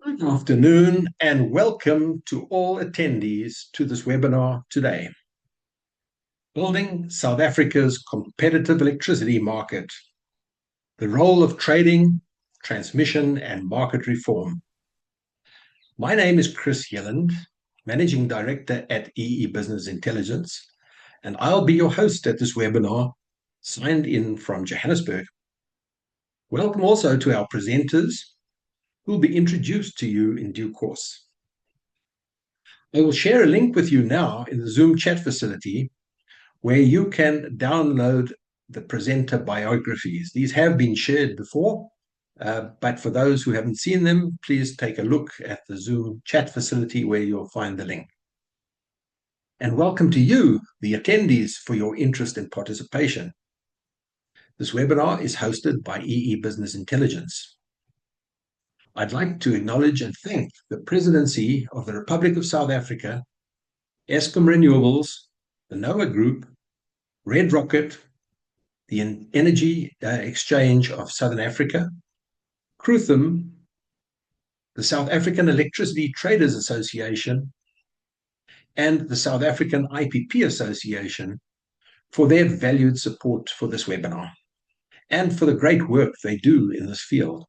Good afternoon and welcome to all attendees to this webinar today. Building South Africa's competitive electricity market, the role of trading, transmission and market reform. My name is Chris Yelland, Managing Director at EE Business Intelligence, and I'll be your host at this webinar, signed in from Johannesburg. Welcome also to our presenters, who will be introduced to you in due course. I will share a link with you now in the Zoom chat facility where you can download the presenter biographies. These have been shared before, but for those who haven't seen them, please take a look at the Zoom chat facility where you'll find the link. And welcome to you, the attendees, for your interest and participation. This webinar is hosted by EE Business Intelligence. I'd like to acknowledge and thank the Presidency of the Republic of South Africa, Eskom Renewables, the NOAA Group, Red Rocket, the Energy Exchange of Southern Africa, Krutham, the South African Electricity Traders Association, and the South African IPP Association for their valued support for this webinar and for the great work they do in this field.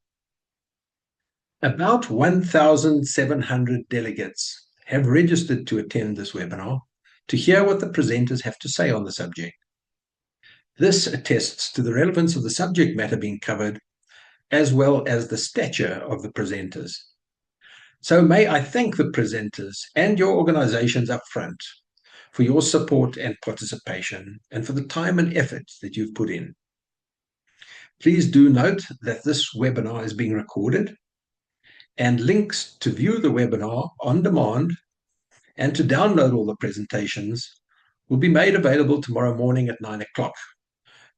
About 1,700 delegates have registered to attend this webinar to hear what the presenters have to say on the subject. This attests to the relevance of the subject matter being covered, as well as the stature of the presenters. So may I thank the presenters and your organizations up front for your support and participation, and for the time and effort that you've put in. Please do note that this webinar is being recorded, and links to view the webinar on demand and to download all the presentations will be made available tomorrow morning at 9 o'clock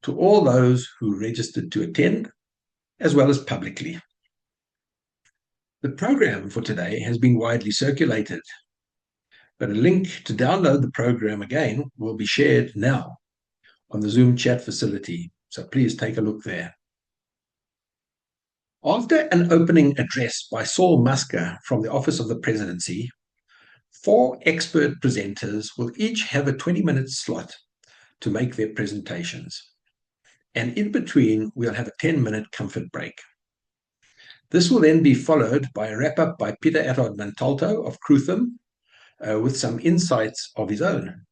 to all those who registered to attend, as well as publicly. The program for today has been widely circulated, but a link to download the program again will be shared now on the Zoom chat facility, so please take a look there. After an opening address by Saul Musker from the Office of the Presidency, 4 expert presenters will each have a 20-minute slot to make their presentations. And in between, we'll have a 10-minute comfort break. This will then be followed by a wrap-up by Peter Attard-Montalto of Krutham with some insights of his own.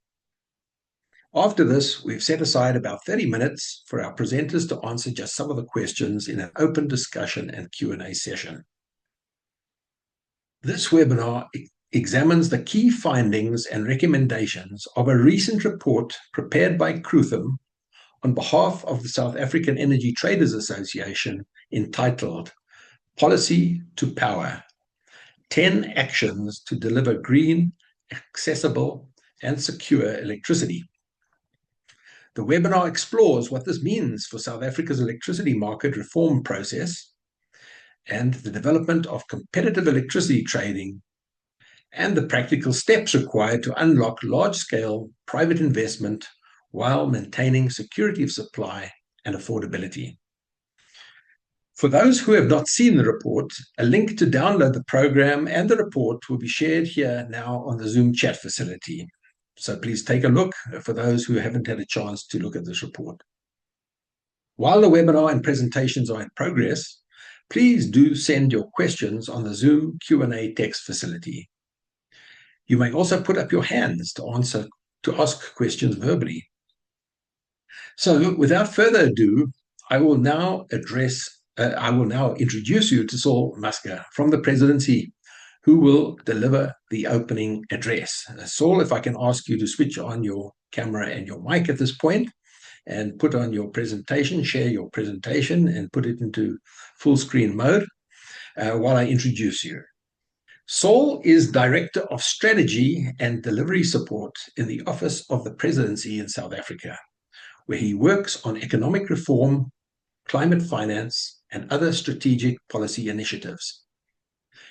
After this, we've set aside about 30 minutes for our presenters to answer just some of the questions in an open discussion and Q&A session. This webinar examines the key findings and recommendations of a recent report prepared by Krutham on behalf of the South African Energy Traders Association, entitled Policy to Power: 10 Actions to Deliver Green, Accessible and Secure Electricity. The webinar explores what this means for South Africa's electricity market reform process and the development of competitive electricity trading, and the practical steps required to unlock large-scale private investment while maintaining security of supply and affordability. For those who have not seen the report, a link to download the program and the report will be shared here now on the Zoom chat facility. So please take a look for those who haven't had a chance to look at this report. While the webinar and presentations are in progress, please do send your questions on the Zoom Q&A text facility. You may also put up your hands to ask questions verbally. So without further ado, I will now introduce you to Saul Musker from the Presidency, who will deliver the opening address. Saul, if I can ask you to switch on your camera and your mic at this point and put on your presentation, share your presentation and put it into full screen mode while I introduce you. Saul is Director of Strategy and Delivery Support in the Office of the Presidency in South Africa, where he works on economic reform, climate finance, and other strategic policy initiatives.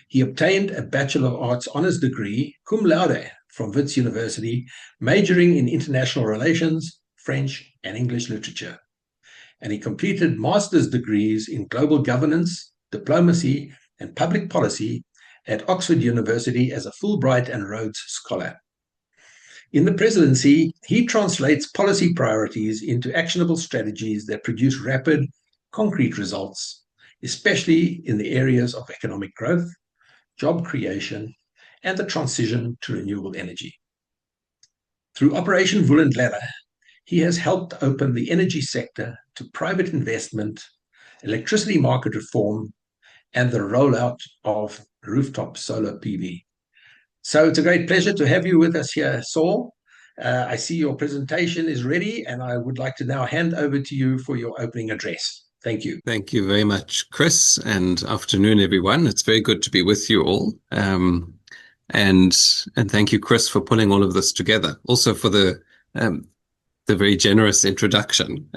He obtained a Bachelor of Arts Honours degree, cum laude, from Wits University, majoring in international relations, French, and English literature. And he completed master's degrees in global governance, diplomacy, and public policy at Oxford University as a Fulbright and Rhodes Scholar. In the presidency, he translates policy priorities into actionable strategies that produce rapid, concrete results, especially in the areas of economic growth, job creation, and the transition to renewable energy. Through Operation Vulindlela, he has helped open the energy sector to private investment, electricity market reform, and the rollout of rooftop solar PV. So it's a great pleasure to have you with us here, Saul. I see your presentation is ready, and I would like to now hand over to you for your opening address. Thank you. Thank you very much, Chris, and afternoon, everyone. It's very good to be with you all. And thank you, Chris, for pulling all of this together. Also for the very generous introduction.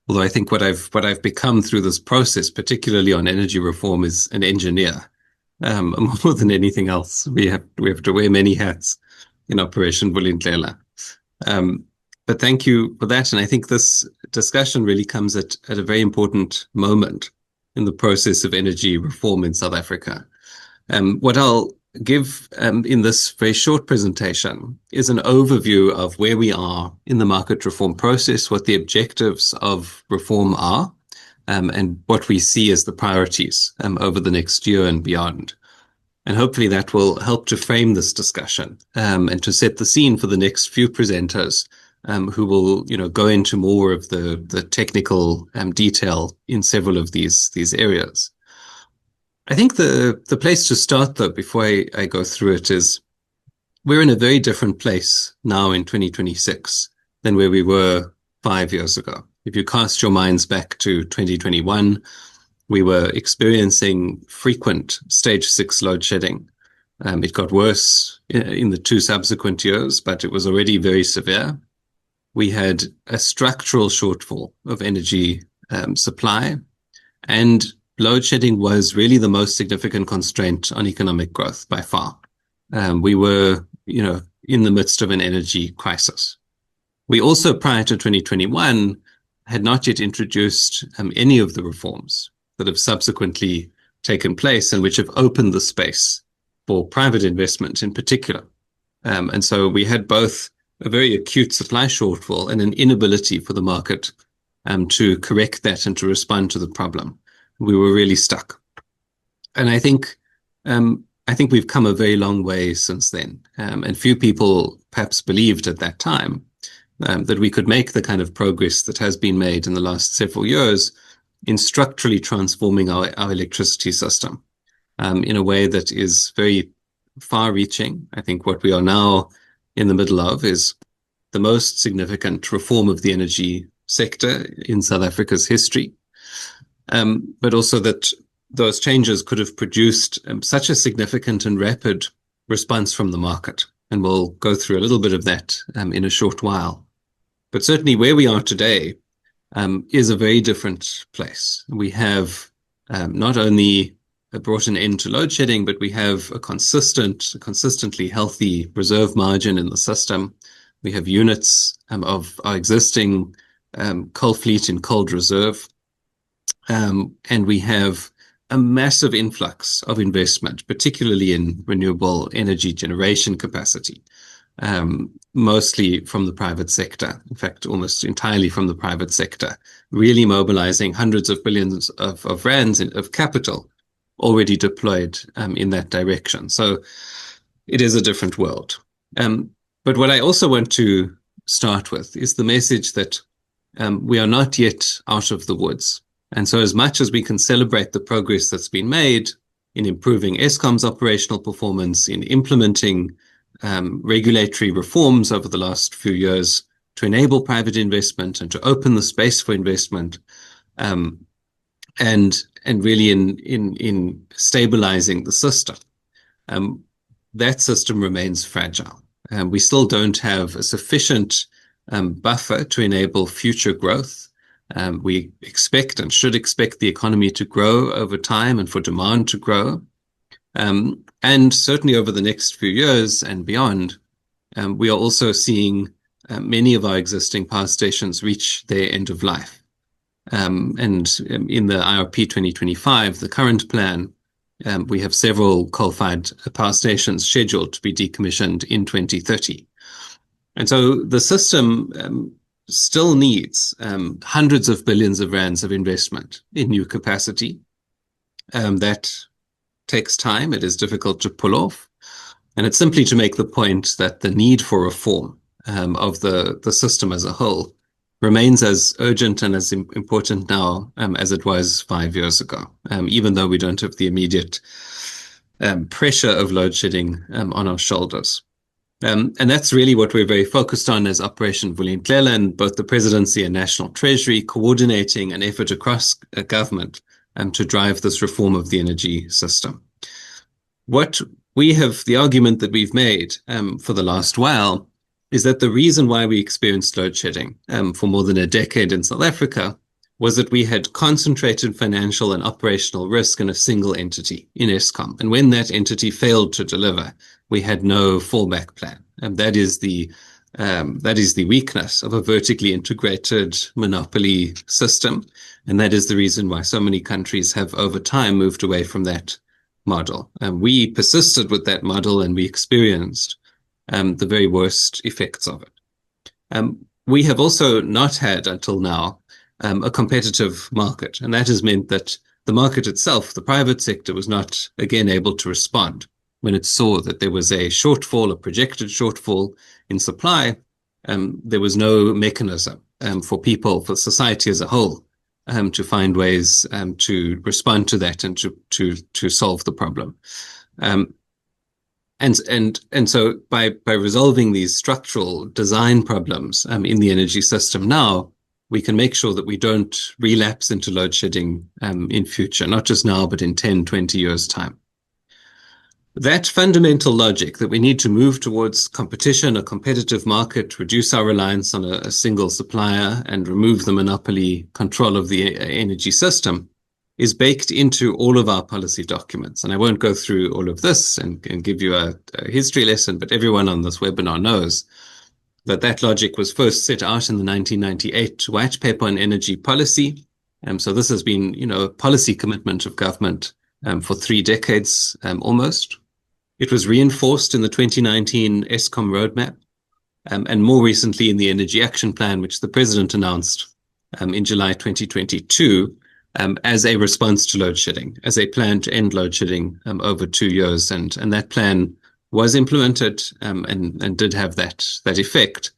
Although I think what I've become through this process, particularly on energy reform, is an engineer. More than anything else, we have to wear many hats in Operation Vulindlela. But thank you for that. And I think this discussion really comes at a very important moment in the process of energy reform in South Africa. What I'll give in this very short presentation is an overview of where we are in the market reform process, what the objectives of reform are, and what we see as the priorities over the next year and beyond. And hopefully that will help to frame this discussion and to set the scene for the next few presenters who will, go into more of the technical detail in several of these areas. I think the place to start, though, before I go through it, is we're in a very different place now in 2026 than where we were 5 years ago. If you cast your minds back to 2021, we were experiencing frequent stage 6 load shedding. It got worse in the 2 subsequent years, but it was already very severe. We had a structural shortfall of energy supply, and load shedding was really the most significant constraint on economic growth by far. We were, in the midst of an energy crisis. We also, prior to 2021, had not yet introduced any of the reforms that have subsequently taken place and which have opened the space for private investment in particular. And so we had both a very acute supply shortfall and an inability for the market to correct that and to respond to the problem. We were really stuck. And I think we've come a very long way since then. And few people perhaps believed at that time that we could make the kind of progress that has been made in the last several years in structurally transforming our electricity system in a way that is very far-reaching. I think what we are now in the middle of is the most significant reform of the energy sector in South Africa's history. But also that those changes could have produced such a significant and rapid response from the market. And we'll go through a little bit of that in a short while. But certainly where we are today is a very different place. We have not only brought an end to load shedding, but we have a consistently healthy reserve margin in the system. We have units of our existing coal fleet in cold reserve. And we have a massive influx of investment, particularly in renewable energy generation capacity, mostly from the private sector. In fact, almost entirely from the private sector, really mobilizing hundreds of billions of rands of capital already deployed in that direction. So it is a different world. But what I also want to start with is the message that we are not yet out of the woods. And so as much as we can celebrate the progress that's been made in improving Eskom's operational performance, in implementing regulatory reforms over the last few years to enable private investment and to open the space for investment, and really in stabilizing the system, that system remains fragile. We still don't have a sufficient buffer to enable future growth. We expect and should expect the economy to grow over time and for demand to grow. And certainly over the next few years and beyond, we are also seeing many of our existing power stations reach their end of life. And in the IRP 2025, the current plan We have several coal-fired power stations scheduled to be decommissioned in 2030. And so the system still needs hundreds of billions of rands of investment in new capacity. That takes time. It is difficult to pull off. And it's simply to make the point that the need for reform of the system as a whole remains as urgent and as important now as it was 5 years ago, even though we don't have the immediate pressure of load shedding on our shoulders. And that's really what we're very focused on as Operation Vulindlela, and both the Presidency and National Treasury coordinating an effort across government to drive this reform of the energy system. What we have, the argument that we've made for the last while, is that the reason why we experienced load shedding for more than a decade in South Africa was that we had concentrated financial and operational risk in a single entity, in Eskom. And when that entity failed to deliver, we had no fallback plan. And that is the weakness of a vertically integrated monopoly system. And that is the reason why so many countries have over time moved away from that model. And we persisted with that model, and we experienced the very worst effects of it. We have also not had until now a competitive market, and that has meant that the market itself, the private sector, was not again able to respond when it saw that there was a shortfall, a projected shortfall in supply. There was no mechanism for people, for society as a whole, to find ways to respond to that and to solve the problem. And so by resolving these structural design problems in the energy system now, we can make sure that we don't relapse into load shedding in future, not just now, but in 10, 20 years' time. That fundamental logic that we need to move towards competition, a competitive market, reduce our reliance on a single supplier, and remove the monopoly control of the energy system is baked into all of our policy documents. And I won't go through all of this and give you a history lesson, but everyone on this webinar knows that logic was first set out in the 1998 White Paper on Energy Policy. So this has been, a policy commitment of government for 3 decades almost. It was reinforced in the 2019 Eskom roadmap, and more recently in the Energy Action Plan, which the President announced in July 2022 as a response to load shedding, as a plan to end load shedding over 2 years. And that plan was implemented and did have that effect.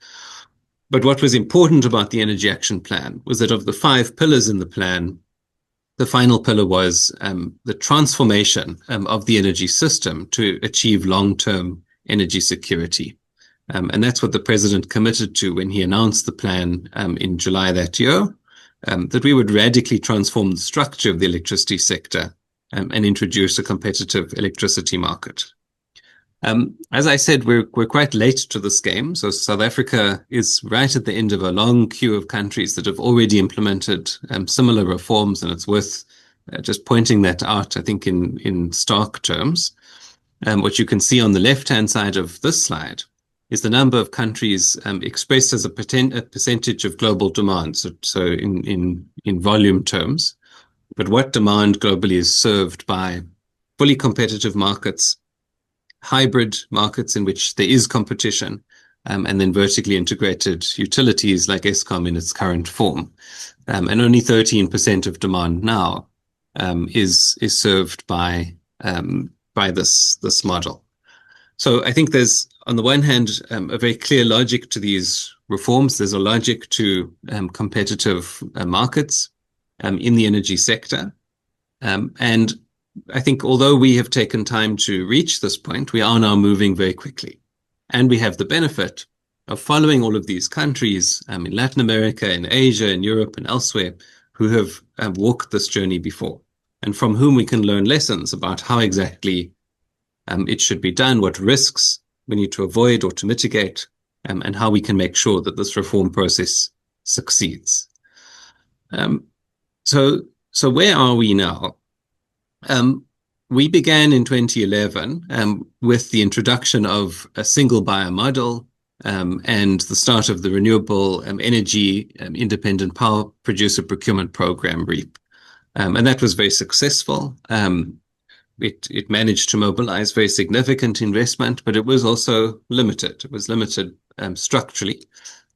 But what was important about the Energy Action Plan was that of the 5 pillars in the plan, the final pillar was the transformation of the energy system to achieve long-term energy security. And that's what the President committed to when he announced the plan in July that year, that we would radically transform the structure of the electricity sector and introduce a competitive electricity market. As I said, we're quite late to this game. So South Africa is right at the end of a long queue of countries that have already implemented similar reforms, and it's worth just pointing that out, I think, in stark terms. What you can see on the left-hand side of this slide is the number of countries expressed as a percentage of global demand, so in volume terms. But what demand globally is served by fully competitive markets, hybrid markets in which there is competition, and then vertically integrated utilities like Eskom in its current form. And only 13% of demand now is served by this model. So I think there's, on the one hand, a very clear logic to these reforms. There's a logic to competitive markets in the energy sector. And I think although we have taken time to reach this point, we are now moving very quickly. And we have the benefit of following all of these countries in Latin America, in Asia, in Europe, and elsewhere, who have walked this journey before, and from whom we can learn lessons about how exactly it should be done, what risks we need to avoid or to mitigate, and how we can make sure that this reform process succeeds. So where are we now? We began in 2011 with the introduction of a single buyer model and the start of the Renewable Energy Independent Power Producer Procurement Program, REAP. And that was very successful. it managed to mobilize very significant investment, but it was also limited. It was limited structurally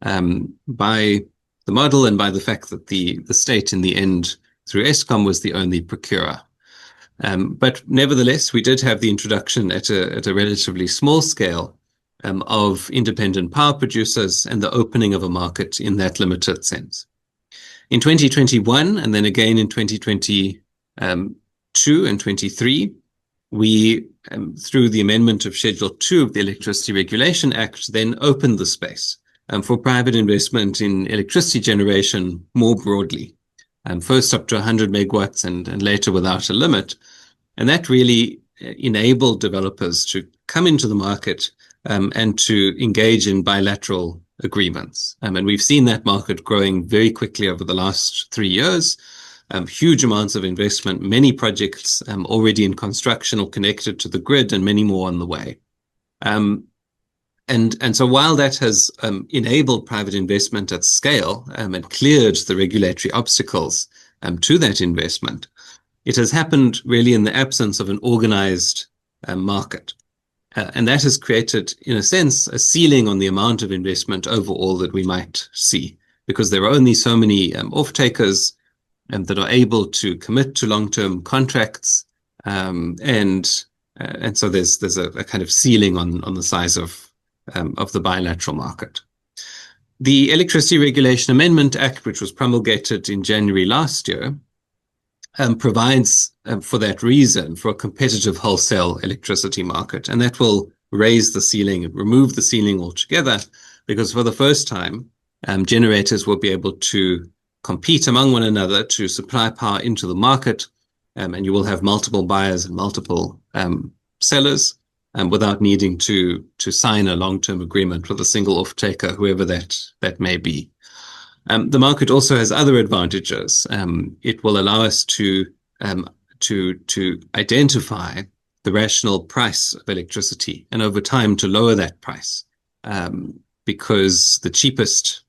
by the model and by the fact that the state in the end, through Eskom, was the only procurer. But nevertheless, we did have the introduction at a relatively small scale of independent power producers and the opening of a market in that limited sense. In 2021, and then again in 2022 and 23, we, through the amendment of Schedule 2 of the Electricity Regulation Act, then opened the space for private investment in electricity generation more broadly, first up to 100 megawatts and later without a limit. And that really enabled developers to come into the market and to engage in bilateral agreements. And we've seen that market growing very quickly over the last 3 years. Huge amounts of investment, many projects already in construction or connected to the grid, and many more on the way. And so while that has enabled private investment at scale and cleared the regulatory obstacles to that investment, it has happened really in the absence of an organized market. And that has created, in a sense, a ceiling on the amount of investment overall that we might see, because there are only so many off-takers that are able to commit to long-term contracts. And so there's a kind of ceiling on the size of the bilateral market. The Electricity Regulation Amendment Act, which was promulgated in January last year, provides for that reason for a competitive wholesale electricity market. And that will raise the ceiling, remove the ceiling altogether, because for the first time, generators will be able to compete among one another to supply power into the market. And you will have multiple buyers and multiple sellers without needing to sign a long-term agreement with a single off-taker, whoever that may be. The market also has other advantages. It will allow us to identify the rational price of electricity, and over time to lower that price, because the cheapest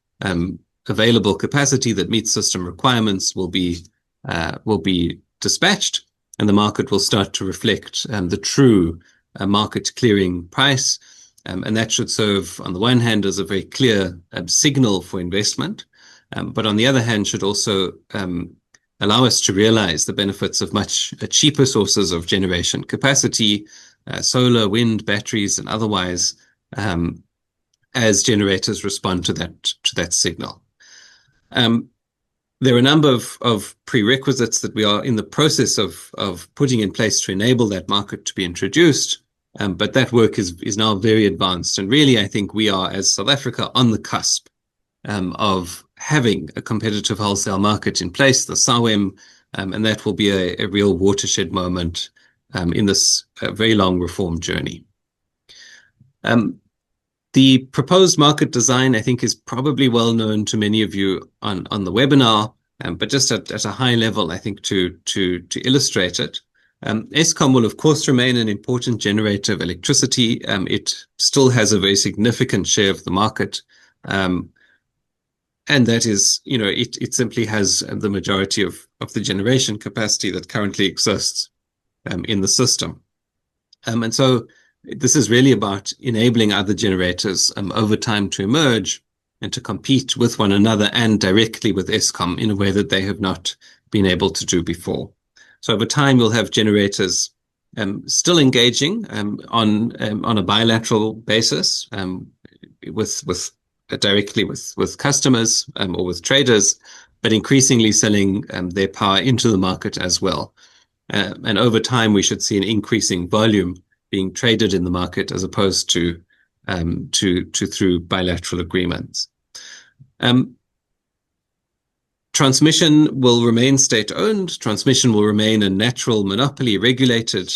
available capacity that meets system requirements will be dispatched, and the market will start to reflect the true market clearing price, and that should serve, on the one hand, as a very clear signal for investment. But on the other hand, should also allow us to realize the benefits of much cheaper sources of generation capacity, solar, wind, batteries, and otherwise, as generators respond to that signal. There are a number of prerequisites that we are in the process of putting in place to enable that market to be introduced, but that work is now very advanced. And really, I think we are, as South Africa, on the cusp of having a competitive wholesale market in place, the SAETA, and that will be a real watershed moment in this very long reform journey. The proposed market design, I think, is probably well known to many of you on the webinar, but just at a high level, I think, to illustrate it. Eskom will, of course, remain an important generator of electricity. It still has a very significant share of the market. And that is, it simply has the majority of the generation capacity that currently exists in the system. And so this is really about enabling other generators over time to emerge and to compete with one another and directly with Eskom in a way that they have not been able to do before. So over time, we'll have generators still engaging on a bilateral basis with directly with customers or with traders, but increasingly selling their power into the market as well. And over time, we should see an increasing volume being traded in the market as opposed to through bilateral agreements. Transmission will remain state-owned. Transmission will remain a natural monopoly regulated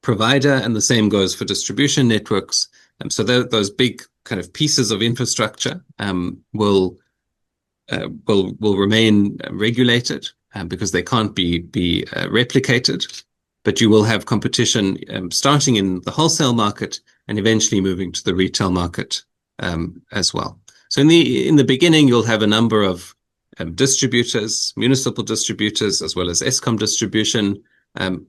provider, and the same goes for distribution networks. So those big kind of pieces of infrastructure will remain regulated because they can't be replicated. But you will have competition starting in the wholesale market and eventually moving to the retail market as well. So in the beginning, you'll have a number of distributors, municipal distributors, as well as Eskom distribution,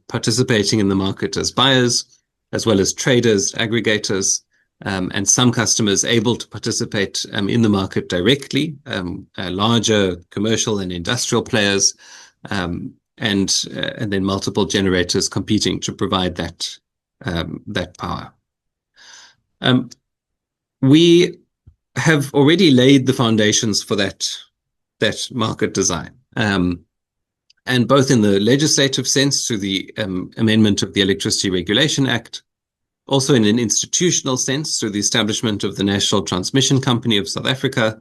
participating in the market as buyers, as well as traders, aggregators, and some customers able to participate in the market directly, larger commercial and industrial players, and then multiple generators competing to provide that power. We have already laid the foundations for that market design. And both in the legislative sense through the amendment of the Electricity Regulation Act, also in an institutional sense through the establishment of the National Transmission Company of South Africa,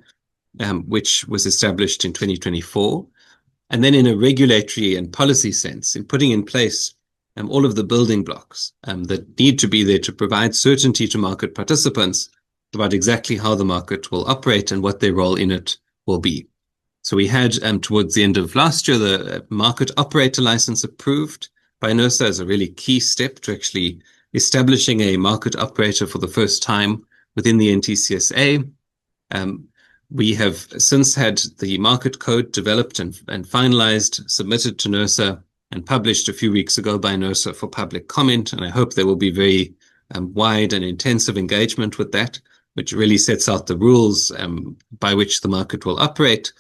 which was established in 2024, and then in a regulatory and policy sense in putting in place all of the building blocks that need to be there to provide certainty to market participants about exactly how the market will operate and what their role in it will be. So we had, towards the end of last year, the market operator license approved by NERSA as a really key step to actually establishing a market operator for the first time within the NTCSA. We have since had the market code developed and finalized, submitted to NERSA, and published a few weeks ago by NERSA for public comment. And I hope there will be very wide and intensive engagement with that, which really sets out the rules by which the market will operate.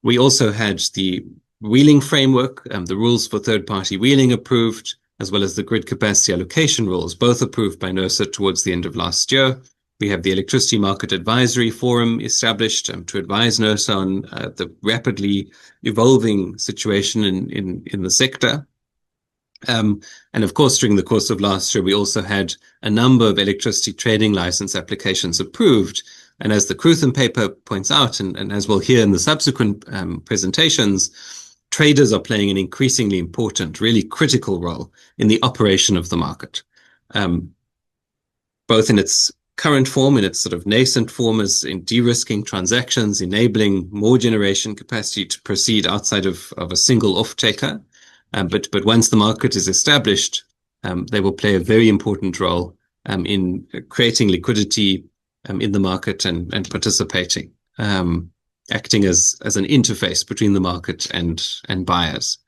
We also had the wheeling framework, the rules for third-party wheeling approved, as well as the grid capacity allocation rules, both approved by NERSA towards the end of last year. We have the Electricity Market Advisory Forum established to advise NERSA on the rapidly evolving situation in the sector. And of course, during the course of last year, we also had a number of electricity trading license applications approved. And as the Krutham paper points out, and as we'll hear in the subsequent presentations, traders are playing an increasingly important, really critical role in the operation of the market, both in its current form, in its sort of nascent form, as in de-risking transactions, enabling more generation capacity to proceed outside of a single off-taker. But once the market is established, they will play a very important role in creating liquidity in the market and participating, acting as an interface between the market and buyers.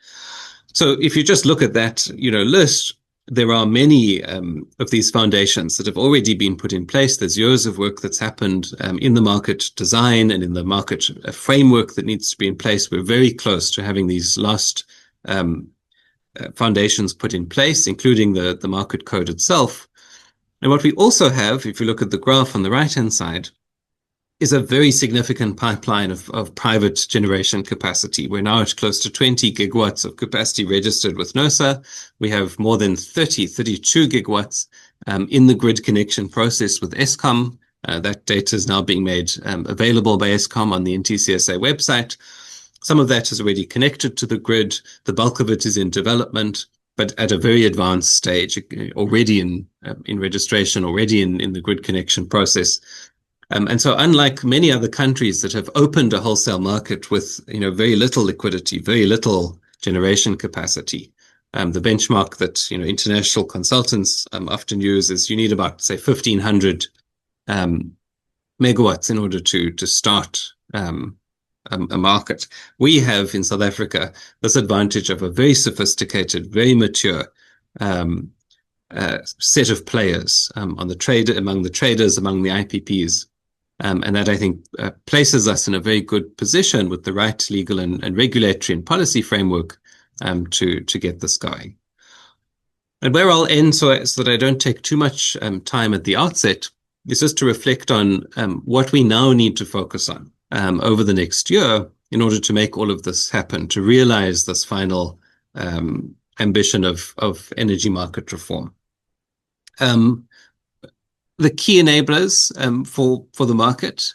So if you just look at that, list, there are many of these foundations that have already been put in place. There's years of work that's happened in the market design and in the market framework that needs to be in place. We're very close to having these last foundations put in place, including the market code itself. And what we also have, if you look at the graph on the right-hand side, is a very significant pipeline of private generation capacity. We're now at close to 20 gigawatts of capacity registered with NERSA. We have more than 32 gigawatts in the grid connection process with Eskom. That data is now being made available by Eskom on the NTCSA website. Some of that is already connected to the grid. The bulk of it is in development, but at a very advanced stage, already in registration, already in the grid connection process. And so unlike many other countries that have opened a wholesale market with very little liquidity, very little generation capacity, the benchmark that international consultants often use is you need about, say, 1,500 megawatts in order to start a market. We have in South Africa this advantage of a very sophisticated, very mature set of players among the traders, among the IPPs. And that, I think, places us in a very good position with the right legal and regulatory and policy framework to get this going. And where I'll end so that I don't take too much time at the outset is just to reflect on what we now need to focus on over the next year in order to make all of this happen, to realize this final ambition of energy market reform. The key enablers for the market,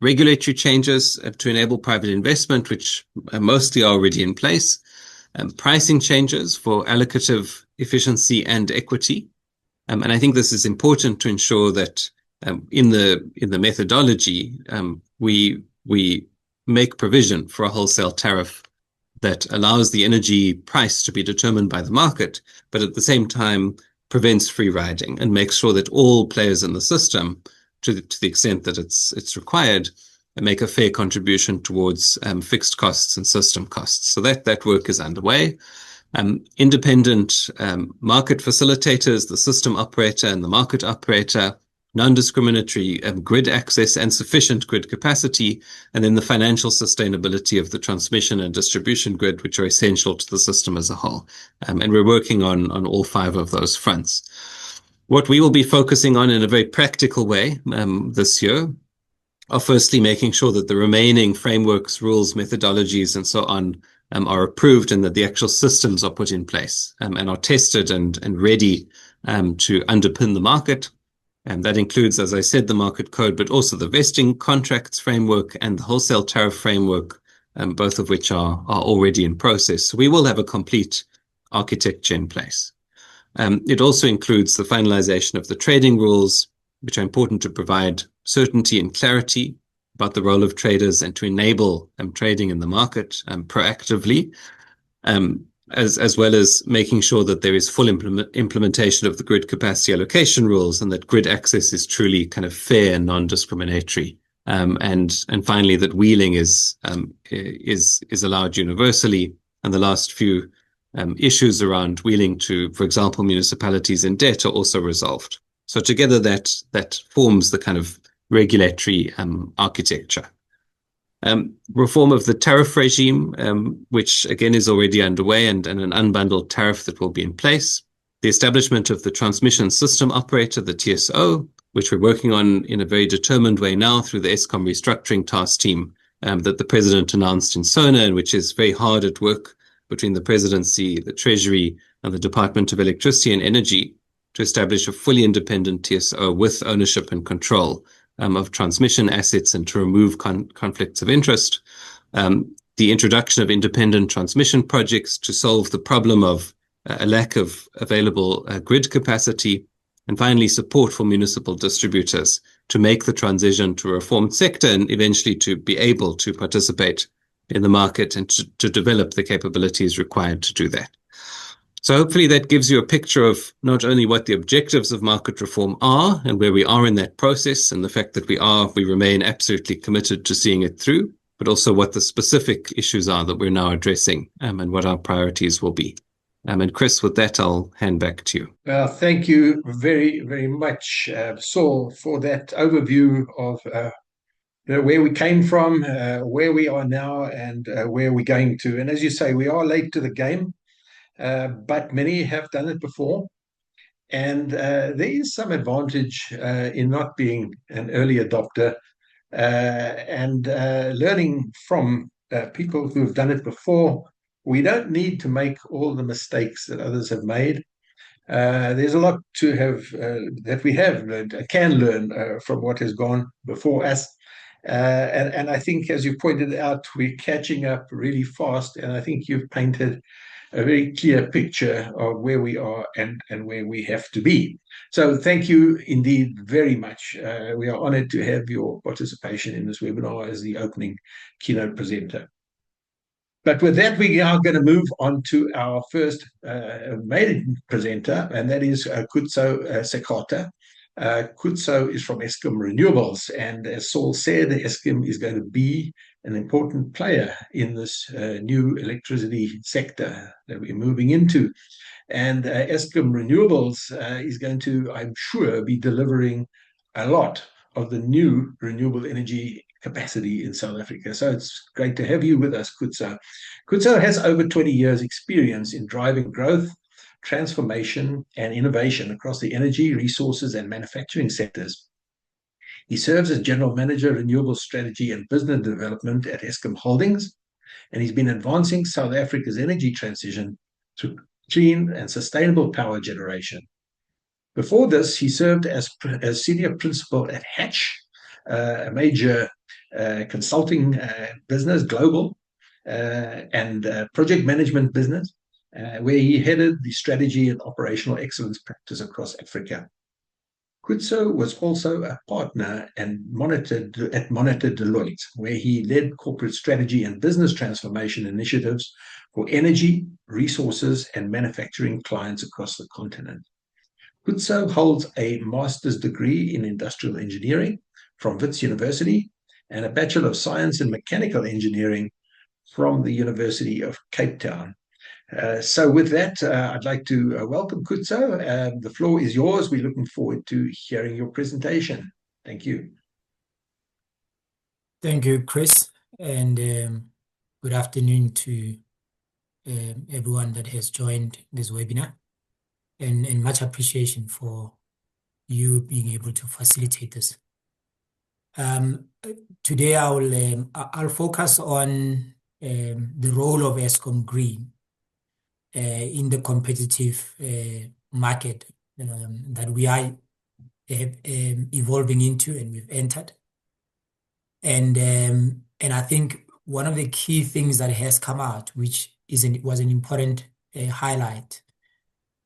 regulatory changes to enable private investment, which mostly are already in place, pricing changes for allocative efficiency and equity. And I think this is important to ensure that in the methodology, we make provision for a wholesale tariff that allows the energy price to be determined by the market, but at the same time prevents free riding and makes sure that all players in the system, to the extent that it's required, make a fair contribution towards fixed costs and system costs. So that work is underway. Independent market facilitators, the system operator and the market operator, non-discriminatory grid access and sufficient grid capacity, and then the financial sustainability of the transmission and distribution grid, which are essential to the system as a whole. And we're working on all 5 of those fronts. What we will be focusing on in a very practical way this year are firstly making sure that the remaining frameworks, rules, methodologies, and so on are approved and that the actual systems are put in place and are tested and ready to underpin the market. And that includes, as I said, the market code, but also the vesting contracts framework and the wholesale tariff framework, both of which are already in process. So we will have a complete architecture in place. It also includes the finalization of the trading rules, which are important to provide certainty and clarity about the role of traders and to enable trading in the market proactively, as well as making sure that there is full implementation of the grid capacity allocation rules and that grid access is truly kind of fair and non-discriminatory. And finally, that wheeling is allowed universally. And the last few issues around wheeling to, for example, municipalities in debt are also resolved. So together that forms the kind of regulatory architecture. Reform of the tariff regime, which again is already underway, and an unbundled tariff that will be in place. The establishment of the transmission system operator, the TSO, which we're working on in a very determined way now through the Eskom restructuring task team that the President announced in SONA, and which is very hard at work between the Presidency, the Treasury, and the Department of Electricity and Energy to establish a fully independent TSO with ownership and control of transmission assets and to remove conflicts of interest. The introduction of independent transmission projects to solve the problem of a lack of available grid capacity. And finally, support for municipal distributors to make the transition to a reformed sector and eventually to be able to participate in the market and to develop the capabilities required to do that. So hopefully that gives you a picture of not only what the objectives of market reform are and where we are in that process and the fact that we remain absolutely committed to seeing it through, but also what the specific issues are that we're now addressing and what our priorities will be. And Chris, with that, I'll hand back to you. Well, thank you very, very much, Saul, for that overview of where we came from, where we are now, and where we're going to. And as you say, we are late to the game, but many have done it before. And there is some advantage in not being an early adopter and learning from people who've done it before. We don't need to make all the mistakes that others have made. There's a lot to have that we have learned, can learn from what has gone before us. And I think, as you pointed out, we're catching up really fast. And I think you've painted a very clear picture of where we are and where we have to be. So thank you indeed very much. We are honored to have your participation in this webinar as the opening keynote presenter. But with that, we are going to move on to our first maiden presenter, and that is Krutham SAETA. Krutham is from Eskom Renewables, and as Saul said, Eskom is going to be an important player in this new electricity sector that we're moving into. And Eskom Renewables is going to, I'm sure, be delivering a lot of the new renewable energy capacity in South Africa. So it's great to have you with us, Krutham. Krutham has over 20 years experience in driving growth, transformation, and innovation across the energy, resources, and manufacturing sectors. He serves as General Manager, Renewable Strategy and Business Development at Eskom Holdings, and he's been advancing South Africa's energy transition through clean and sustainable power generation. Before this, he served as Senior Principal at Hatch, a major consulting business, global, and project management business, where he headed the strategy and operational excellence practice across Africa. Krutham was also a partner and Monitor Deloitte, where he led corporate strategy and business transformation initiatives for energy, resources, and manufacturing clients across the continent. Krutham holds a master's degree in industrial engineering from Wits University and a Bachelor of Science in Mechanical Engineering from the University of Cape Town. So with that, I'd like to welcome Krutham. The floor is yours. We're looking forward to hearing your presentation. Thank you. Thank you, Chris, and good afternoon to everyone that has joined this webinar, and much appreciation for you being able to facilitate this. Today I'll focus on the role of Eskom Green in the competitive market that we are evolving into and we've entered. And I think one of the key things that has come out, which was an important highlight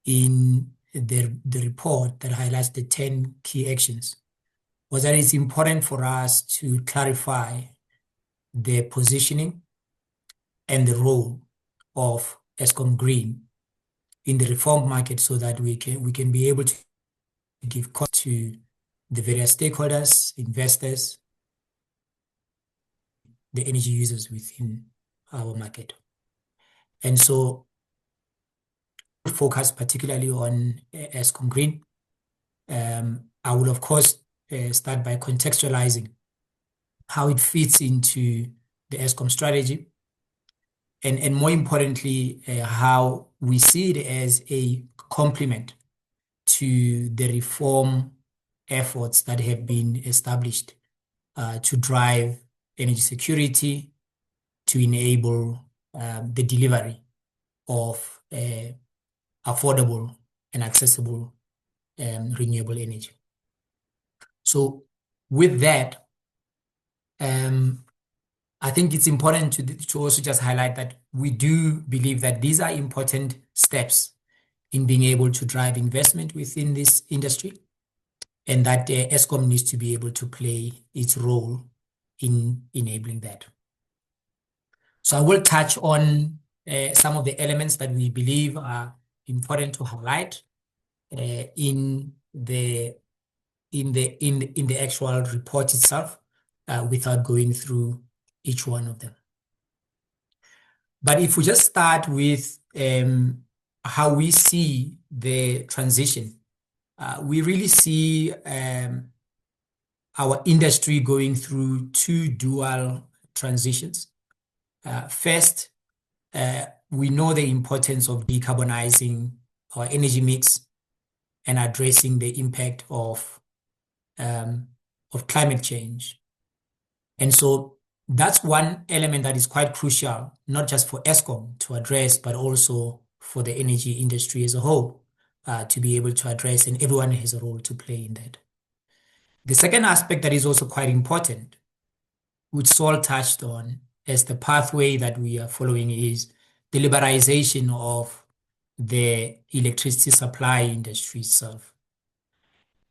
in the report that highlights the 10 key actions, was that it's important for us to clarify the positioning and the role of Eskom Green in the reform market, so that we can be able to give cost to the various stakeholders, investors, the energy users within our market. And so focus particularly on Eskom Green. I will of course start by contextualizing how it fits into the Eskom strategy, and more importantly, how we see it as a complement to the reform efforts that have been established to drive energy security, to enable the delivery of affordable and accessible renewable energy. So with that, I think it's important to also just highlight that we do believe that these are important steps in being able to drive investment within this industry, and that Eskom needs to be able to play its role in enabling that. So I will touch on some of the elements that we believe are important to highlight in the actual report itself, without going through each one of them. But if we just start with how we see the transition, we really see our industry going through two dual transitions. First, we know the importance of decarbonizing our energy mix and addressing the impact of climate change. And so that's one element that is quite crucial, not just for Eskom to address, but also for the energy industry as a whole, to be able to address, and everyone has a role to play in that. The second aspect that is also quite important, which Saul touched on as the pathway that we are following, is the liberalization of the electricity supply industry itself.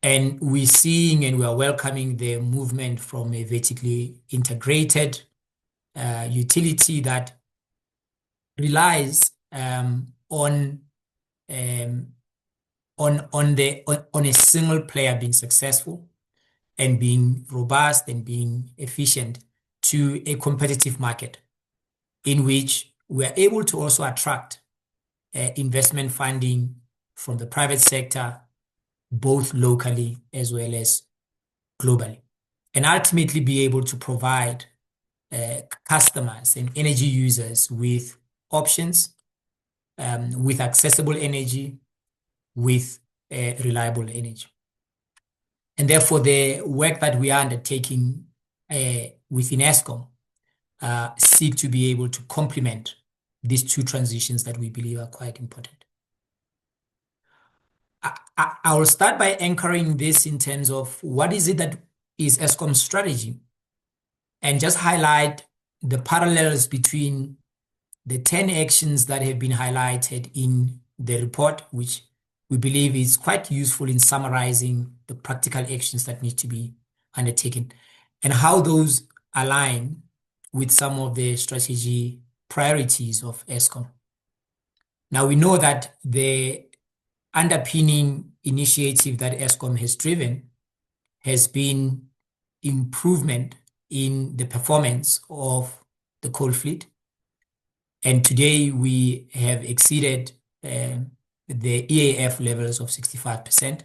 And we're seeing and we are welcoming the movement from a vertically integrated utility that relies on a single player being successful and being robust and being efficient, to a competitive market in which we are able to also attract investment funding from the private sector, both locally as well as globally, and ultimately be able to provide customers and energy users with options, with accessible energy, with reliable energy. And therefore, the work that we are undertaking within Eskom seek to be able to complement these two transitions that we believe are quite important. I will start by anchoring this in terms of what is it that is Eskom's strategy, and just highlight the parallels between the 10 actions that have been highlighted in the report, which we believe is quite useful in summarizing the practical actions that need to be undertaken, and how those align with some of the strategy priorities of Eskom. Now, we know that the underpinning initiative that Eskom has driven has been improvement in the performance of the coal fleet, And today we have exceeded the EAF levels of 65%.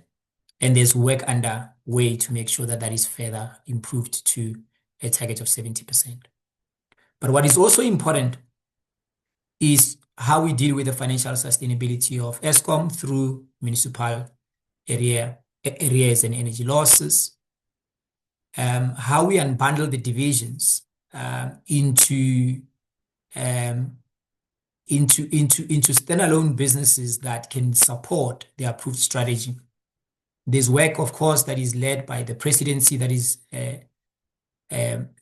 And there's work underway to make sure that that is further improved to a target of 70%. But what is also important is how we deal with the financial sustainability of Eskom through municipal arrears and energy losses, how we unbundle the divisions into standalone businesses that can support the approved strategy. There's work, of course, that is led by the presidency that is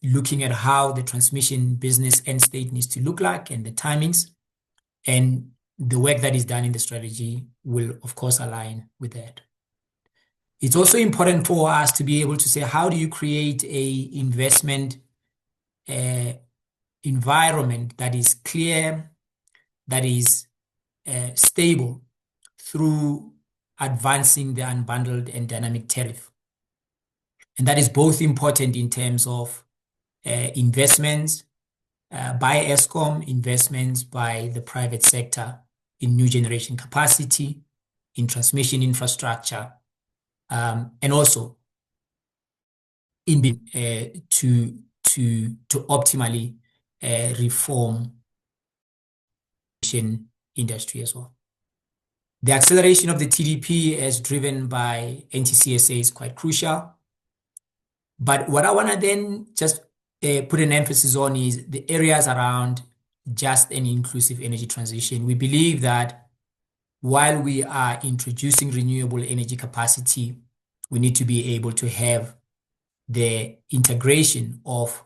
looking at how the transmission business end state needs to look like and the timings. And the work that is done in the strategy will, of course, align with that. It's also important for us to be able to say, how do you create a investment environment that is clear, that is stable through advancing the unbundled and dynamic tariff. And that is both important in terms of investments by Eskom, investments by the private sector in new generation capacity, in transmission infrastructure, and also in to optimally reform industry as well. The acceleration of the TDP as driven by NTCSA is quite crucial. But what I want to then just put an emphasis on is the areas around just and inclusive energy transition. We believe that while we are introducing renewable energy capacity, we need to be able to have the integration of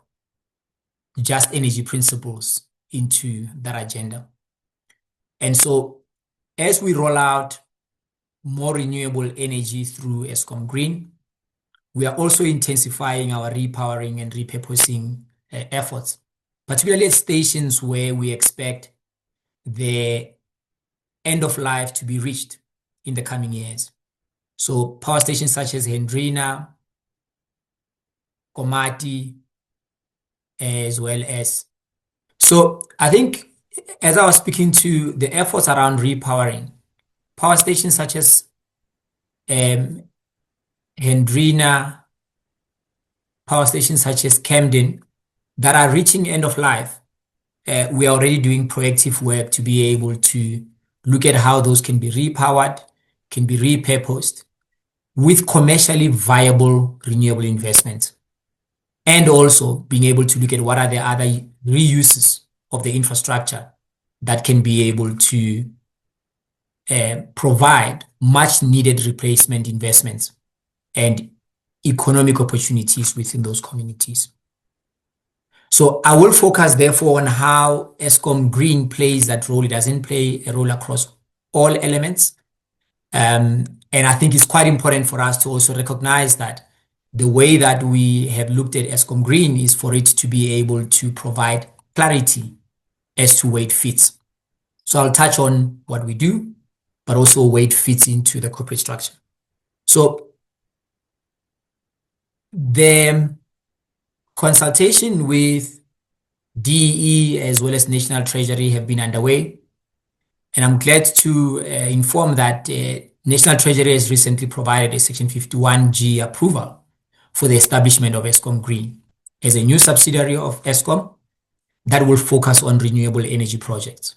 just energy principles into that agenda. And so as we roll out more renewable energy through Eskom Green, we are also intensifying our repowering and repurposing efforts, particularly at stations where we expect the end of life to be reached in the coming years. So power stations such as Hendrina, Komati, as well as. So I think as I was speaking to the efforts around repowering, power stations such as Hendrina, power stations such as Camden that are reaching end of life, we are already doing proactive work to be able to look at how those can be repowered, can be repurposed with commercially viable renewable investments. And also being able to look at what are the other reuses of the infrastructure that can be able to provide much needed replacement investments and economic opportunities within those communities. So I will focus therefore on how Eskom Green plays that role. It doesn't play a role across all elements. And I think it's quite important for us to also recognize that the way that we have looked at Eskom Green is for it to be able to provide clarity as to where it fits. So I'll touch on what we do, but also where it fits into the corporate structure. So the consultation with DEE as well as National Treasury have been underway. And I'm glad to inform that National Treasury has recently provided a Section 51G approval for the establishment of Eskom Green as a new subsidiary of Eskom that will focus on renewable energy projects.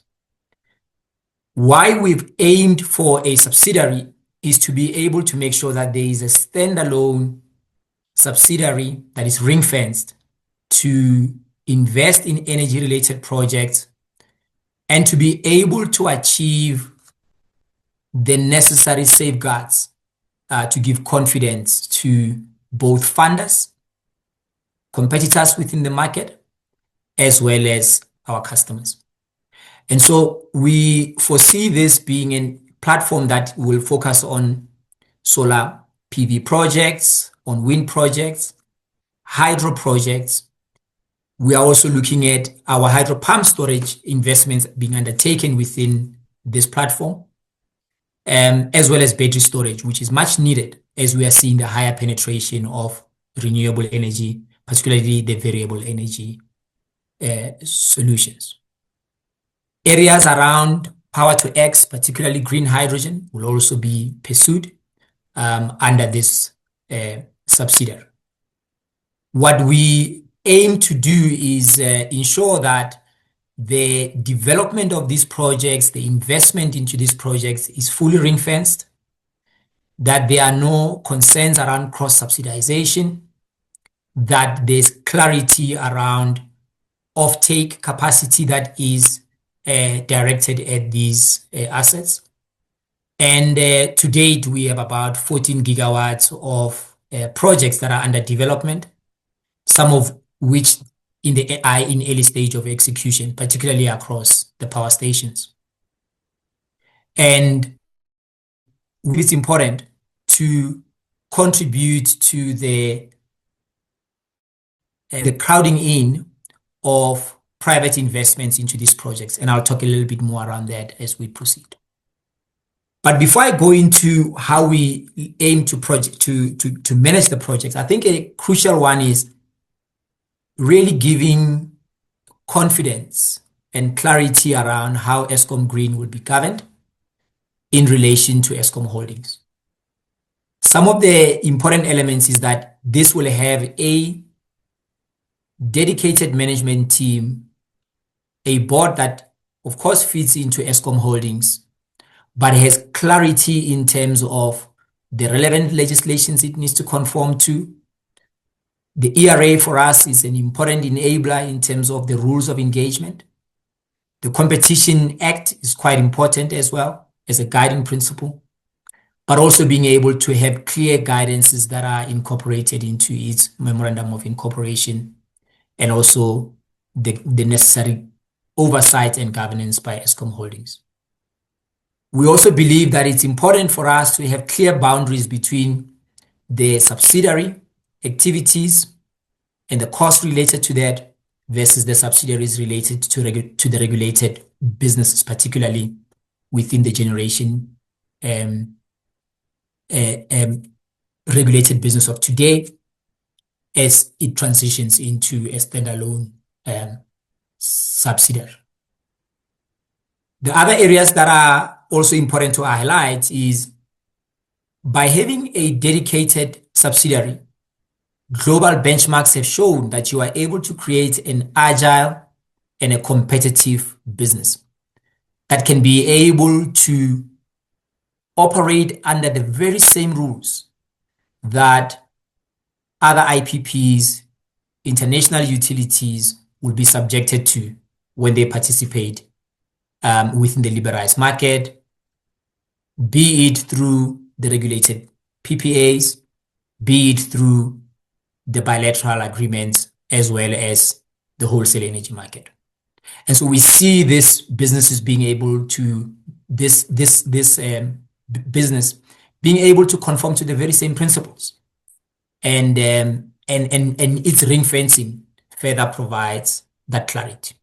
Why we've aimed for a subsidiary is to be able to make sure that there is a standalone subsidiary that is ring-fenced to invest in energy-related projects and to be able to achieve the necessary safeguards to give confidence to both funders, competitors within the market, as well as our customers. And so we foresee this being a platform that will focus on solar PV projects, on wind projects, hydro projects. We are also looking at our hydro pump storage investments being undertaken within this platform, as well as battery storage, which is much needed as we are seeing the higher penetration of renewable energy, particularly the variable energy solutions. Areas around power to X, particularly green hydrogen, will also be pursued under this subsidiary. What we aim to do is ensure that the development of these projects, the investment into these projects is fully ring-fenced, that there are no concerns around cross-subsidization, that there's clarity around offtake capacity that is directed at these assets. And to date, we have about 14 gigawatts of projects that are under development, some of which in early stage of execution, particularly across the power stations. And it's important to contribute to the crowding in of private investments into these projects. And I'll talk a little bit more around that as we proceed. But before I go into how we aim to manage the projects, I think a crucial one is really giving confidence and clarity around how Eskom Green will be governed in relation to Eskom Holdings. Some of the important elements is that this will have a dedicated management team, a board that of course fits into Eskom Holdings, but has clarity in terms of the relevant legislations it needs to conform to. The ERA for us is an important enabler in terms of the rules of engagement. The Competition Act is quite important as well as a guiding principle, but also being able to have clear guidances that are incorporated into its memorandum of incorporation, and also the necessary oversight and governance by Eskom Holdings. We also believe that it's important for us to have clear boundaries between the subsidiary activities and the costs related to that versus the subsidiaries related to the regulated businesses, particularly within the generation regulated business of today as it transitions into a standalone subsidiary. The other areas that are also important to highlight is by having a dedicated subsidiary, global benchmarks have shown that you are able to create an agile and a competitive business that can be able to operate under the very same rules that other IPPs, international utilities will be subjected to when they participate within the liberalized market, be it through the regulated PPAs, be it through the bilateral agreements, as well as the wholesale energy market. And so we see this business being able to, business being able to conform to the very same principles. And its ring fencing further provides that clarity.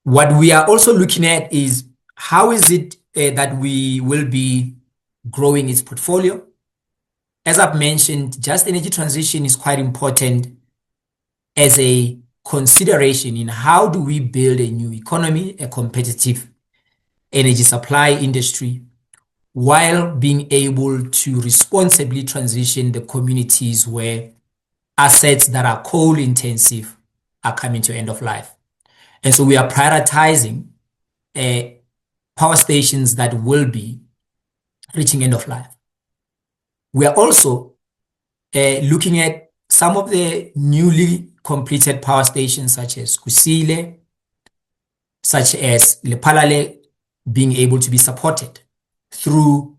What we are also looking at is how is it that we will be growing its portfolio. As I've mentioned, just energy transition is quite important as a consideration in how do we build a new economy, a competitive energy supply industry, while being able to responsibly transition the communities where assets that are coal intensive are coming to end of life. And so we are prioritizing power stations that will be reaching end of life. We are also looking at some of the newly completed power stations such as Kusile, such as Lephalale, being able to be supported through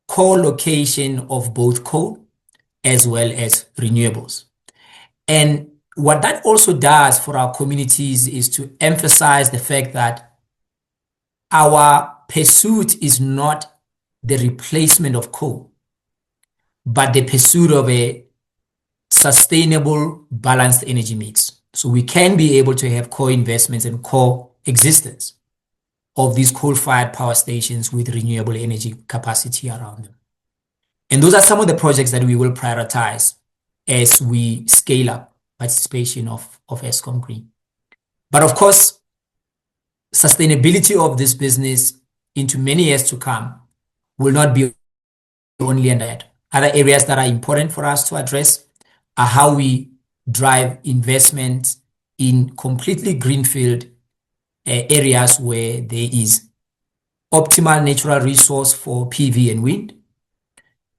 co-location of both coal as well as renewables. And what that also does for our communities is to emphasize the fact that our pursuit is not the replacement of coal, but the pursuit of a sustainable, balanced energy mix. So we can be able to have co-investments and co-existence of these coal-fired power stations with renewable energy capacity around them. And those are some of the projects that we will prioritize as we scale up participation of Eskom Green. But of course, sustainability of this business into many years to come will not be only in that. Other areas that are important for us to address are how we drive investment in completely greenfield areas where there is optimal natural resource for PV and wind,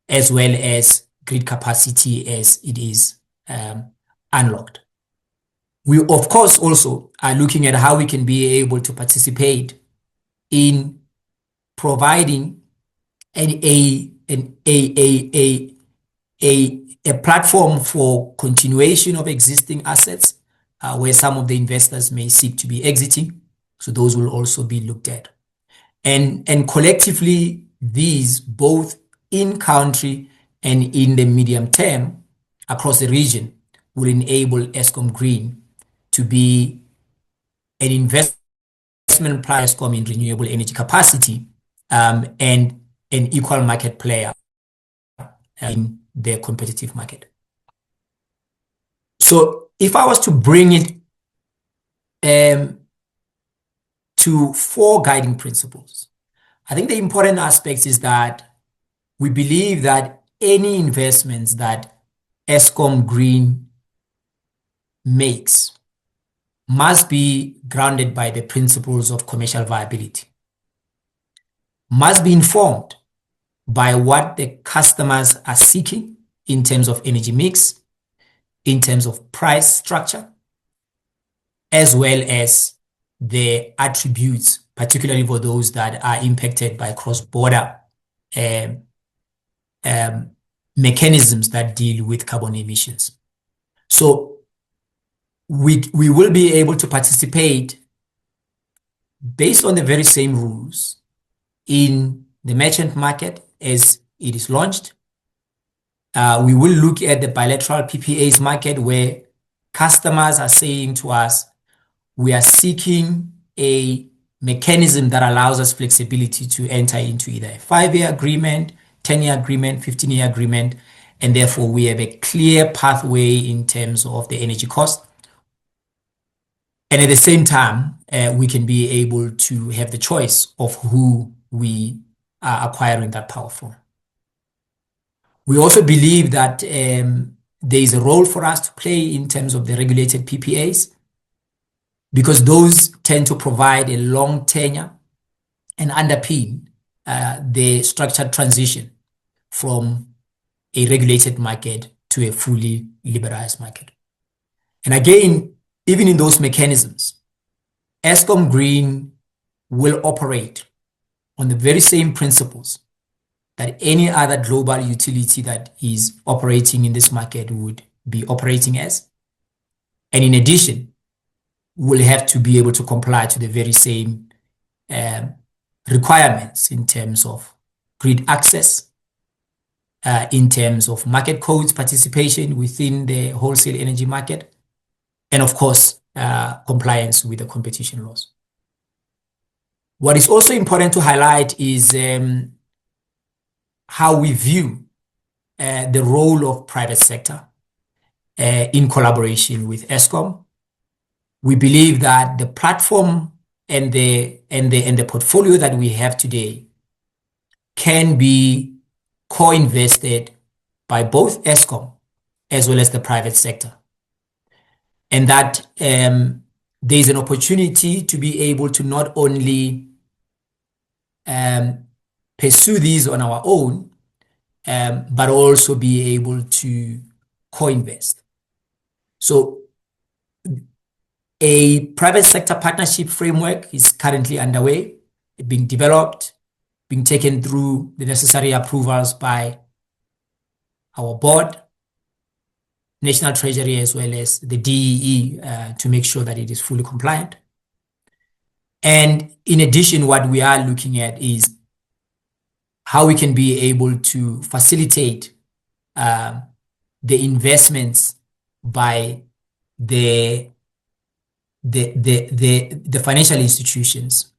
as well as grid capacity as it is unlocked. We, of course, also are looking at how we can be able to participate in providing a platform for continuation of existing assets where some of the investors may seek to be exiting. So those will also be looked at. And collectively, these both in country and in the medium term across the region will enable Eskom Green to be an investment player Eskom in renewable energy capacity and an equal market player in their competitive market. So if I was to bring it to 4 guiding principles, I think the important aspect is that we believe that any investments that Eskom Green makes must be grounded by the principles of commercial viability, must be informed by what the customers are seeking in terms of energy mix, in terms of price structure, as well as the attributes, particularly for those that are impacted by cross-border mechanisms that deal with carbon emissions. So we will be able to participate based on the very same rules in the merchant market as it is launched. We will look at the bilateral PPAs market where customers are saying to us, we are seeking a mechanism that allows us flexibility to enter into either a 5-year agreement, 10-year agreement, 15-year agreement, and therefore we have a clear pathway in terms of the energy cost. And at the same time, we can be able to have the choice of who we are acquiring that power from. We also believe that there is a role for us to play in terms of the regulated PPAs, because those tend to provide a long tenure and underpin the structured transition from a regulated market to a fully liberalized market. And again, even in those mechanisms, Eskom Green will operate on the very same principles that any other global utility that is operating in this market would be operating as. And in addition, will have to be able to comply to the very same requirements in terms of grid access, in terms of market codes participation within the wholesale energy market, and of course, compliance with the competition laws. What is also important to highlight is how we view the role of private sector in collaboration with Eskom. We believe that the platform and the portfolio that we have today can be co-invested by both Eskom as well as the private sector. And that there's an opportunity to be able to not only pursue these on our own, but also be able to co-invest. So a private sector partnership framework is currently underway, being developed, being taken through the necessary approvals by our board, National Treasury, as well as the DEE to make sure that it is fully compliant. And in addition, what we are looking at is how we can be able to facilitate the investments by the financial institutions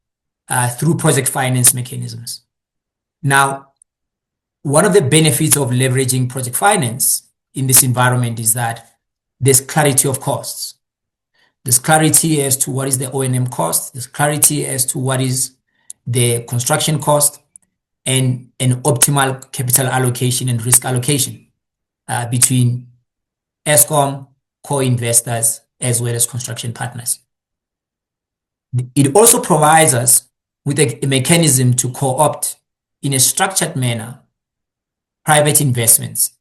through project finance mechanisms. Now, one of the benefits of leveraging project finance in this environment is that there's clarity of costs. There's clarity as to what is the O&M cost. There's clarity as to what is the construction cost, and an optimal capital allocation and risk allocation between Eskom, co-investors, as well as construction partners. It also provides us with a mechanism to co-opt in a structured manner private investments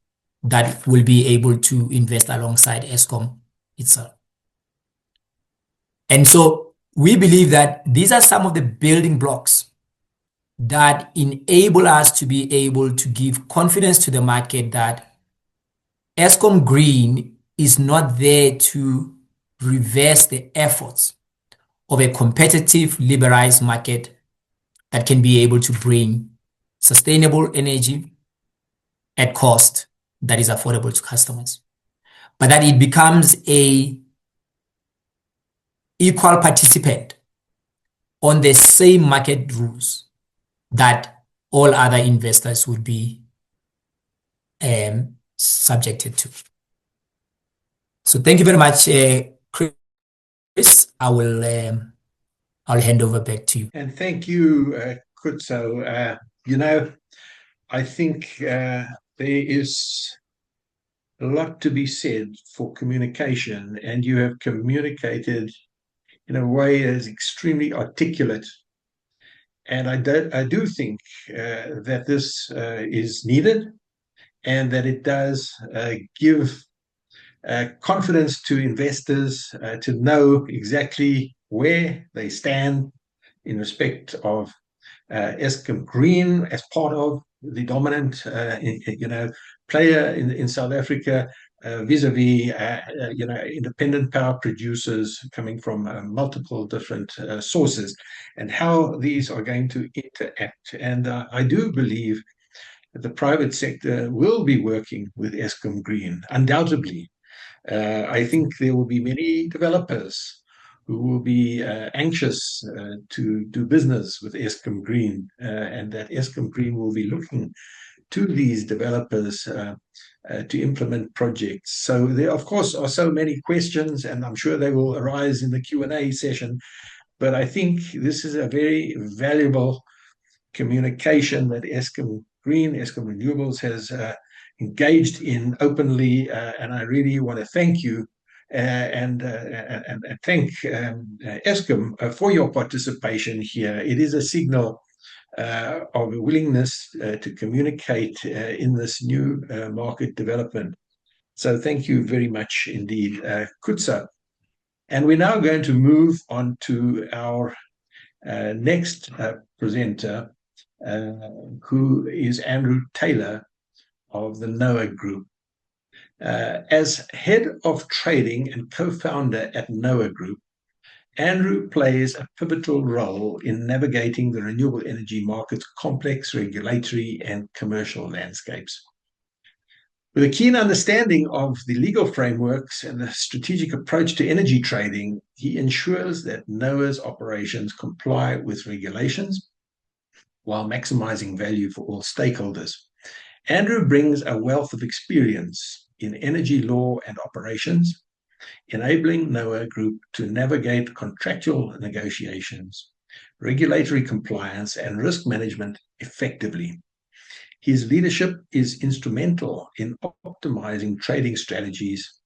that will be able to invest alongside Eskom itself. And so we believe that these are some of the building blocks that enable us to be able to give confidence to the market that Eskom Green is not there to reverse the efforts of a competitive, liberalized market that can be able to bring sustainable energy at cost that is affordable to customers, but that it becomes a equal participant on the same market rules that all other investors would be subjected to. So thank you very much, Chris. I'll hand over back to you. And thank you, Krutham. I think there is a lot to be said for communication, and you have communicated in a way that is extremely articulate. And I do think that this is needed, and that it does give confidence to investors to know exactly where they stand in respect of Eskom Green as part of the dominant, player in South Africa vis-a-vis, independent power producers coming from multiple different sources, and how these are going to interact. And I do believe that the private sector will be working with Eskom Green, undoubtedly. I think there will be many developers who will be anxious to do business with Eskom Green, and that Eskom Green will be looking to these developers to implement projects. So there, of course, are so many questions, and I'm sure they will arise in the Q&A session. But I think this is a very valuable communication that Eskom Green, Eskom Renewables has engaged in openly, and I really want to thank you and thank Eskom for your participation here. It is a signal of a willingness to communicate in this new market development. So thank you very much indeed, Krutham. And we're now going to move on to our next presenter, who is Andrew Taylor of the NOAA Group. As head of trading and co-founder at NOAA Group, Andrew plays a pivotal role in navigating the renewable energy market's complex regulatory and commercial landscapes. With a keen understanding of the legal frameworks and the strategic approach to energy trading, he ensures that NOAA's operations comply with regulations while maximizing value for all stakeholders. Andrew brings a wealth of experience in energy law and operations, enabling NOAA Group to navigate contractual negotiations, regulatory compliance, and risk management effectively. His leadership is instrumental in optimizing trading strategies,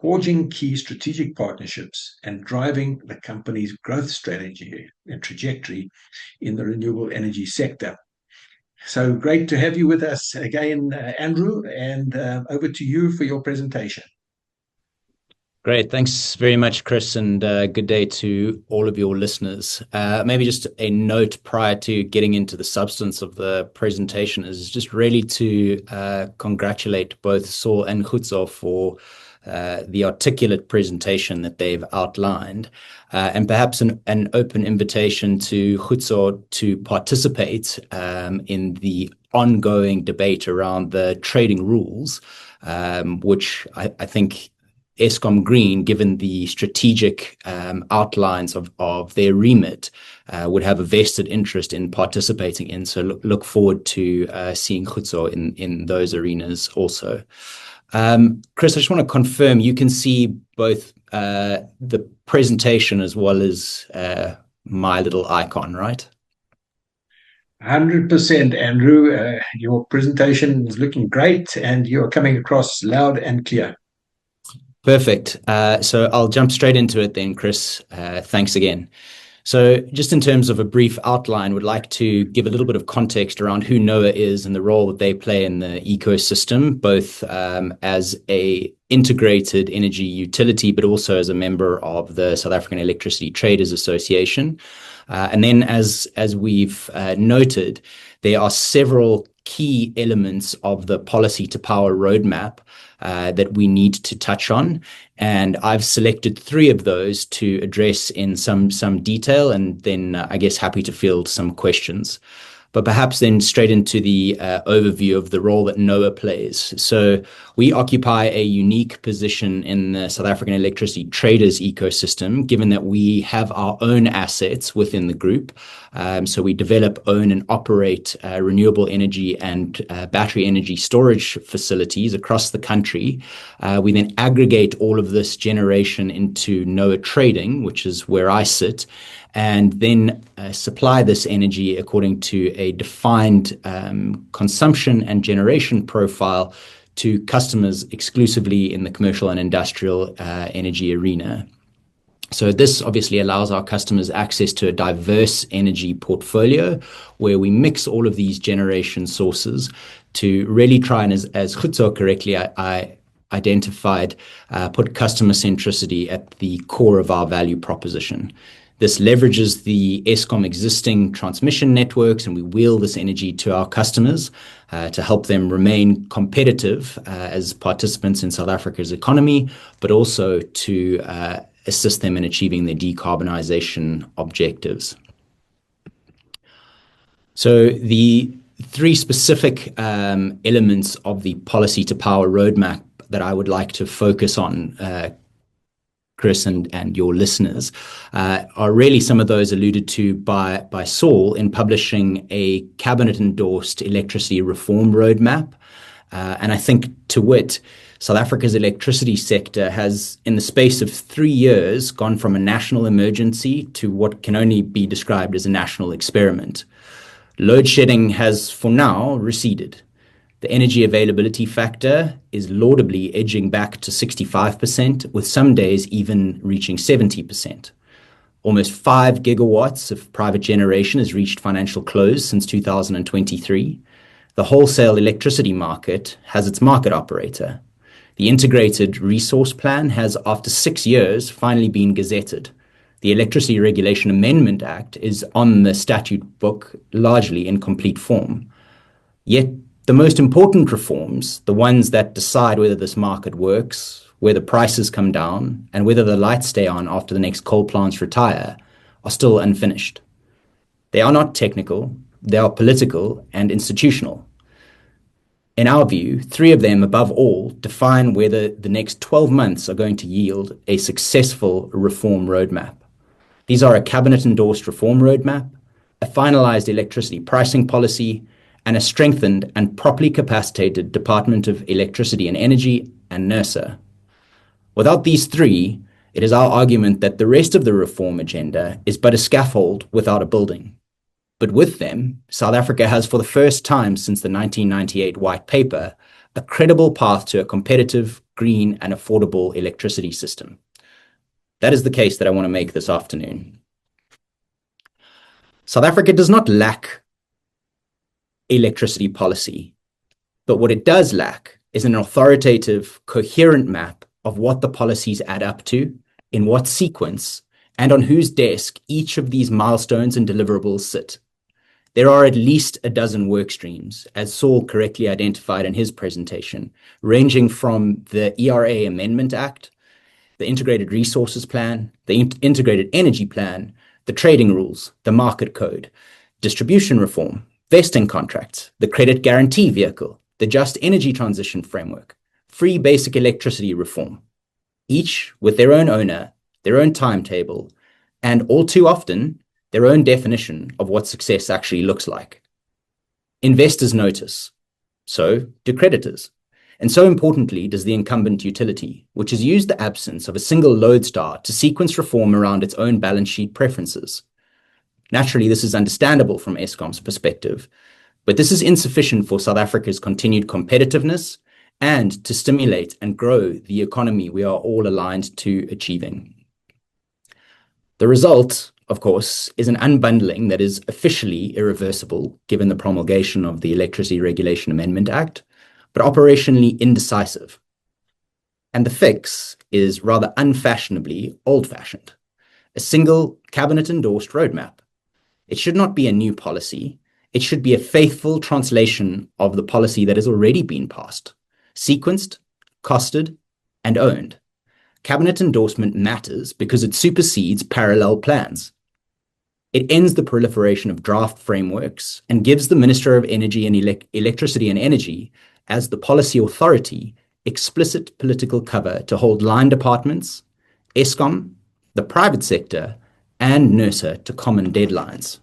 forging key strategic partnerships, and driving the company's growth strategy and trajectory in the renewable energy sector. So great to have you with us again, Andrew, and over to you for your presentation. Great. Thanks very much, Chris, and good day to all of your listeners. Maybe just a note prior to getting into the substance of the presentation is just really to congratulate both Saul and Krutham for the articulate presentation that they've outlined, and perhaps an open invitation to Krutham to participate in the ongoing debate around the trading rules, which I think Eskom Green, given the strategic outlines of their remit, would have a vested interest in participating in. So look forward to seeing Krutham in those arenas also. Chris, I just want to confirm, you can see both the presentation as well as my little icon, right? 100%, Andrew. Your presentation is looking great and you're coming across loud and clear. Perfect. So I'll jump straight into it then, Chris. Thanks again. So just in terms of a brief outline, would like to give a little bit of context around who NOAA is and the role that they play in the ecosystem, both as a integrated energy utility, but also as a member of the South African Electricity Traders Association. And then as we've noted, there are several key elements of the policy to power roadmap that we need to touch on. And I've selected 3 of those to address in some detail, and then I guess happy to field some questions. But perhaps then straight into the overview of the role that NOAA plays. So we occupy a unique position in the South African electricity traders ecosystem, given that we have our own assets within the group. So we develop, own, and operate renewable energy and battery energy storage facilities across the country. We then aggregate all of this generation into NOAA Trading, which is where I sit, and then supply this energy according to a defined consumption and generation profile to customers exclusively in the commercial and industrial energy arena. So this obviously allows our customers access to a diverse energy portfolio where we mix all of these generation sources to really try and, as Krutham correctly identified, put customer centricity at the core of our value proposition. This leverages the Eskom existing transmission networks, and we wheel this energy to our customers to help them remain competitive as participants in South Africa's economy, but also to assist them in achieving their decarbonisation objectives. So the 3 specific elements of the policy to power roadmap that I would like to focus on, Chris and your listeners, are really some of those alluded to by Saul in publishing a cabinet-endorsed electricity reform roadmap. And I think, to wit, South Africa's electricity sector has, in the space of 3 years, gone from a national emergency to what can only be described as a national experiment. Load shedding has, for now, receded. The energy availability factor is laudably edging back to 65%, with some days even reaching 70%. Almost 5 gigawatts of private generation has reached financial close since 2023. The wholesale electricity market has its market operator. The Integrated Resource Plan has, after 6 years, finally been gazetted. The Electricity Regulation Amendment Act is on the statute book largely in complete form. Yet, the most important reforms, the ones that decide whether this market works, whether prices come down, and whether the lights stay on after the next coal plants retire, are still unfinished. They are not technical, they are political and institutional. In our view, 3 of them, above all, define whether the next 12 months are going to yield a successful reform roadmap. These are a cabinet-endorsed reform roadmap, a finalized electricity pricing policy, and a strengthened and properly capacitated Department of Electricity and Energy and NERSA. Without these 3, it is our argument that the rest of the reform agenda is but a scaffold without a building. But with them, South Africa has, for the first time since the 1998 White Paper, a credible path to a competitive, green, and affordable electricity system. That is the case that I want to make this afternoon. South Africa does not lack electricity policy, but what it does lack is an authoritative, coherent map of what the policies add up to, in what sequence, and on whose desk each of these milestones and deliverables sit. There are at least a dozen work streams, as Saul correctly identified in his presentation, ranging from the ERA Amendment Act, the Integrated Resources Plan, the Integrated Energy Plan, the trading rules, the market code, distribution reform, vesting contracts, the credit guarantee vehicle, the just energy transition framework, free basic electricity reform, each with their own owner, their own timetable, and all too often, their own definition of what success actually looks like. Investors notice. So do creditors. And so importantly does the incumbent utility, which has used the absence of a single lodestar to sequence reform around its own balance sheet preferences. Naturally, this is understandable from Eskom's perspective, but this is insufficient for South Africa's continued competitiveness and to stimulate and grow the economy we are all aligned to achieving. The result, of course, is an unbundling that is officially irreversible given the promulgation of the Electricity Regulation Amendment Act, but operationally indecisive. And the fix is rather unfashionably old-fashioned, a single cabinet-endorsed roadmap. It should not be a new policy. It should be a faithful translation of the policy that has already been passed, sequenced, costed, and owned. Cabinet endorsement matters because it supersedes parallel plans. It ends the proliferation of draft frameworks and gives the Minister of Energy and Electricity and Energy, as the policy authority, explicit political cover to hold line departments, Eskom, the private sector, and NERSA to common deadlines.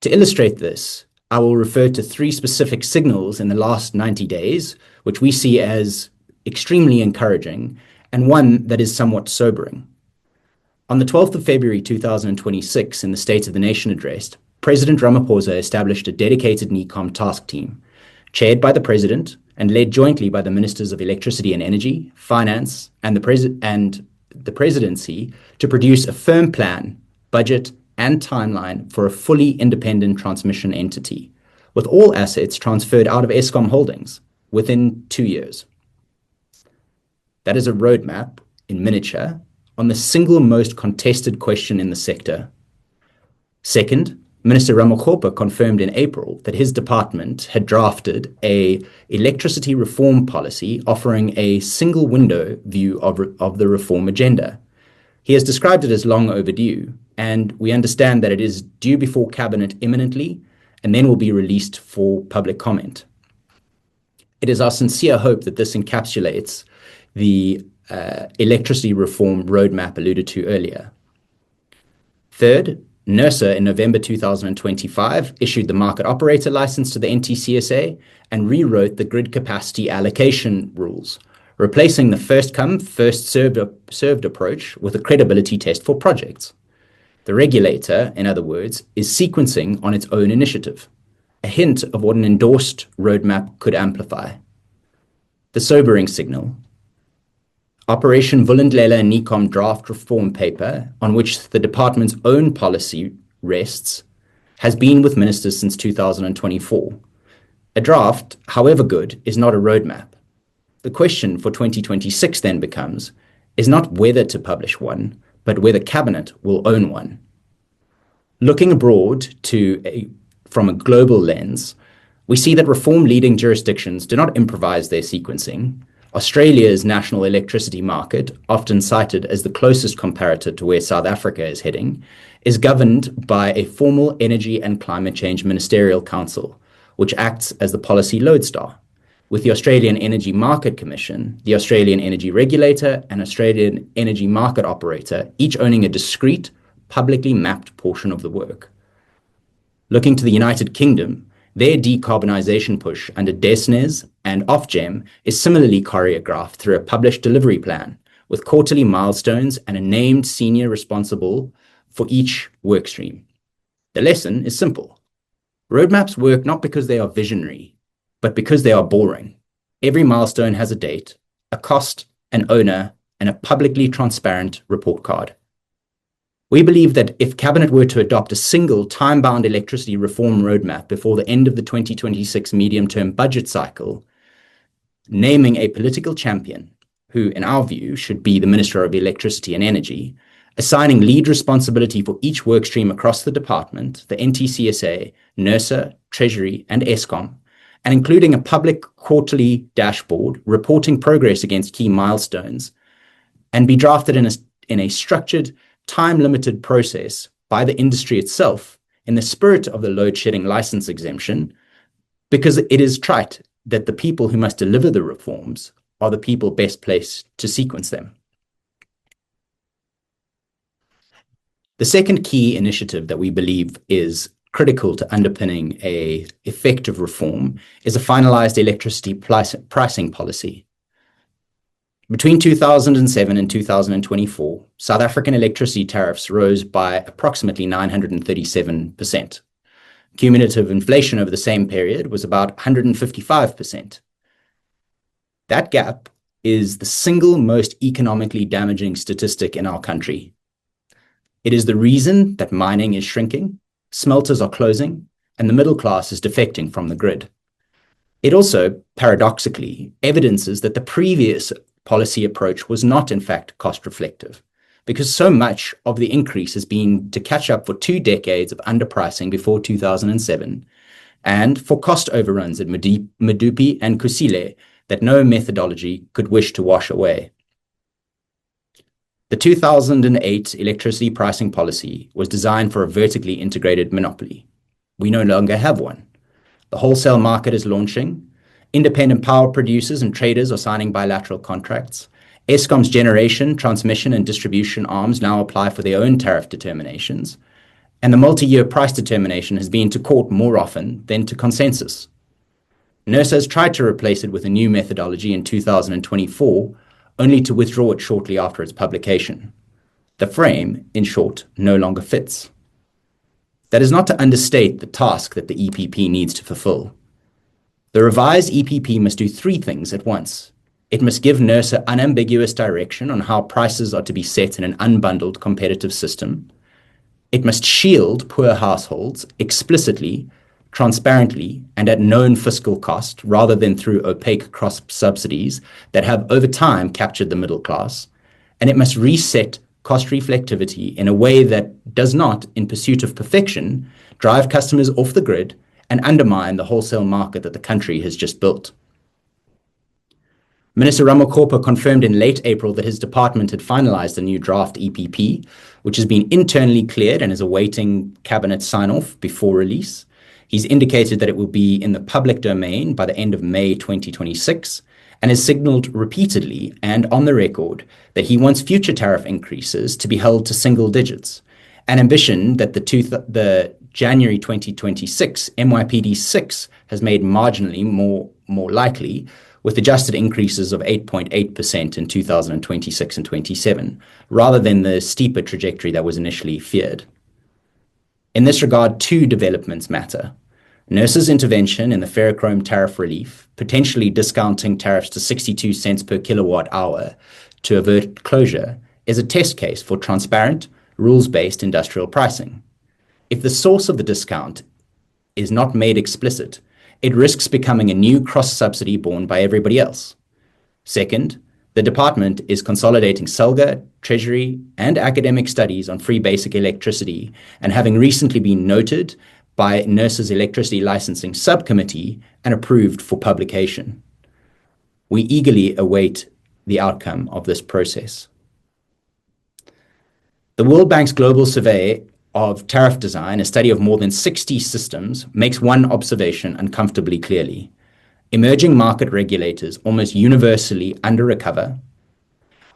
To illustrate this, I will refer to 3 specific signals in the last 90 days, which we see as extremely encouraging, and one that is somewhat sobering. On the 12th of February 2026, in the State of the Nation address, President Ramaphosa established a dedicated NECOM task team, chaired by the President and led jointly by the Ministers of Electricity and Energy, Finance, and the Presidency to produce a firm plan, budget, and timeline for a fully independent transmission entity, with all assets transferred out of Eskom Holdings within 2 years. That is a roadmap, in miniature, on the single most contested question in the sector. Second, Minister Ramokgopa confirmed in April that his department had drafted an electricity reform policy offering a single window view of the reform agenda. He has described it as long overdue, and we understand that it is due before Cabinet imminently and then will be released for public comment. It is our sincere hope that this encapsulates the electricity reform roadmap alluded to earlier. Third, NERSA in November 2025 issued the market operator license to the NTCSA and rewrote the grid capacity allocation rules, replacing the first come, first served approach with a credibility test for projects. The regulator, in other words, is sequencing on its own initiative, a hint of what an endorsed roadmap could amplify. The sobering signal: Operation Vulindlela NECOM draft reform paper, on which the department's own policy rests, has been with ministers since 2024. A draft, however good, is not a roadmap. The question for 2026 then becomes, is not whether to publish one, but whether Cabinet will own one. Looking abroad from a global lens, we see that reform-leading jurisdictions do not improvise their sequencing. Australia's national electricity market, often cited as the closest comparator to where South Africa is heading, is governed by a formal Energy and Climate Change Ministerial Council, which acts as the policy lodestar, with the Australian Energy Market Commission, the Australian Energy Regulator, and Australian Energy Market Operator, each owning a discrete, publicly mapped portion of the work. Looking to the United Kingdom, their decarbonisation push under DESNZ and Ofgem is similarly choreographed through a published delivery plan, with quarterly milestones and a named senior responsible for each workstream. The lesson is simple. Roadmaps work not because they are visionary, but because they are boring. Every milestone has a date, a cost, an owner, and a publicly transparent report card. We believe that if Cabinet were to adopt a single time-bound electricity reform roadmap before the end of the 2026 medium-term budget cycle, naming a political champion, who in our view should be the Minister of Electricity and Energy, assigning lead responsibility for each workstream across the department, the NTCSA, NERSA, Treasury, and Eskom, and including a public quarterly dashboard reporting progress against key milestones, and be drafted in a structured, time-limited process by the industry itself in the spirit of the load-shedding license exemption, because it is trite that the people who must deliver the reforms are the people best placed to sequence them. The second key initiative that we believe is critical to underpinning a effective reform is a finalized electricity pricing policy. Between 2007 and 2024, South African electricity tariffs rose by approximately 937%. Cumulative inflation over the same period was about 155%. That gap is the single most economically damaging statistic in our country. It is the reason that mining is shrinking, smelters are closing, and the middle class is defecting from the grid. It also, paradoxically, evidences that the previous policy approach was not, in fact, cost reflective, because so much of the increase has been to catch up for 2 decades of underpricing before 2007, and for cost overruns at Medupi and Kusile that no methodology could wish to wash away. The 2008 electricity pricing policy was designed for a vertically integrated monopoly. We no longer have one. The wholesale market is launching. Independent power producers and traders are signing bilateral contracts. Eskom's generation, transmission, and distribution arms now apply for their own tariff determinations. And the multi-year price determination has been to court more often than to consensus. NERSA has tried to replace it with a new methodology in 2024, only to withdraw it shortly after its publication. The frame, in short, no longer fits. That is not to understate the task that the EPP needs to fulfill. The revised EPP must do 3 things at once. It must give NERSA unambiguous direction on how prices are to be set in an unbundled competitive system. It must shield poor households explicitly, transparently, and at known fiscal cost, rather than through opaque cross-subsidies that have over time captured the middle class. And it must reset cost reflectivity in a way that does not, in pursuit of perfection, drive customers off the grid and undermine the wholesale market that the country has just built. Minister Ramokgopa confirmed in late April that his department had finalized a new draft EPP, which has been internally cleared and is awaiting cabinet sign-off before release. He's indicated that it will be in the public domain by the end of May 2026, and has signaled repeatedly and on the record that he wants future tariff increases to be held to single digits, an ambition that the January 2026 MYPD 6 has made marginally more likely, with adjusted increases of 8.8% in 2026 and 27, rather than the steeper trajectory that was initially feared. In this regard, 2 developments matter. NERSA's intervention in the ferrochrome tariff relief, potentially discounting tariffs to 62 cents per kilowatt hour to avert closure, is a test case for transparent, rules-based industrial pricing. If the source of the discount is not made explicit, it risks becoming a new cross-subsidy borne by everybody else. Second, the department is consolidating SELGA, Treasury, and academic studies on free basic electricity, and having recently been noted by NERSA's Electricity Licensing Subcommittee and approved for publication. We eagerly await the outcome of this process. The World Bank's Global Survey of Tariff Design, a study of more than 60 systems, makes one observation uncomfortably clearly. Emerging market regulators almost universally under-recover,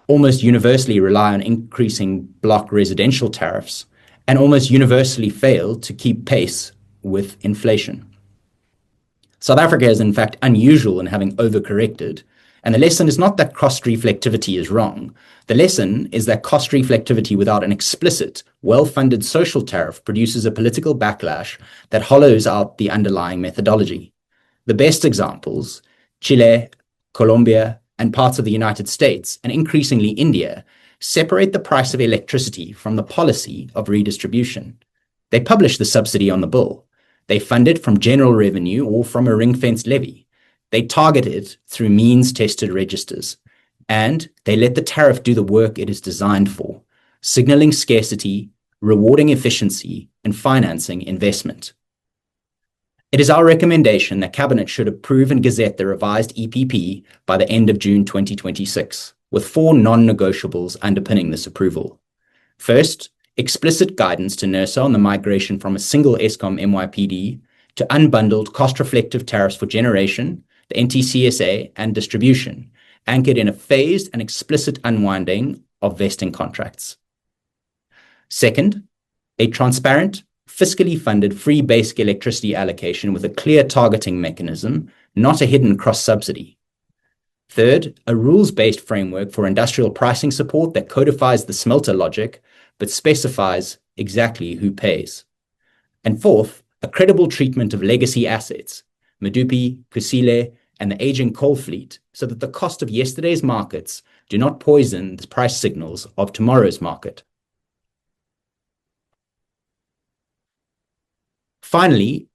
almost universally rely on increasing block residential tariffs, and almost universally fail to keep pace with inflation. South Africa is in fact unusual in having overcorrected, and the lesson is not that cost reflectivity is wrong. The lesson is that cost reflectivity without an explicit, well-funded social tariff produces a political backlash that hollows out the underlying methodology. The best examples, Chile, Colombia, and parts of the United States, and increasingly India, separate the price of electricity from the policy of redistribution. They publish the subsidy on the bill. They fund it from general revenue or from a ring-fenced levy. They target it through means-tested registers. And they let the tariff do the work it is designed for, signaling scarcity, rewarding efficiency, and financing investment. It is our recommendation that Cabinet should approve and gazette the revised EPP by the end of June 2026, with 4 non-negotiables underpinning this approval. First, explicit guidance to NERSA on the migration from a single Eskom MYPD to unbundled cost-reflective tariffs for generation, the NTCSA, and distribution, anchored in a phased and explicit unwinding of vesting contracts. Second, a transparent, fiscally funded free basic electricity allocation with a clear targeting mechanism, not a hidden cross-subsidy. Third, a rules-based framework for industrial pricing support that codifies the smelter logic, but specifies exactly who pays. And fourth, a credible treatment of legacy assets, Medupi, Kusile, and the aging coal fleet, so that the cost of yesterday's markets do not poison the price signals of tomorrow's market. Finally,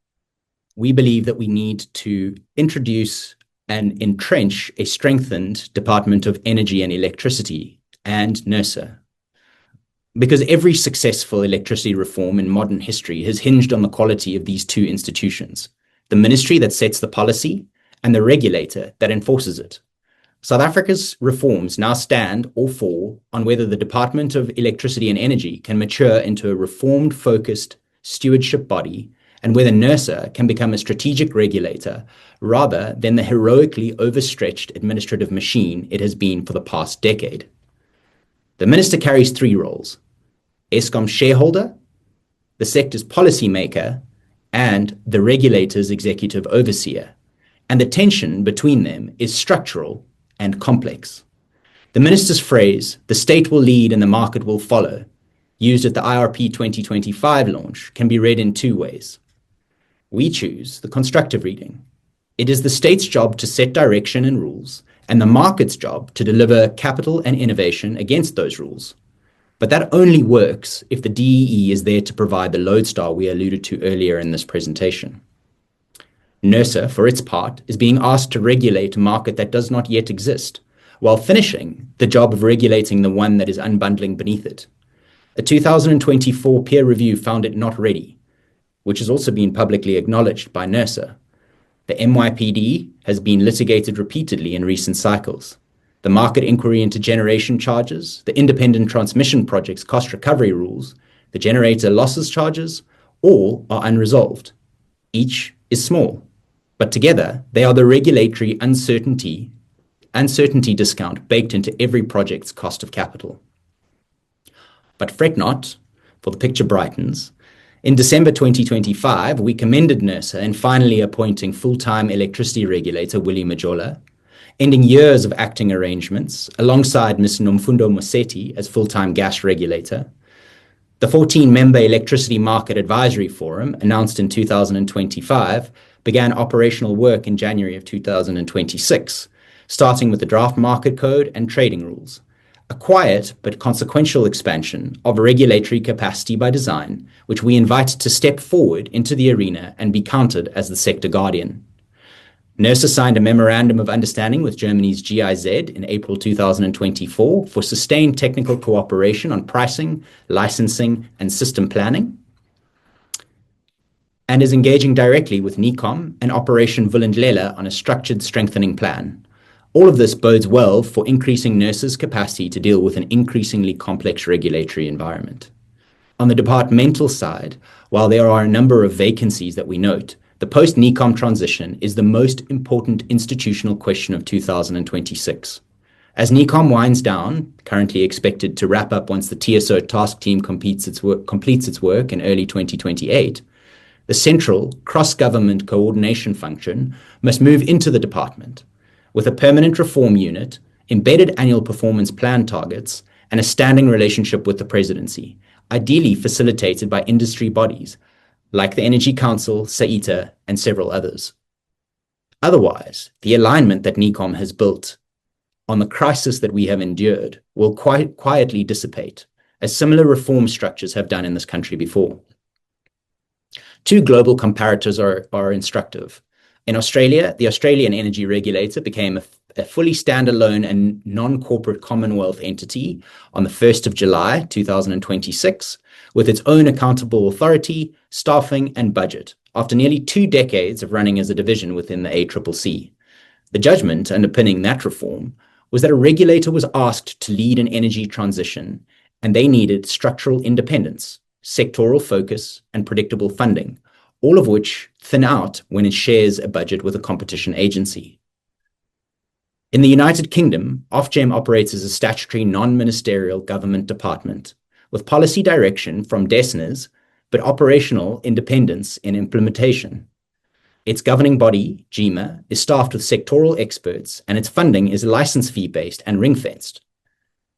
we believe that we need to introduce and entrench a strengthened Department of Energy and Electricity and NERSA. Because every successful electricity reform in modern history has hinged on the quality of these two institutions, the ministry that sets the policy and the regulator that enforces it. South Africa's reforms now stand or fall on whether the Department of Electricity and Energy can mature into a reformed-focused stewardship body and whether NERSA can become a strategic regulator rather than the heroically overstretched administrative machine it has been for the past decade. The minister carries three roles: Eskom shareholder, the sector's policymaker, and the regulator's executive overseer. And the tension between them is structural and complex. The minister's phrase, "the state will lead and the market will follow," used at the IRP 2025 launch, can be read in two ways. We choose the constructive reading. It is the state's job to set direction and rules, and the market's job to deliver capital and innovation against those rules. But that only works if the DEE is there to provide the lodestar we alluded to earlier in this presentation. NERSA, for its part, is being asked to regulate a market that does not yet exist, while finishing the job of regulating the one that is unbundling beneath it. A 2024 peer review found it not ready, which has also been publicly acknowledged by NERSA. The NYPD has been litigated repeatedly in recent cycles. The market inquiry into generation charges, the independent transmission project's cost recovery rules, the generator losses charges, all are unresolved. Each is small, but together they are the regulatory uncertainty discount baked into every project's cost of capital. But fret not, for the picture brightens. In December 2025, we commended NERSA in finally appointing full-time electricity regulator Willie Majola, ending years of acting arrangements alongside Ms. Nomfundo Mosetti as full-time gas regulator. The 14-member Electricity Market Advisory Forum, announced in 2025, began operational work in January of 2026, starting with the draft market code and trading rules, a quiet but consequential expansion of regulatory capacity by design, which we invite to step forward into the arena and be counted as the sector guardian. NERSA signed a memorandum of understanding with Germany's GIZ in April 2024 for sustained technical cooperation on pricing, licensing, and system planning, and is engaging directly with NECOM and Operation Vulindlela on a structured strengthening plan. All of this bodes well for increasing NERSA's capacity to deal with an increasingly complex regulatory environment. On the departmental side, while there are a number of vacancies that we note, the post-NECOM transition is the most important institutional question of 2026. As NECOM winds down, currently expected to wrap up once the TSO task team completes its work in early 2028, the central cross-government coordination function must move into the department, with a permanent reform unit, embedded annual performance plan targets, and a standing relationship with the presidency, ideally facilitated by industry bodies like the Energy Council, SAETA, and several others. Otherwise, the alignment that NECOM has built on the crisis that we have endured will quite quietly dissipate, as similar reform structures have done in this country before. Two global comparators are instructive. In Australia, the Australian energy regulator became a fully standalone and non-corporate Commonwealth entity on the 1st of July 2026, with its own accountable authority, staffing, and budget, after nearly 2 decades of running as a division within the ACCC. The judgment underpinning that reform was that a regulator was asked to lead an energy transition, and they needed structural independence, sectoral focus, and predictable funding, all of which thin out when it shares a budget with a competition agency. In the United Kingdom, Ofgem operates as a statutory non-ministerial government department, with policy direction from DESNZ, but operational independence in implementation. Its governing body, GEMA, is staffed with sectoral experts, and its funding is license fee-based and ring-fenced.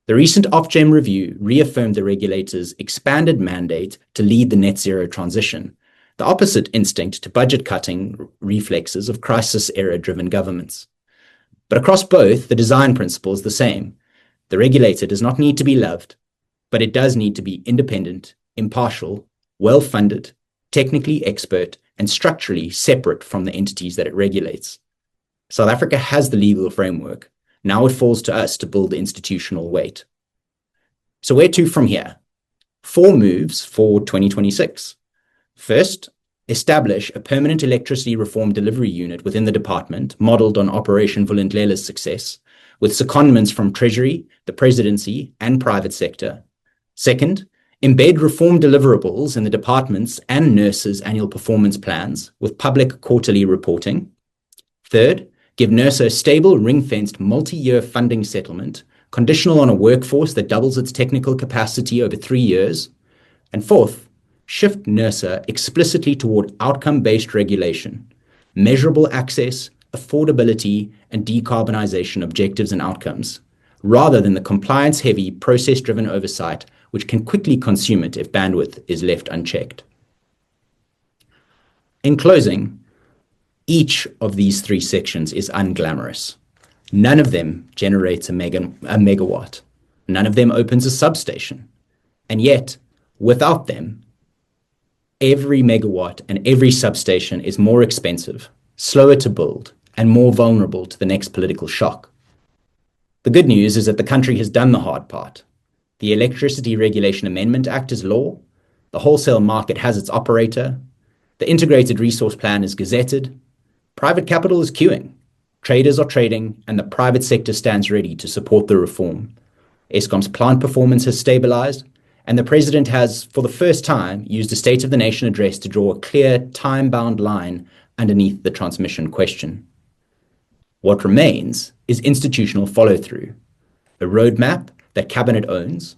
The recent Ofgem review reaffirmed the regulator's expanded mandate to lead the net zero transition, the opposite instinct to budget-cutting reflexes of crisis-era-driven governments. But across both, the design principle is the same. The regulator does not need to be loved, but it does need to be independent, impartial, well-funded, technically expert, and structurally separate from the entities that it regulates. South Africa has the legal framework. Now it falls to us to build the institutional weight. So where to from here? 4 moves for 2026. First, establish a permanent electricity reform delivery unit within the department, modelled on Operation Vulindlela's success, with secondments from Treasury, the Presidency, and private sector. Second, embed reform deliverables in the department's and NERSA's annual performance plans with public quarterly reporting. Third, give NERSA a stable, ring-fenced, multi-year funding settlement, conditional on a workforce that doubles its technical capacity over 3 years. And fourth, shift NERSA explicitly toward outcome-based regulation, measurable access, affordability, and decarbonisation objectives and outcomes, rather than the compliance-heavy, process-driven oversight which can quickly consume it if bandwidth is left unchecked. In closing, each of these 3 sections is unglamorous. None of them generates a megawatt. None of them opens a substation. And yet, without them, every megawatt and every substation is more expensive, slower to build, and more vulnerable to the next political shock. The good news is that the country has done the hard part. The Electricity Regulation Amendment Act is law. The wholesale market has its operator. The Integrated Resource Plan is gazetted. Private capital is queuing. Traders are trading, and the private sector stands ready to support the reform. Eskom's plant performance has stabilized, and the President has, for the first time, used a State of the Nation address to draw a clear, time-bound line underneath the transmission question. What remains is institutional follow-through, a roadmap that Cabinet owns,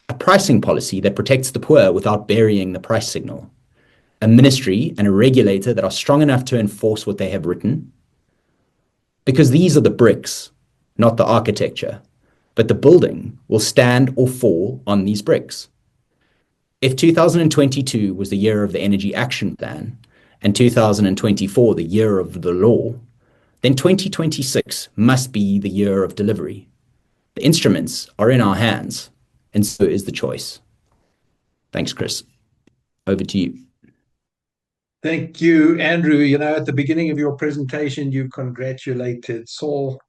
a pricing policy that protects the poor without burying the price signal, a ministry and a regulator that are strong enough to enforce what they have written. Because these are the bricks, not the architecture, but the building will stand or fall on these bricks. If 2022 was the year of the Energy Action Plan and 2024 the year of the law, then 2026 must be the year of delivery. The instruments are in our hands, and so is the choice. Thanks, Chris. Over to you. Thank you, Andrew. At the beginning of your presentation, you congratulated Saul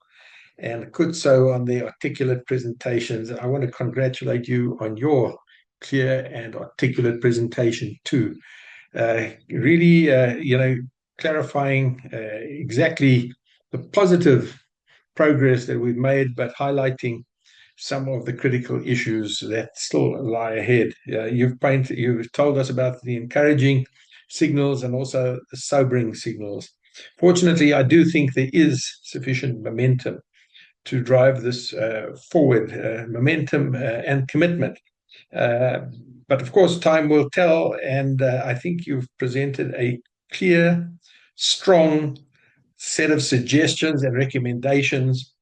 and Kutso on their articulate presentations. I want to congratulate you on your clear and articulate presentation too. Really, clarifying exactly the positive progress that we've made, but highlighting some of the critical issues that still lie ahead. You've told us about the encouraging signals and also the sobering signals. Fortunately, I do think there is sufficient momentum to drive this forward, momentum and commitment. But of course, time will tell, and I think you've presented a clear, strong set of suggestions and recommendations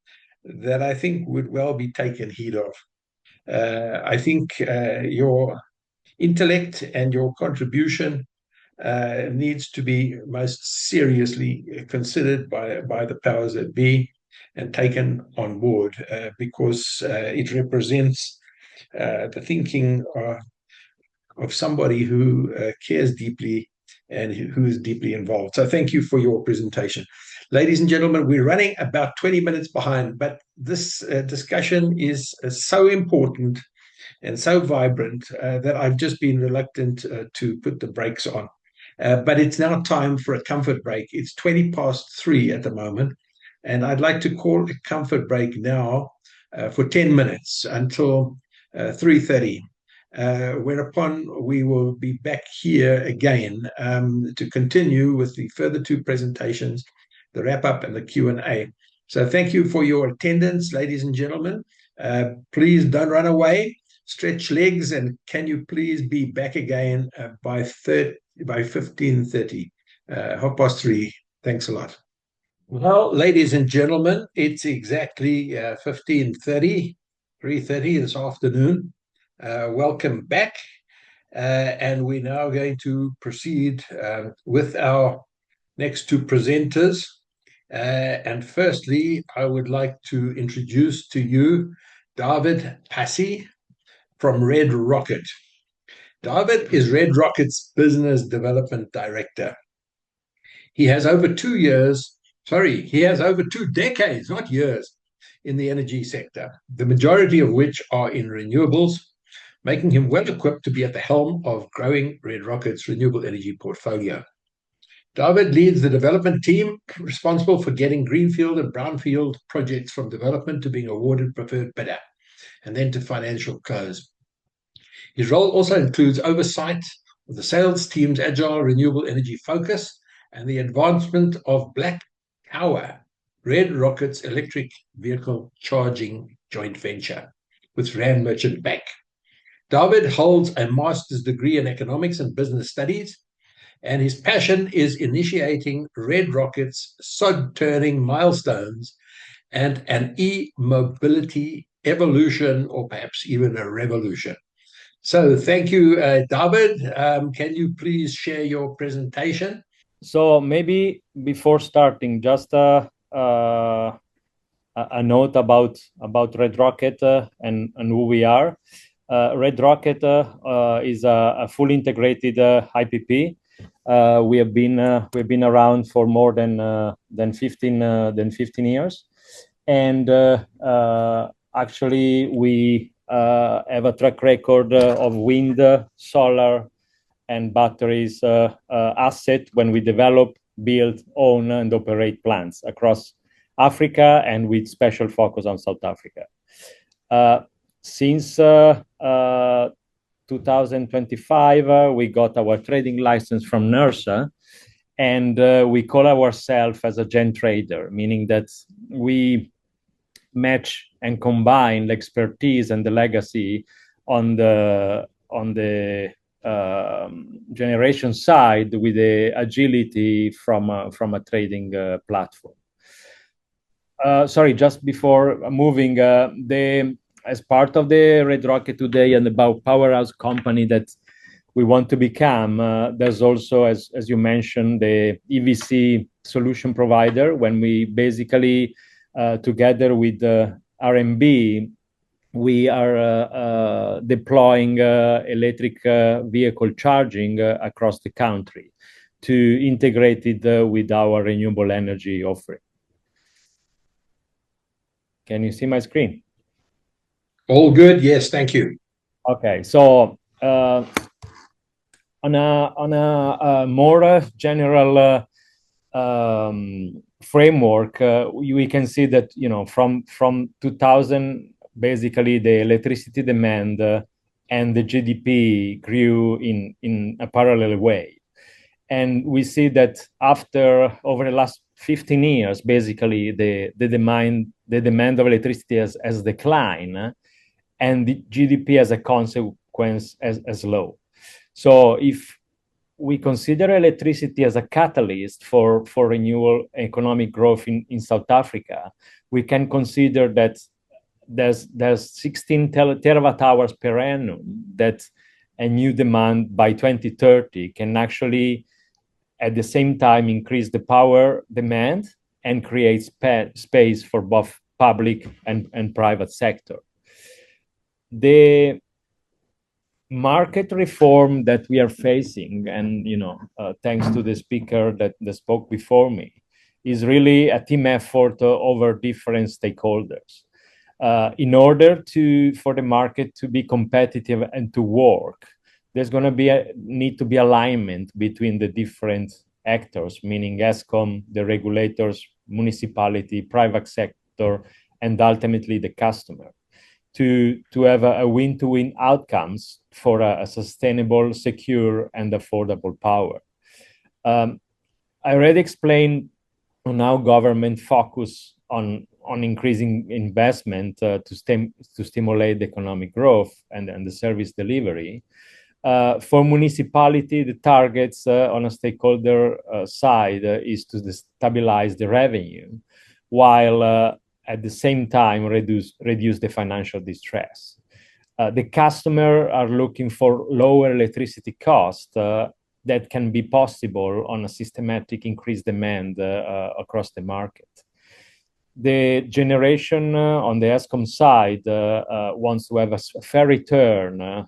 that I think would well be taken heed of. I think your intellect and your contribution needs to be most seriously considered by the powers that be and taken on board because it represents the thinking of somebody who cares deeply and who is deeply involved. So thank you for your presentation. Ladies and gentlemen, we're running about 20 minutes behind, but this discussion is so important and so vibrant that I've just been reluctant to put the brakes on. But it's now time for a comfort break. It's 3:20 at the moment, and I'd like to call a comfort break now for 10 minutes until 3:30. Whereupon we will be back here again to continue with the further 2 presentations, the wrap-up and the Q&A. So thank you for your attendance, ladies and gentlemen. Please don't run away. stretch legs, and can you please be back again by 15:30, 3:30? Thanks a lot. Well, ladies and gentlemen, it's exactly 15:30, 3:30 this afternoon. Welcome back. And we're now going to proceed with our next two presenters. And firstly, I would like to introduce to you David Passy from Red Rocket. David is Red Rocket's Business Development Director. He has over 2 decades, not years, in the energy sector, the majority of which are in renewables, making him well equipped to be at the helm of growing Red Rocket's renewable energy portfolio. David leads the development team responsible for getting greenfield and brownfield projects from development to being awarded preferred bidder, and then to financial close. His role also includes oversight of the sales team's agile renewable energy focus and the advancement of Black Power, Red Rocket's electric vehicle charging joint venture with Rand Merchant Bank. David holds a master's degree in economics and business studies, and his passion is initiating Red Rocket's sod-turning milestones and an e-mobility evolution, or perhaps even a revolution. So thank you, David. Can you please share your presentation? So maybe before starting, just a note about Red Rocket and who we are. Red Rocket is a fully integrated IPP. We've been around for more than 15 years, and actually we have a track record of wind, solar, and batteries asset when we develop, build, own, and operate plants across Africa, and with special focus on South Africa. Since 2025, we got our trading license from NERSA, and we call ourselves as a gen trader, meaning that we match and combine the expertise and the legacy on the generation side with the agility from a trading platform. Sorry, just before moving, as part of the Red Rocket today and about powerhouse company that we want to become, there's also, as you mentioned, the EVC solution provider, when we basically, together with RMB, we are deploying electric vehicle charging across the country to integrate it with our renewable energy offering. Can you see my screen? All good. Yes, thank you. Okay, so on a more general framework, we can see that from 2000, basically the electricity demand and the GDP grew in a parallel way, and we see that over the last 15 years, basically the demand of electricity has declined, and the GDP as a consequence as low. So if we consider electricity as a catalyst for renewable economic growth in South Africa, we can consider that there's 16 terawatt hours per annum that a new demand by 2030 can actually at the same time increase the power demand and create space for both public and private sector. The market reform that we are facing, and thanks to the speaker that spoke before me, is really a team effort over different stakeholders. In order for the market to be competitive and to work, there's going to need to be alignment between the different actors, meaning ESCOM, the regulators, municipality, private sector, and ultimately the customer, to have a win-to-win outcomes for a sustainable, secure, and affordable power. I already explained on how government focus on on increasing investment to stimulate economic growth and the service delivery. For municipality, the targets on a stakeholder side is to stabilize the revenue, while at the same time reduce the financial distress. The customer are looking for lower electricity cost that can be possible on a systematic increased demand across the market. The generation on the ESCOM side wants to have a fair return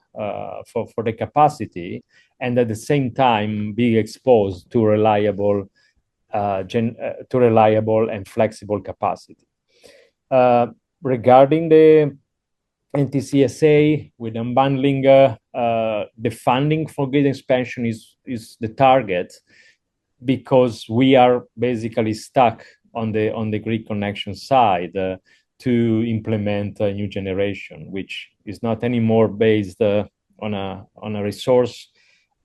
for the capacity, and at the same time be exposed to reliable and flexible capacity. Regarding the NTCSA, with unbundling, the funding for grid expansion is the target, because we are basically stuck on the grid connection side to implement a new generation, which is not anymore based on a resource,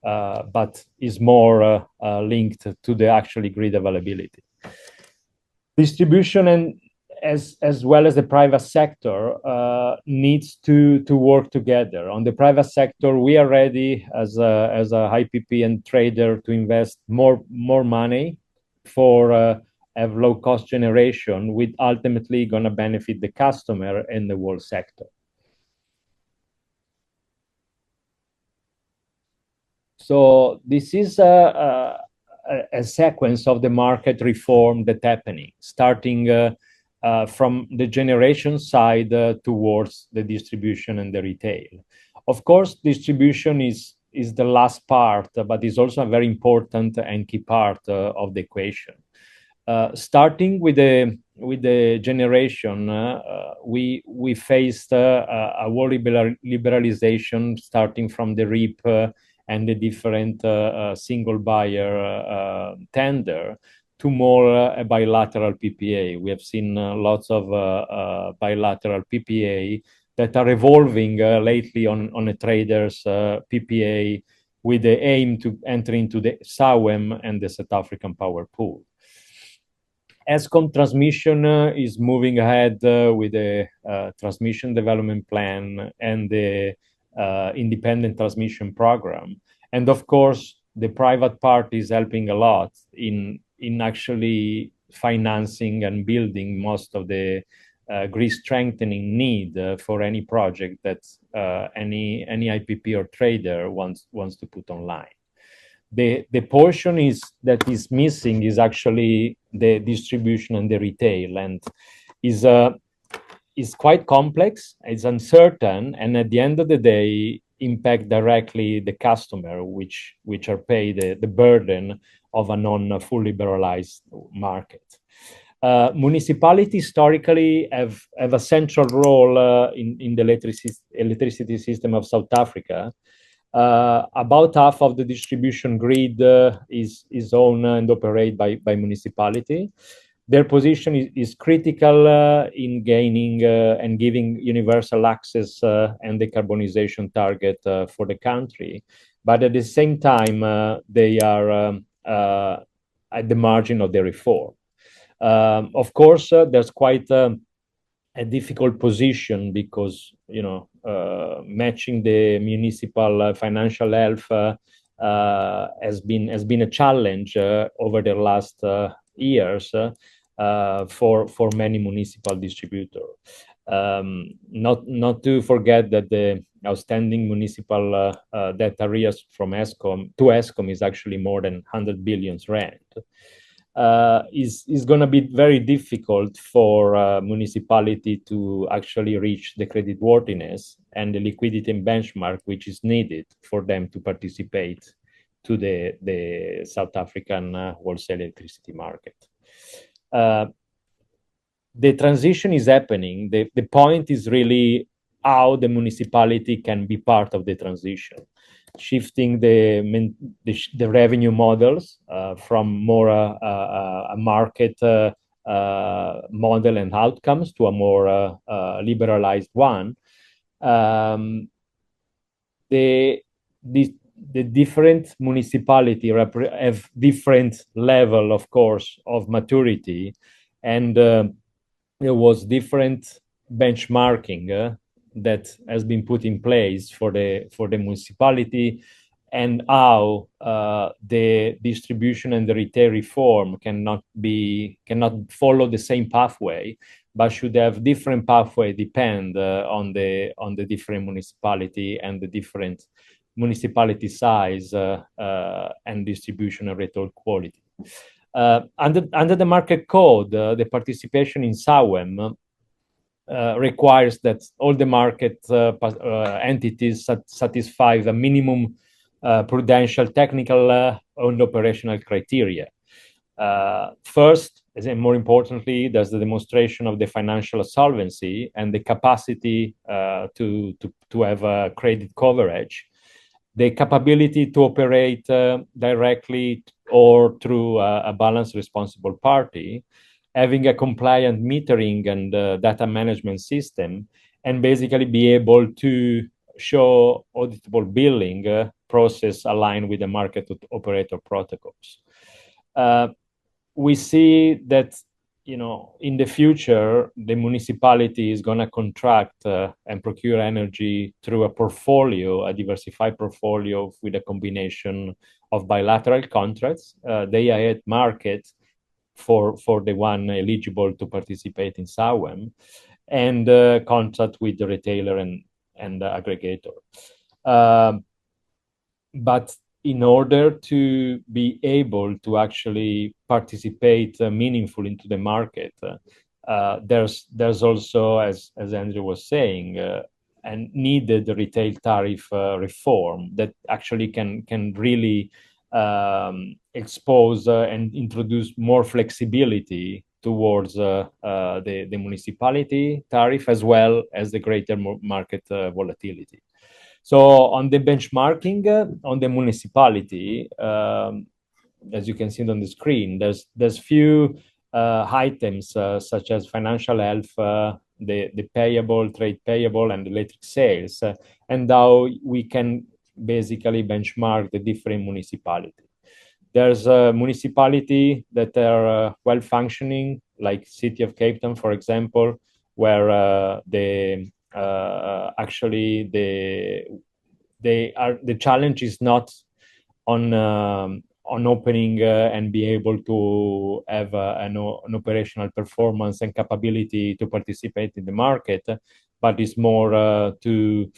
but is more linked to the actually grid availability. Distribution and as well as the private sector needs to work together. On the private sector, we are ready as a IPP and trader to invest more money for have low cost generation, with ultimately going to benefit the customer and the whole sector. So this is a sequence of the market reform that's happening, starting from the generation side towards the distribution and the retail. Of course, distribution is the last part, but is also a very important and key part of the equation. Starting with the generation, we faced a whole liberalization, starting from the REAP and the different single buyer tender to more bilateral PPA. We have seen lots of bilateral PPA that are evolving lately on a trader's PPA, with the aim to enter into the SAETA and the South African Power Pool. ESCOM transmission is moving ahead with the transmission development plan and the independent transmission program. And of course, the private part is helping a lot in actually financing and building most of the grid strengthening need for any project that any IPP or trader wants to put online. The portion that is missing is actually the distribution and the retail, and is quite complex, it's uncertain, and at the end of the day impact directly the customer, which are paid the burden of a non-full liberalized market. Municipalities historically have a central role in the electricity system of South Africa. About half of the distribution grid is owned and operated by municipality. Their position is critical in gaining and giving universal access and decarbonization target for the country. But at the same time, they are at the margin of the reform. Of course, there's quite a difficult position, because matching the municipal financial health has been a challenge over the last years for many municipal distributors. Not to forget that the outstanding municipal debt arrears from ESCOM is actually more than 100 billion rand. Is going to be very difficult for municipality to actually reach the creditworthiness and the liquidity benchmark which is needed for them to participate to the South African wholesale electricity market. The transition is happening. The point is really how the municipality can be part of the transition, shifting the revenue models from more a market model and outcomes to a more liberalized one. The different municipality have different level, of course, of maturity, and there was different benchmarking that has been put in place for the municipality, and how the distribution and the retail reform cannot follow the same pathway, but should have different pathway depend on the different municipality and the different municipality size and distribution and retail quality. Under the market code, the participation in SAEM requires that all the market entities satisfy the minimum prudential, technical, and operational criteria. First, and more importantly, there's the demonstration of the financial solvency and the capacity to have a credit coverage, the capability to operate directly or through a balanced responsible party, having a compliant metering and data management system, and basically be able to show auditable billing process aligned with the market operator protocols. We see that, in the future, the municipality is going to contract and procure energy through a diversified portfolio with a combination of bilateral contracts, day-ahead market for the one eligible to participate in SAEM, and contract with the retailer and the aggregator. But in order to be able to actually participate meaningfully into the market, there's also, as Andrew was saying, and needed retail tariff reform that actually can really expose and introduce more flexibility towards the municipality tariff, as well as the greater market volatility. So on the benchmarking on the municipality, as you can see on the screen, there's few items such as financial health, the payable, trade payable, and electric sales, and how we can basically benchmark the different municipalities. There's a municipality that are well functioning, like City of Cape Town, for example, where actually the challenge is not on opening and be able to have an operational performance and capability to participate in the market, but it's more to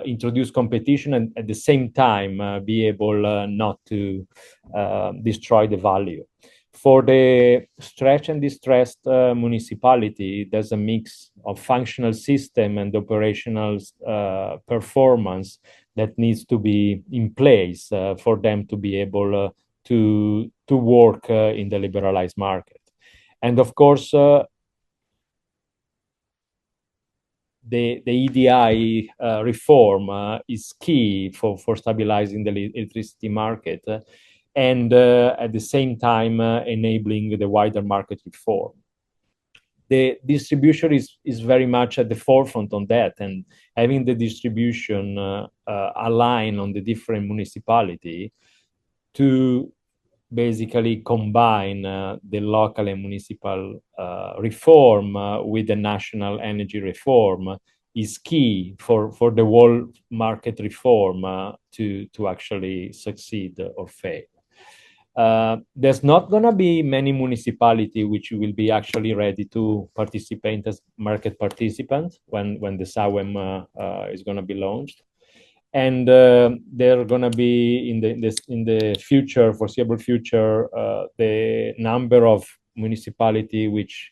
introduce competition and at the same time be able not to destroy the value. For the stretched and distressed municipality, there's a mix of functional system and operational performance that needs to be in place for them to be able to work in the liberalized market. And of course, the EDI reform is key for stabilizing the electricity market, and at the same time enabling the wider market reform. The distribution is very much at the forefront on that, and having the distribution align on the different municipality to basically combine the local and municipal reform with the national energy reform is key for the whole market reform to actually succeed or fail. There's not going to be many municipalities which will be actually ready to participate as market participants when the SAEM is going to be launched. And they're going to be in the future, foreseeable future, the number of municipalities which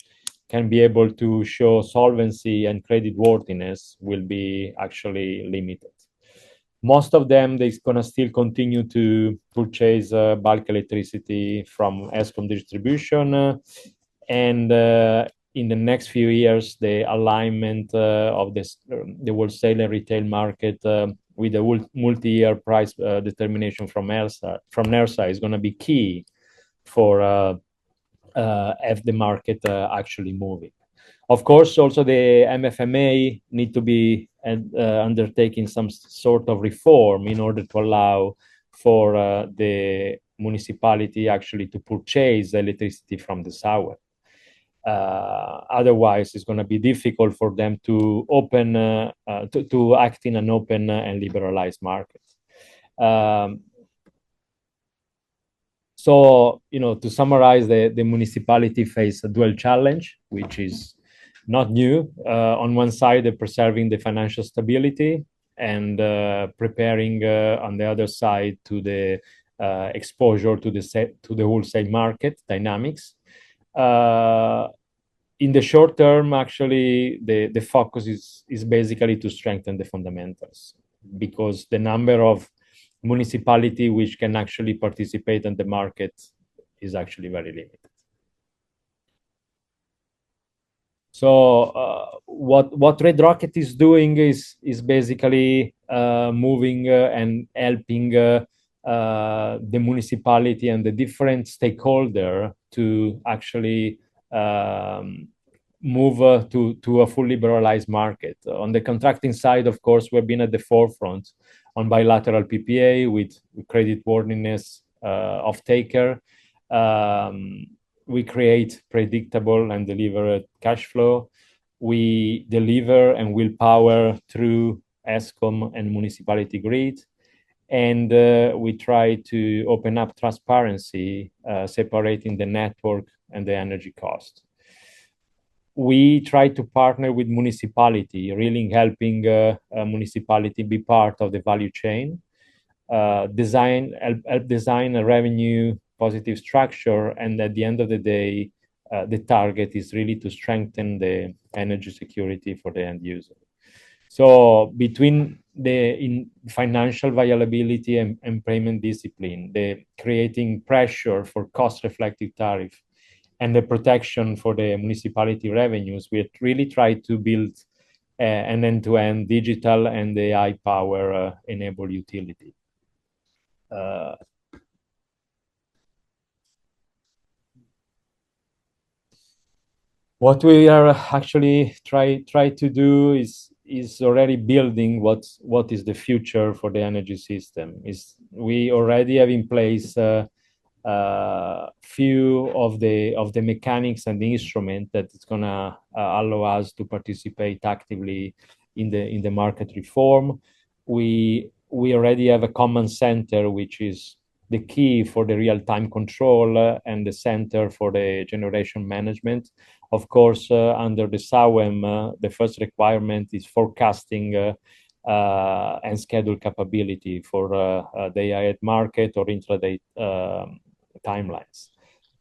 can be able to show solvency and credit worthiness will be actually limited. Most of them, they're going to still continue to purchase bulk electricity from Eskom distribution. And in the next few years, the alignment of the wholesale and retail market with the multi-year price determination from NERSA is going to be key for have the market actually moving. Of course, also the MFMA need to be undertaking some sort of reform in order to allow for the municipality actually to purchase electricity from the SAEM. Otherwise, it's going to be difficult for them to open to act in an open and liberalized market. So, to summarize, the municipality face a dual challenge, which is not new. On one side, they're preserving the financial stability and preparing on the other side to the exposure to the wholesale market dynamics. In the short term, actually, the focus is basically to strengthen the fundamentals, because the number of municipality which can actually participate in the market is actually very limited. So what Red Rocket is doing is basically moving and helping the municipality and the different stakeholder to actually move to a fully liberalized market. On the contracting side, of course, we've been at the forefront on bilateral PPA with creditworthiness of taker. We create predictable and delivered cash flow. We deliver and will power through ESCOM and municipality grid. And we try to open up transparency, separating the network and the energy cost. We try to partner with municipality, really helping municipality be part of the value chain, help design a revenue positive structure, and at the end of the day, the target is really to strengthen the energy security for the end user. So between the financial viability and payment discipline, the creating pressure for cost-reflective tariff, and the protection for the municipality revenues, we really try to build an end-to-end digital and AI power enabled utility. What we are actually try to do is already building what is the future for the energy system. We already have in place few of the mechanics and the instrument that is gonna allow us to participate actively in the market reform. We already have a common center, which is the key for the real-time control and the center for the generation management. Of course, under the SAETA, the first requirement is forecasting and schedule capability for the day-ahead market or intraday timelines.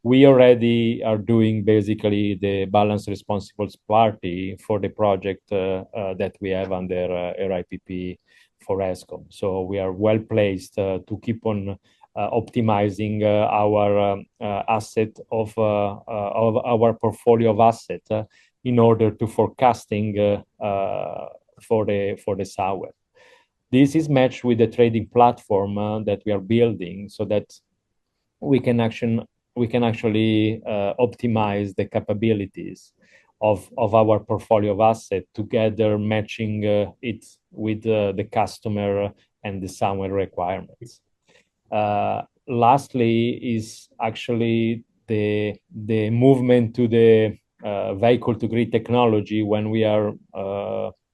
We already are doing basically the balance responsible party for the project that we have under RIPP for ESCOM. So we are well placed to keep on optimizing our asset of our portfolio of assets in order to forecasting for the SAETA. This is matched with the trading platform that we are building, so that we can actually optimize the capabilities of our portfolio of assets together, matching it with the customer and the SAETA requirements. Lastly is actually the movement to the vehicle to grid technology when we are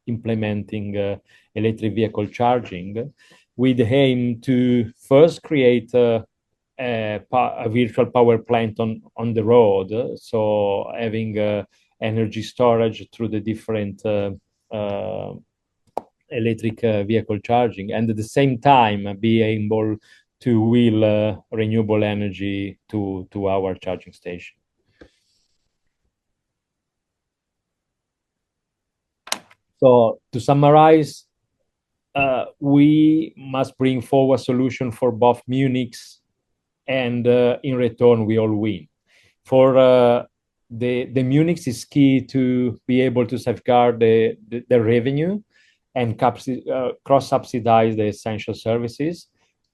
implementing electric vehicle charging, with the aim to first create a virtual power plant on the road, so having energy storage through the different electric vehicle charging, and at the same time be able to wheel renewable energy to our charging station. So to summarize, we must bring forward a solution for both Munichs, and in return, we all win. For the Munichs is key to be able to safeguard the revenue and cross-subsidize the essential services,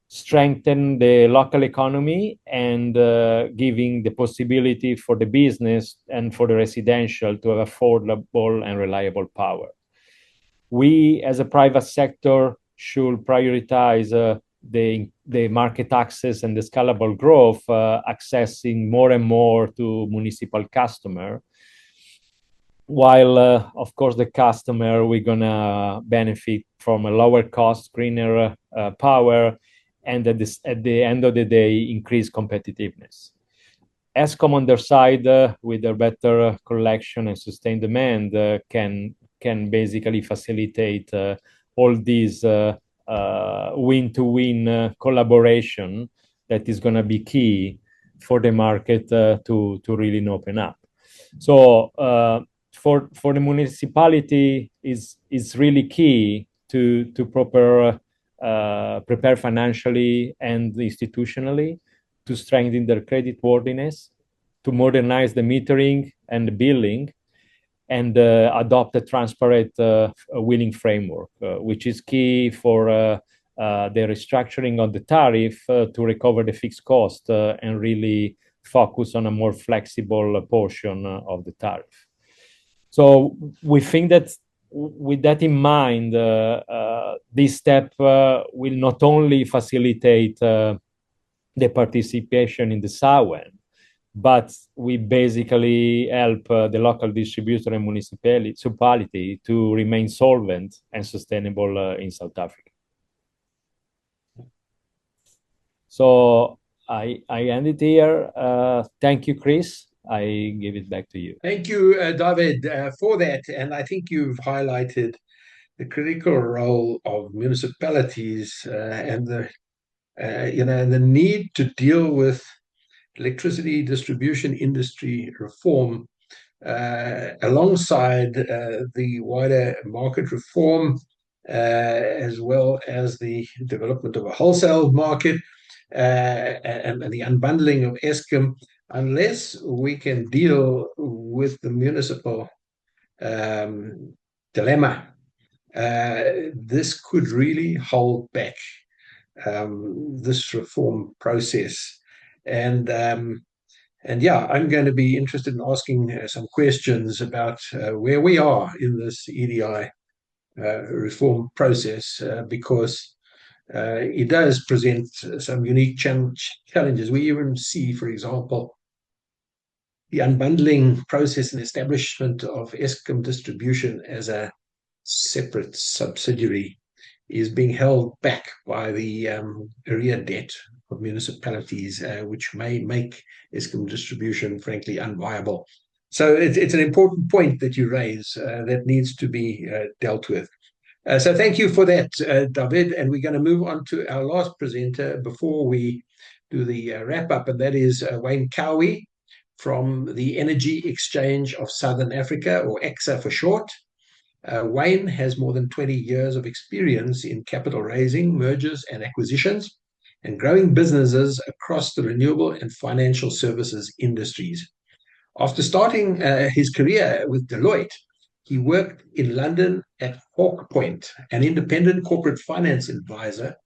strengthen the local economy, and giving the possibility for the business and for the residential to have affordable and reliable power. We, as a private sector, should prioritize the market access and the scalable growth, accessing more and more to municipal customer, while of course the customer, we're gonna benefit from a lower cost, greener power, and at the end of the day, increase competitiveness. Eskom on their side, with their better collection and sustained demand, can basically facilitate all these win-to-win collaboration that is going to be key for the market to really open up. So for the municipality is really key to prepare financially and institutionally, to strengthen their creditworthiness, to modernize the metering and the billing, and adopt a transparent winning framework, which is key for the restructuring of the tariff to recover the fixed cost and really focus on a more flexible portion of the tariff. So we think that with that in mind, this step will not only facilitate the participation in the SAETA, but we basically help the local distributor and municipality to remain solvent and sustainable in South Africa. So I end it here. Thank you, Chris. I give it back to you. Thank you, David, for that. And I think you've highlighted the critical role of municipalities and the and the need to deal with electricity distribution industry reform alongside the wider market reform, as well as the development of a wholesale market and the unbundling of Eskom. Unless we can deal with the municipal dilemma, this could really hold back this reform process. And yeah, I'm going to be interested in asking some questions about where we are in this EDI reform process, because it does present some unique challenges. We even see, for example, the unbundling process and establishment of Eskom distribution as a separate subsidiary is being held back by the arrear debt of municipalities, which may make Eskom distribution, frankly, unviable. So it's an important point that you raise that needs to be dealt with. So thank you for that, David. And we're going to move on to our last presenter before we do the wrap-up, and that is Wayne Cowie from the Energy Exchange of Southern Africa, or EXA for short. Wayne has more than 20 years of experience in capital raising, mergers and acquisitions, and growing businesses across the renewable and financial services industries. After starting his career with Deloitte, he worked in London at Hawke Point, an independent corporate finance advisor,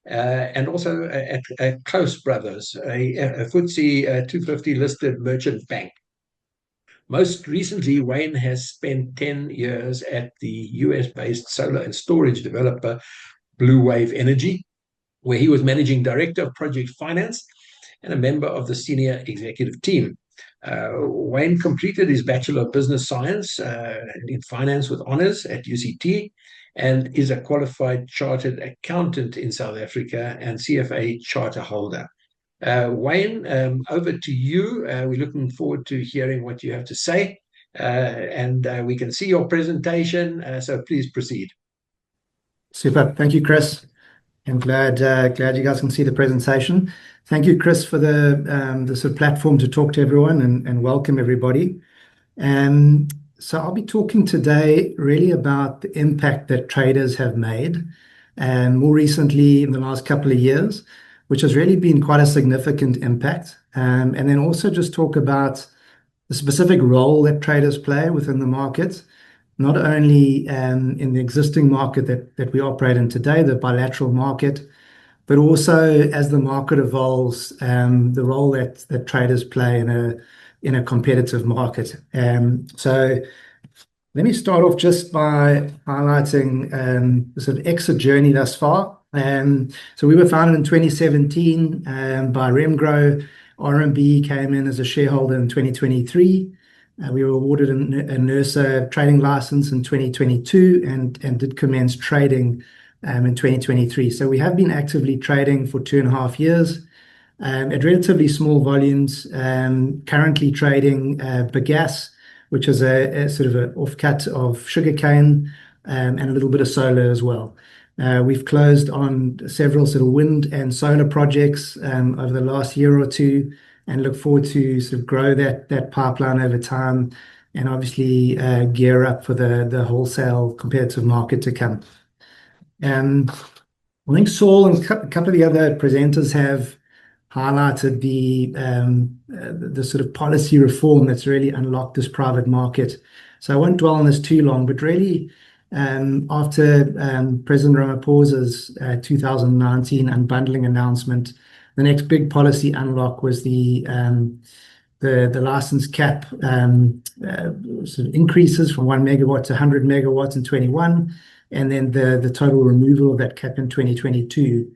and also at Close Brothers, a FTSE 250 listed merchant bank. Most recently, Wayne has spent 10 years at the US-based solar and storage developer Blue Wave Energy, where he was managing director of project finance and a member of the senior executive team. Wayne completed his Bachelor of Business Science in Finance with honors at UCT, and is a qualified chartered accountant in South Africa and CFA charter holder. Wayne, over to you. We're looking forward to hearing what you have to say, and we can see your presentation, so please proceed. Super. Thank you, Chris. I'm glad you guys can see the presentation. Thank you, Chris, for the sort of platform to talk to everyone and welcome everybody. So I'll be talking today really about the impact that traders have made, and more recently in the last couple of years, which has really been quite a significant impact. And then also just talk about the specific role that traders play within the market, not only in the existing market that we operate in today, the bilateral market, but also as the market evolves, the role that traders play in a competitive market. So let me start off just by highlighting the sort of exit journey thus far. So we were founded in 2017 by Remgro. RMB came in as a shareholder in 2023. We were awarded a NERSA trading license in 2022 and did commence trading in 2023. So we have been actively trading for 2.5 years at relatively small volumes, currently trading bagasse, which is a sort of an offcut of sugarcane, and a little bit of solar as well. We've closed on several sort of wind and solar projects over the last year or two, and look forward to sort of grow that pipeline over time, and obviously gear up for the wholesale competitive market to come. I think Saul and a couple of the other presenters have highlighted the sort of policy reform that's really unlocked this private market. So I won't dwell on this too long, but really, after President Ramaphosa's 2019 unbundling announcement, the next big policy unlock was the license cap sort of increases from 1 megawatt to 100 megawatts in 21, and then the total removal of that cap in 2022.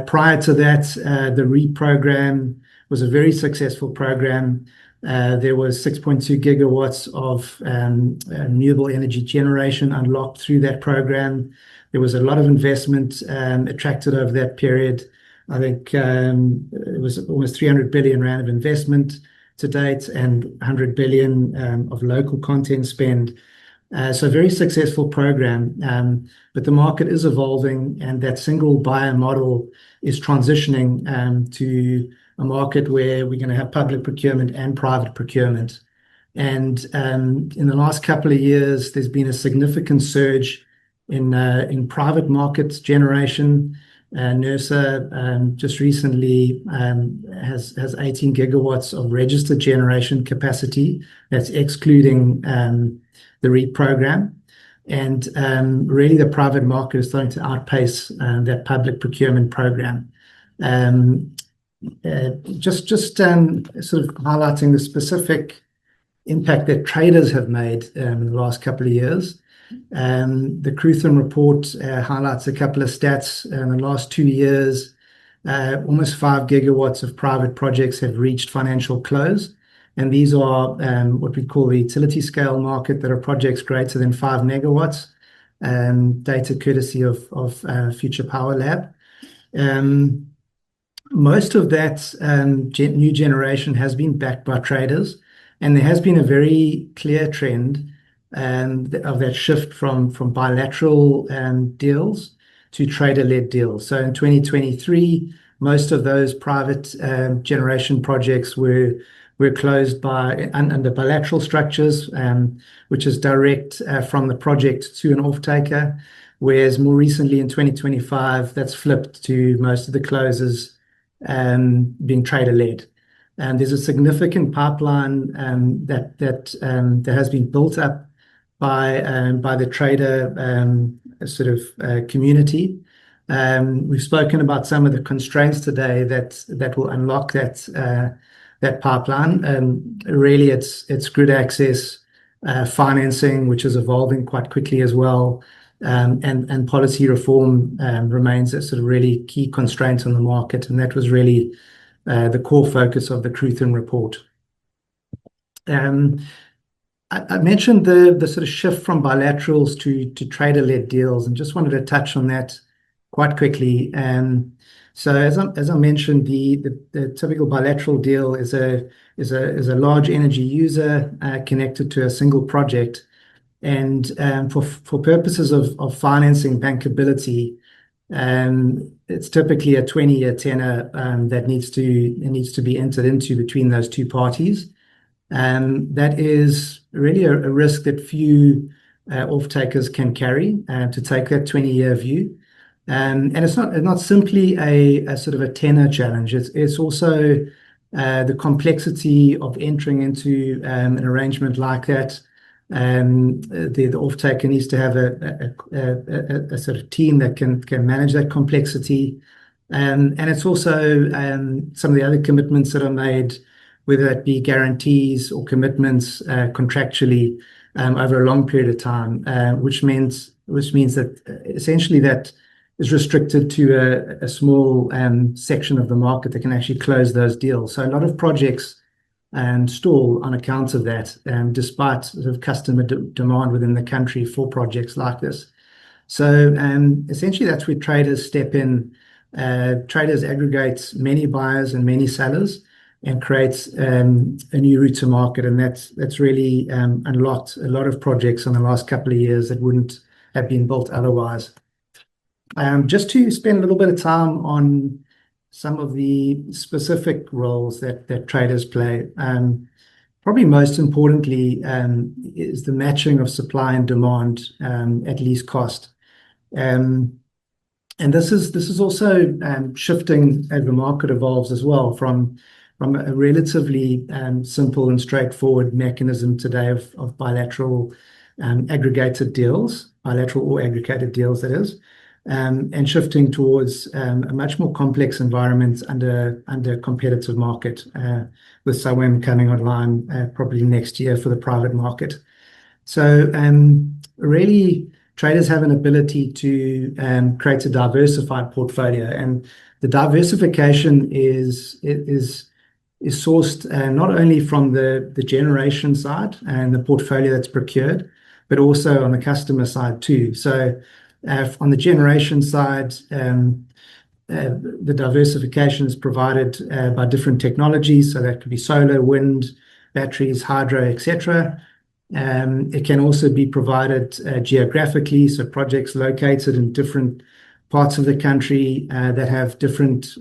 Prior to that, the REAP program was a very successful program. There was 6.2 gigawatts of renewable energy generation unlocked through that program. There was a lot of investment attracted over that period. I think it was almost 300 billion rand of investment to date, and 100 billion of local content spend. So a very successful program, but the market is evolving, and that single buyer model is transitioning to a market where we're going to have public procurement and private procurement. And in the last couple of years, there's been a significant surge in private markets generation. NERSA just recently has 18 gigawatts of registered generation capacity. That's excluding the REAP program. And really the private market is starting to outpace that public procurement program. Just sort of highlighting the specific impact that traders have made in the last couple of years. The Krutham report highlights a couple of stats. In the last 2 years, almost 5 gigawatts of private projects have reached financial close. And these are what we call the utility scale market, that are projects greater than 5 megawatts, data courtesy of Future Power Lab. Most of that new generation has been backed by traders, and there has been a very clear trend of that shift from bilateral deals to trader-led deals. So in 2023, most of those private generation projects were closed under bilateral structures, which is direct from the project to an off-taker, whereas more recently in 2025, that's flipped to most of the closes being trader-led. And there's a significant pipeline that has been built up by the trader sort of community. We've spoken about some of the constraints today that will unlock that pipeline. Really, it's grid access, financing, which is evolving quite quickly as well, and policy reform remains a sort of really key constraint on the market, and that was really the core focus of the Krutham report. I mentioned the sort of shift from bilaterals to trader-led deals, and just wanted to touch on that quite quickly. So as I mentioned, the typical bilateral deal is a large energy user connected to a single project, and for purposes of financing bankability, it's typically a 20-year tenor that needs to be entered into between those two parties. That is really a risk that few off-takers can carry, to take that 20-year view. And it's not simply a sort of a tenor challenge. It's also the complexity of entering into an arrangement like that. The off-taker needs to have a sort of team that can manage that complexity. And it's also some of the other commitments that are made, whether that be guarantees or commitments contractually over a long period of time, which means that essentially that restricted to a small section of the market that can actually close those deals. So a lot of projects stall on account of that, despite sort of customer demand within the country for projects like this. So essentially that's where traders step in. Traders aggregate many buyers and many sellers and creates a new route to market, and that's really unlocked a lot of projects in the last couple of years that wouldn't have been built otherwise. Just to spend a little bit of time on some of the specific roles that traders play. Probably most importantly is the matching of supply and demand at least cost. And this is also shifting as the market evolves as well, from a relatively simple and straightforward mechanism today of bilateral aggregated deals, bilateral or aggregated deals, that is, and shifting towards a much more complex environment under a competitive market, with SAETA coming online probably next year for the private market. So really, traders have an ability to create a diversified portfolio, and the diversification is sourced not only from the generation side and the portfolio that's procured, but also on the customer side too. So on the generation side, the diversification is provided by different technologies. So that could be solar, wind, batteries, hydro, etc. It can also be provided geographically, so projects located in different parts of the country that have different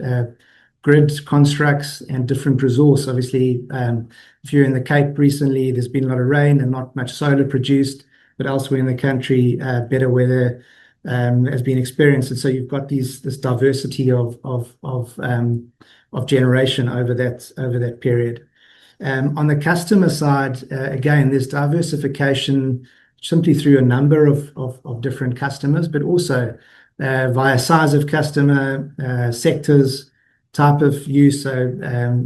grid constructs and different resource. Obviously, if you're in the Cape recently, there's been a lot of rain and not much solar produced, but elsewhere in the country, better weather has been experienced, and so you've got this diversity of generation over that period. On the customer side, again, there's diversification simply through a number of different customers, but also via size of customer, sectors, type of use. So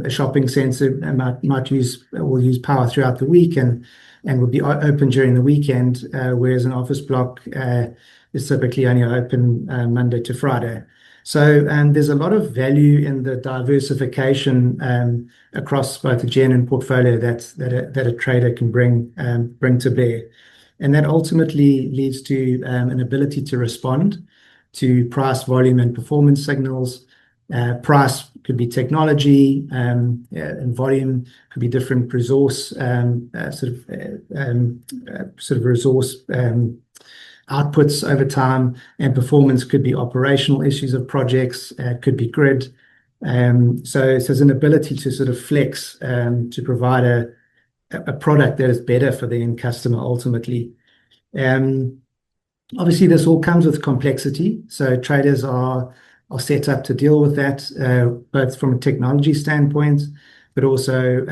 a shopping centre will use power throughout the week and will be open during the weekend, whereas an office block is typically only open Monday to Friday. So there's a lot of value in the diversification across both the gen and portfolio that a trader can bring to bear, and that ultimately leads to an ability to respond to price, volume, and performance signals. Price could be technology, and volume could be different resource sort of resource outputs over time, and performance could be operational issues of projects, could be grid. So there's an ability to sort of flex to provide a product that is better for the end customer ultimately. Obviously, this all comes with complexity. So traders are set up to deal with that, both from a technology standpoint, but also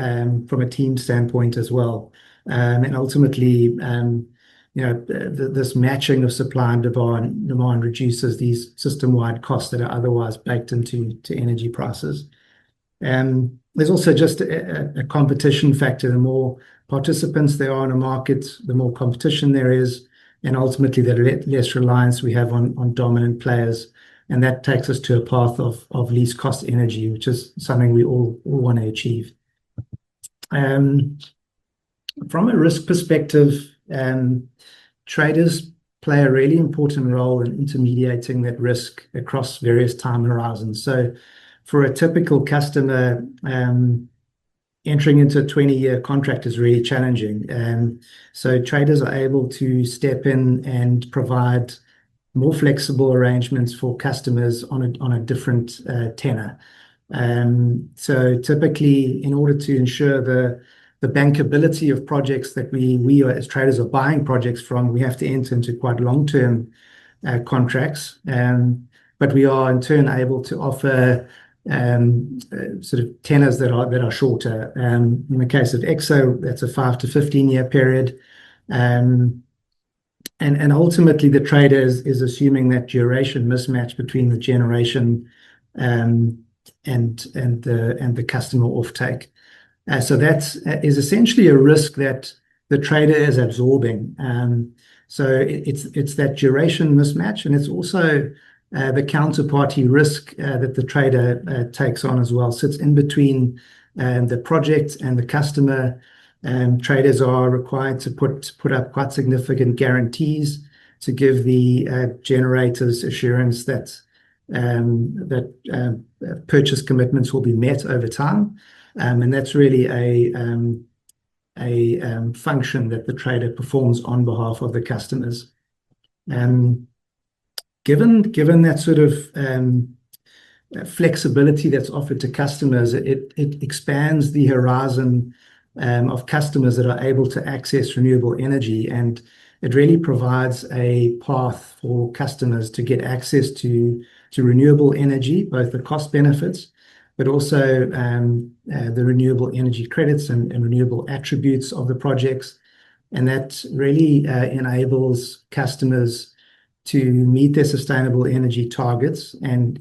from a team standpoint as well. And ultimately, this matching of supply and demand reduces these system-wide costs that are otherwise baked into energy prices. There's also just a competition factor. The more participants there are in a market, the more competition there is, and ultimately the less reliance we have on dominant players. And that takes us to a path of least cost energy, which is something we all want to achieve. From a risk perspective, traders play a really important role in intermediating that risk across various time horizons. So for a typical customer, entering into a 20-year contract is really challenging. So traders are able to step in and provide more flexible arrangements for customers on a different tenor. So typically, in order to ensure the bankability of projects that we as traders are buying projects from, we have to enter into quite long-term contracts. But we are in turn able to offer sort of tenors that are shorter. In the case of EXO, that's a 5 to 15-year period. And ultimately, the trader is assuming that duration mismatch between the generation and the customer offtake. So that is essentially a risk that the trader is absorbing. So it's that duration mismatch, and it's also the counterparty risk that the trader takes on as well sits in between the project and the customer. Traders are required to put up quite significant guarantees to give the generators assurance that purchase commitments will be met over time, and that's really a function that the trader performs on behalf of the customers. Given that sort of flexibility that's offered to customers, it expands the horizon of customers that are able to access renewable energy, and it really provides a path for customers to get access to renewable energy, both the cost benefits, but also the renewable energy credits and renewable attributes of the projects. And that really enables customers to meet their sustainable energy targets and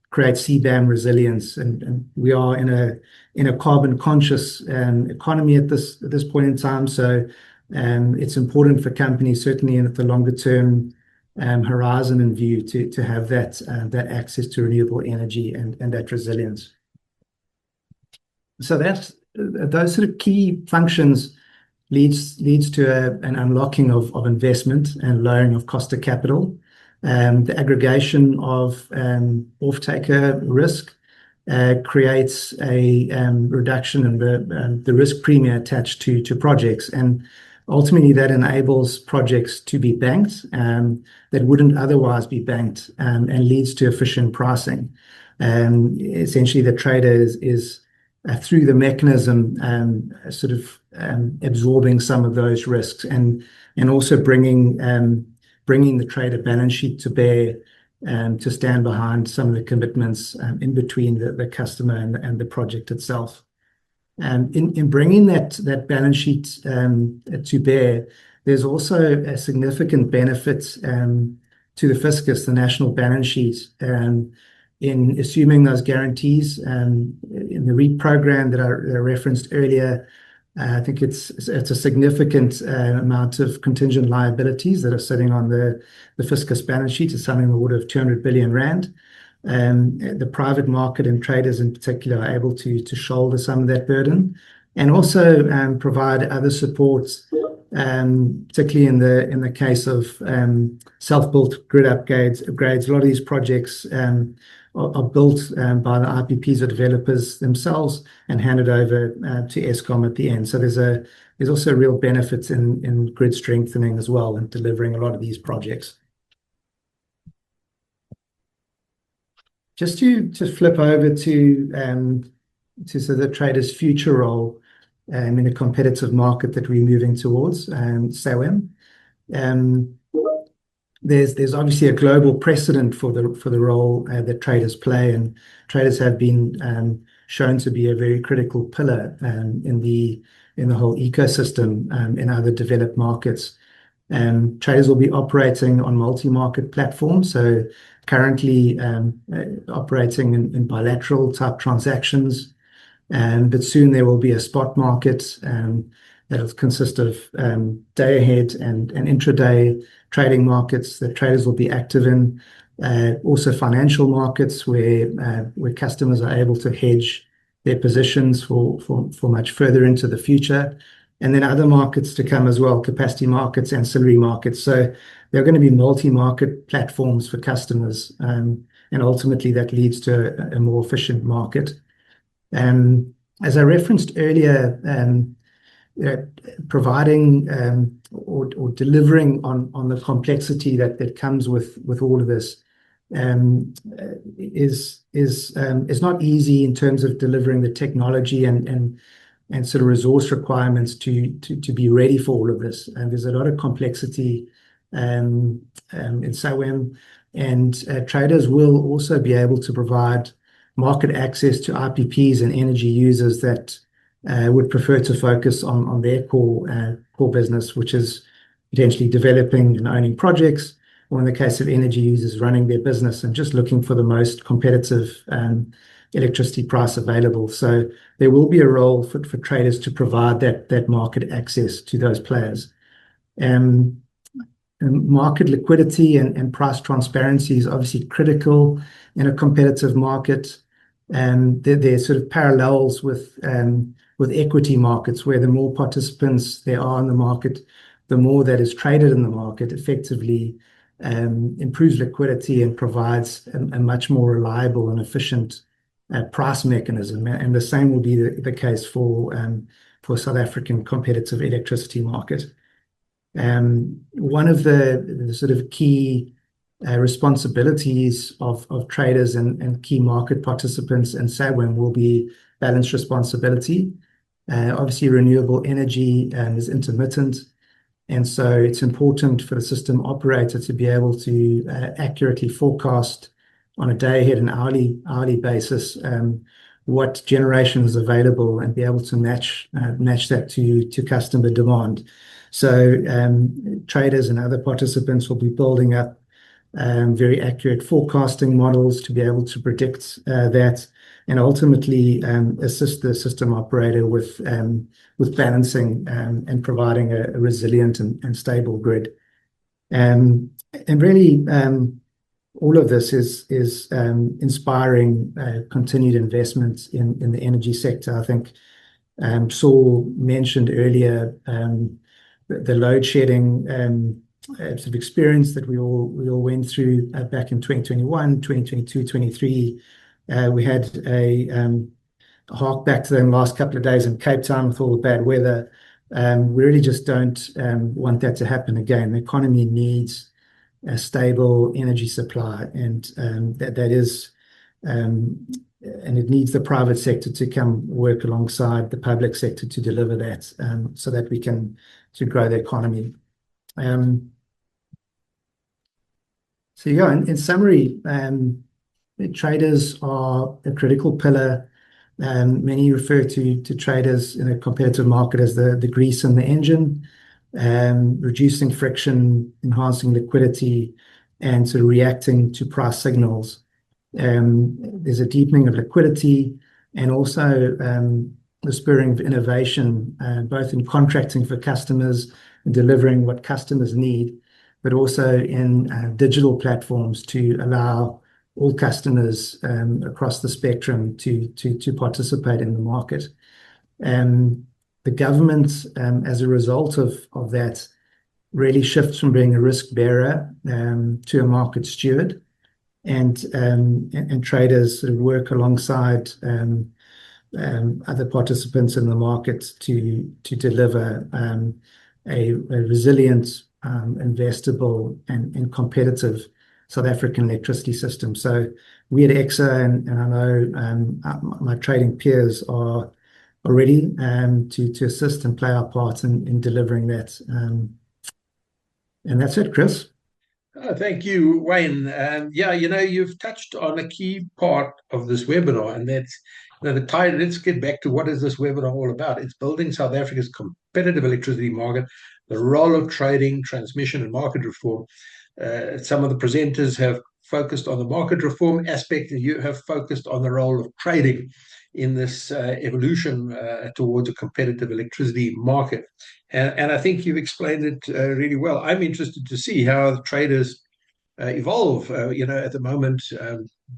create CBAM resilience. And we are in a carbon conscious economy at this point in time. So it's important for companies, certainly in the longer term horizon and view, to have that access to renewable energy and that resilience. So those sort of key functions leads to an unlocking of investment and lowering of cost of capital. The aggregation of off-taker risk creates a reduction in the risk premium attached to projects, and ultimately that enables projects to be banked that wouldn't otherwise be banked, and leads to efficient pricing. Essentially, the trader is through the mechanism sort of absorbing some of those risks, and also bringing the trader balance sheet to bear to stand behind some of the commitments in between the customer and the project itself. In bringing that balance sheet to bear, there's also a significant benefit to the fiscus, the national balance sheet, in assuming those guarantees. In the REAP program that I referenced earlier, I think it's a significant amount of contingent liabilities that are sitting on the fiscus balance sheet. It's something in the order of 200 billion rand. The private market and traders in particular are able to shoulder some of that burden, and also provide other supports, particularly in the case of self-built grid upgrades. A lot of these projects are built by the IPPs or developers themselves and handed over to Eskom at the end. So there's also real benefits in grid strengthening as well, and delivering a lot of these projects. Just to flip over to sort of the trader's future role in a competitive market that we're moving towards, SAETA. There's obviously a global precedent for the role that traders play, and traders have been shown to be a very critical pillar in the whole ecosystem in other developed markets. Traders will be operating on multi-market platforms, so currently operating in bilateral type transactions, but soon there will be a spot market that'll consist of day ahead and intraday trading markets that traders will be active in. Also financial markets where customers are able to hedge their positions for much further into the future. And then other markets to come as well, capacity markets, ancillary markets. So there are going to be multi-market platforms for customers, and ultimately that leads to a more efficient market. As I referenced earlier, providing or delivering on the complexity that comes with all of this is not easy in terms of delivering the technology and sort of resource requirements to be ready for all of this. And there's a lot of complexity in SAETA, and traders will also be able to provide market access to IPPs and energy users that would prefer to focus on their core business, which is potentially developing and owning projects, or in the case of energy users, running their business and just looking for the most competitive electricity price available. So there will be a role for traders to provide that market access to those players. market liquidity and price transparency is obviously critical in a competitive market. There are sort of parallels with equity markets, where the more participants there are in the market, the more that is traded in the market effectively improves liquidity and provides a much more reliable and efficient price mechanism. And the same will be the case for South African competitive electricity market. One of the sort of key responsibilities of traders and key market participants in SAGWM will be balanced responsibility. Obviously, renewable energy is intermittent, and so it's important for the system operator to be able to accurately forecast on a day ahead and hourly basis what generation is available, and be able to match that to customer demand. So traders and other participants will be building up very accurate forecasting models to be able to predict that, and ultimately assist the system operator with balancing and providing a resilient and stable grid. And really, all of this is inspiring continued investment in the energy sector. I think Saul mentioned earlier the load shedding sort of experience that we all went through back in 2021, 2022, 2023. We had a hark back to the last couple of days in Cape Town with all the bad weather. We really just don't want that to happen again. The economy needs a stable energy supply, and it needs the private sector to come work alongside the public sector to deliver that, so that we can grow the economy. So yeah, in summary, traders are a critical pillar. Many refer to traders in a competitive market as the grease in the engine, reducing friction, enhancing liquidity, and sort of reacting to price signals. There's a deepening of liquidity, and also the spurring of innovation, both in contracting for customers and delivering what customers need, but also in digital platforms to allow all customers across the spectrum to participate in the market. The government, as a result of that, really shifts from being a risk bearer to a market steward, and traders sort of work alongside other participants in the market to deliver a resilient, investable, and competitive South African electricity system. So we at EXA, and I know my trading peers are ready to assist and play our part in delivering that. And that's it, Chris. Thank you, Wayne. Yeah, you've touched on a key part of this webinar, and that's let's get back to what is this webinar all about. It's building South Africa's competitive electricity market, the role of trading, transmission, and market reform. Some of the presenters have focused on the market reform aspect, and you have focused on the role of trading in this evolution towards a competitive electricity market. And I think you've explained it really well. I'm interested to see how the traders evolve, at the moment,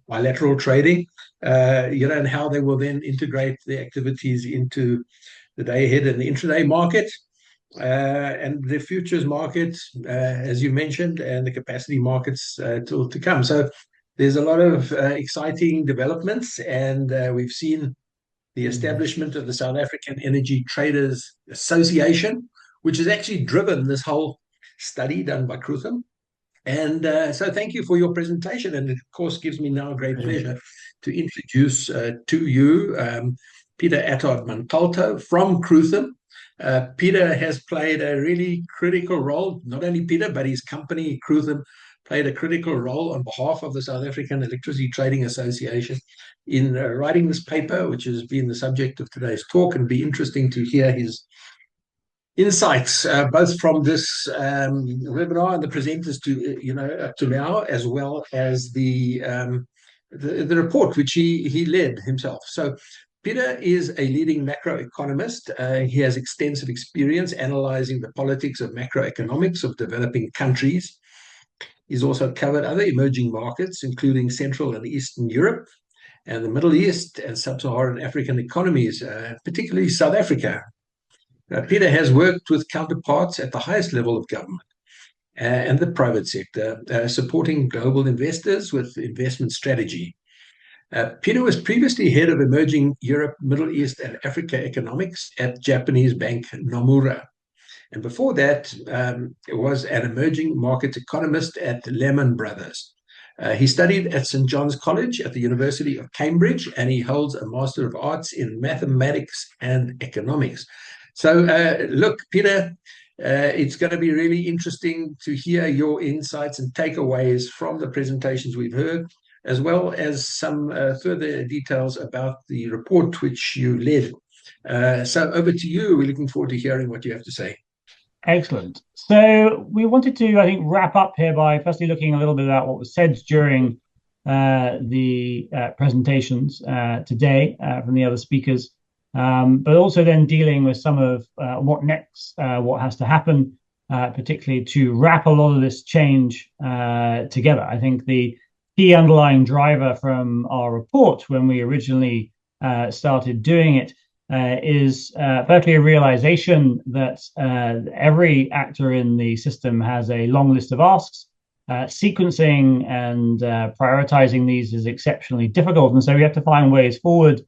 bilateral trading, and how they will then integrate the activities into the day ahead and the intraday market, and the futures market, as you mentioned, and the capacity markets to come. So there's a lot of exciting developments, and we've seen the establishment of the South African Energy Traders Association, which has actually driven this whole study done by Krutham. And so thank you for your presentation. And it, of course, gives me now a great pleasure to introduce to you Peter Attard-Montalto from Krutham. Peter has played a really critical role. Not only Peter, but his company, Krutham, played a critical role on behalf of the South African Electricity Trading Association in writing this paper, which has been the subject of today's talk, and be interesting to hear his insights, both from this webinar and the presenters up to now, as well as the report which he led himself. So, Peter is a leading macroeconomist. He has extensive experience analyzing the politics of macroeconomics of developing countries. He's also covered other emerging markets, including Central and Eastern Europe and the Middle East and Sub-Saharan African economies, particularly South Africa. Peter has worked with counterparts at the highest level of government and the private sector, supporting global investors with investment strategy. Peter was previously head of emerging Europe, Middle East, and Africa economics at Japanese bank Nomura. And before that, was an emerging market economist at Lehman Brothers. He studied at St. John's College at the University of Cambridge, and he holds a Master of Arts in Mathematics and Economics. So, look, Peter, it's going to be really interesting to hear your insights and takeaways from the presentations we've heard, as well as some further details about the report which you led. So over to you. We're looking forward to hearing what you have to say. Excellent. So we wanted to, I think, wrap up here by firstly looking a little bit about what was said during the presentations today from the other speakers, but also then dealing with some of what next, what has to happen, particularly to wrap a lot of this change together. I think the key underlying driver from our report when we originally started doing it is firstly a realization that every actor in the system has a long list of asks. Sequencing and prioritizing these is exceptionally difficult, and so we have to find ways forward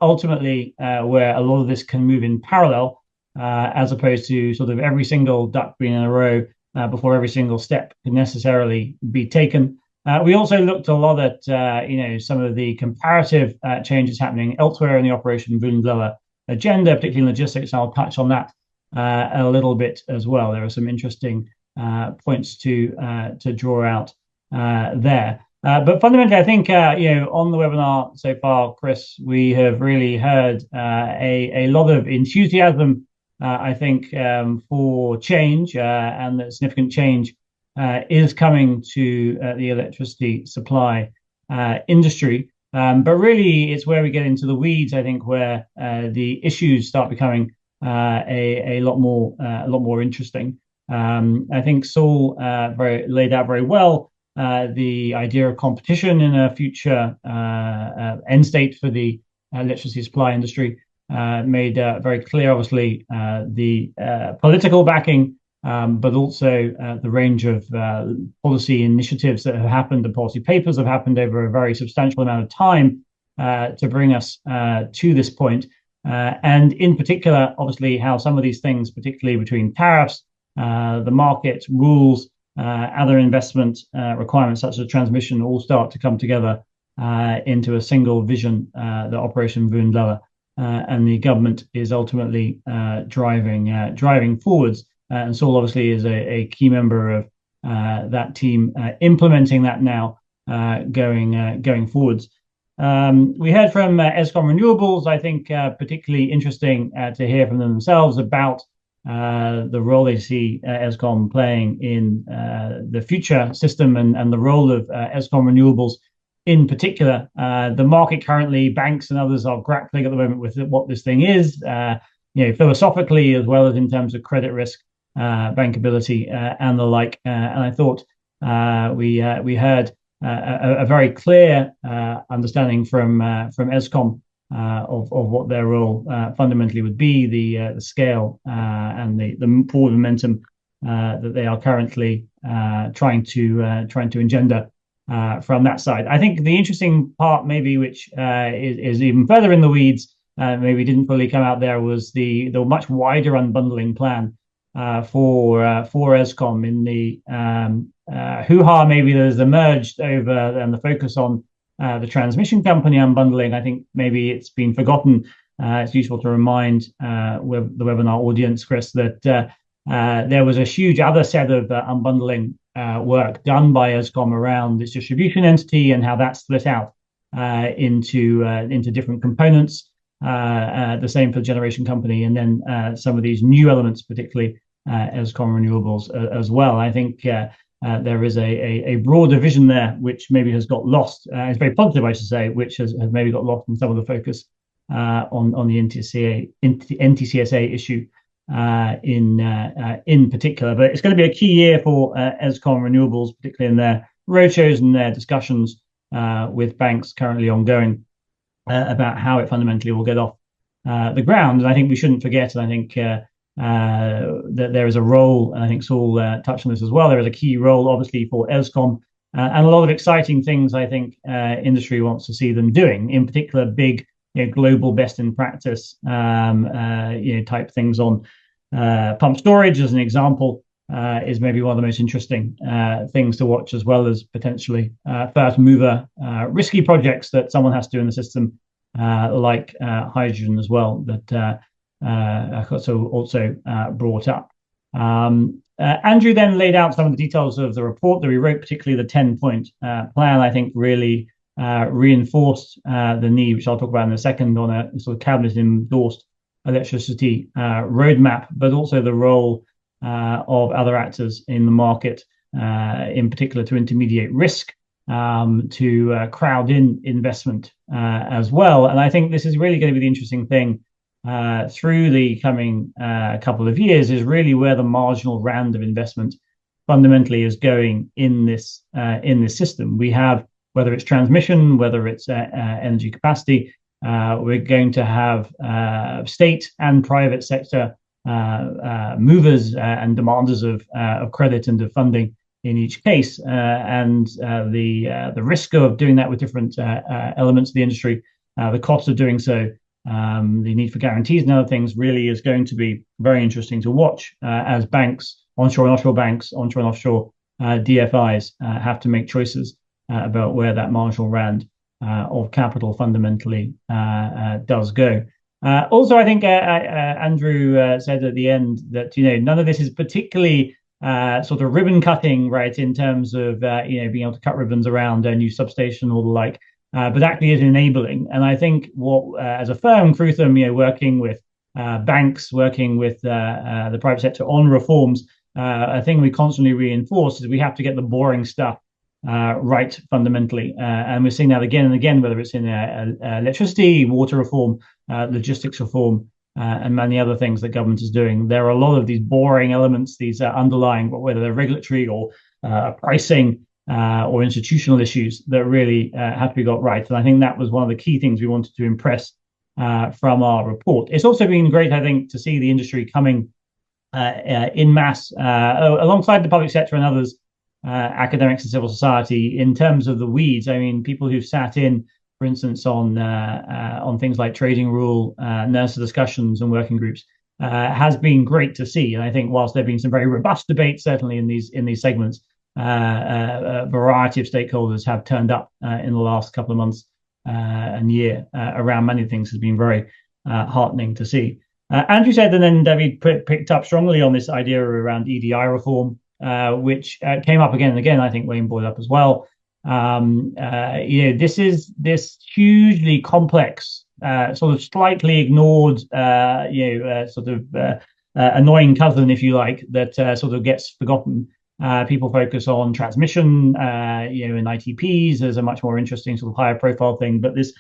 ultimately where a lot of this can move in parallel as opposed to sort of every single duck being in a row before every single step can necessarily be taken. We also looked a lot at some of the comparative changes happening elsewhere in the Operation Vulindlela agenda, particularly in logistics. I'll touch on that a little bit as well. There are some interesting points to draw out there. But fundamentally, I think on the webinar so far, Chris, we have really heard a lot of enthusiasm, I think, for change and that significant change is coming to the electricity supply industry. But really, it's where we get into the weeds, I think, where the issues start becoming a lot more interesting. I think Saul laid out very well the idea of competition in a future end state for the electricity supply industry. Made very clear, obviously, the political backing, but also the range of policy initiatives that have happened, the policy papers have happened over a very substantial amount of time to bring us to this point. And in particular, obviously, how some of these things, particularly between tariffs, the market rules, other investment requirements such as transmission, all start to come together into a single vision, the Operation Vulindlela, and the government is ultimately driving forwards. And Saul obviously is a key member of that team implementing that now going forwards. We heard from Eskom Renewables, I think particularly interesting to hear from them themselves about the role they see Eskom playing in the future system and the role of Eskom Renewables in particular. The market currently, banks and others are grappling at the moment with what this thing is, philosophically as well as in terms of credit risk, bankability, and the like. And I thought we heard a very clear understanding from Eskom of what their role fundamentally would be, the scale and the forward momentum that they are currently trying to engender from that side. I think the interesting part, maybe, which is even further in the weeds, maybe didn't fully come out there, was the much wider unbundling plan for Eskom in the hoo-ha maybe that has emerged over and the focus on the transmission company unbundling. I think maybe it's been forgotten. It's useful to remind the webinar audience, Chris, that there was a huge other set of unbundling work done by Eskom around its distribution entity and how that split out into different components. The same for the generation company, and then some of these new elements, particularly Eskom Renewables as well. I think there is a broader vision there, which maybe has got lost. It's very positive, I should say, which has maybe got lost in some of the focus on the NTCSA issue in particular. But it's going to be a key year for Eskom Renewables, particularly in their roadshows and their discussions with banks currently ongoing about how it fundamentally will get off the ground. And I think we shouldn't forget, and I think that there is a role, and I think Saul touched on this as well, there is a key role, obviously, for Eskom, and a lot of exciting things I think industry wants to see them doing, in particular big global best in practice type things on pump storage, as an example, is maybe one of the most interesting things to watch, as well as potentially first mover risky projects that someone has to do in the system, like hydrogen as well, that also brought up. Andrew then laid out some of the details of the report that we wrote, particularly the 10-point plan. I think really reinforced the need, which I'll talk about in a second, on a sort of cabinet-endorsed electricity roadmap, but also the role of other actors in the market, in particular to intermediate risk, to crowd in investment as well. And I think this is really going to be the interesting thing through the coming couple of years, is really where the marginal rand of investment fundamentally is going in this system. We have, whether it's transmission, whether it's energy capacity, we're going to have state and private sector movers and demanders of credit and of funding in each case, and the risk of doing that with different elements of the industry, the cost of doing so, the need for guarantees and other things, really is going to be very interesting to watch as banks, onshore and offshore banks, onshore and offshore DFIs have to make choices about where that marginal rand of capital fundamentally does go. Also, I think Andrew said at the end that none of this is particularly sort of ribbon cutting, right, in terms of being able to cut ribbons around a new substation or the like, but actually is enabling. And I think what, as a firm, Krutham, working with banks, working with the private sector on reforms, a thing we constantly reinforce is we have to get the boring stuff right fundamentally, and we're seeing that again and again, whether it's in electricity, water reform, logistics reform, and many other things that government is doing. There are a lot of these boring elements, these underlying, whether they're regulatory or pricing or institutional issues, that really have to be got right. And I think that was one of the key things we wanted to impress from our report. It's also been great, I think, to see the industry coming in mass alongside the public sector and others, academics and civil society, in terms of the weeds. I mean, people who've sat in, for instance, on things like trading rule, NERSA discussions and working groups, has been great to see. And I think whilst there have been some very robust debates, certainly in these segments, a variety of stakeholders have turned up in the last couple of months and year around many things, has been very heartening to see. Andrew said, and then David picked up strongly on this idea around EDI reform, which came up again and again. I think Wayne brought it up as well. This is this hugely complex, sort of slightly ignored, annoying cousin, if you like, that sort of gets forgotten. People focus on transmission, in ITPs as a much more interesting sort of higher profile thing. But this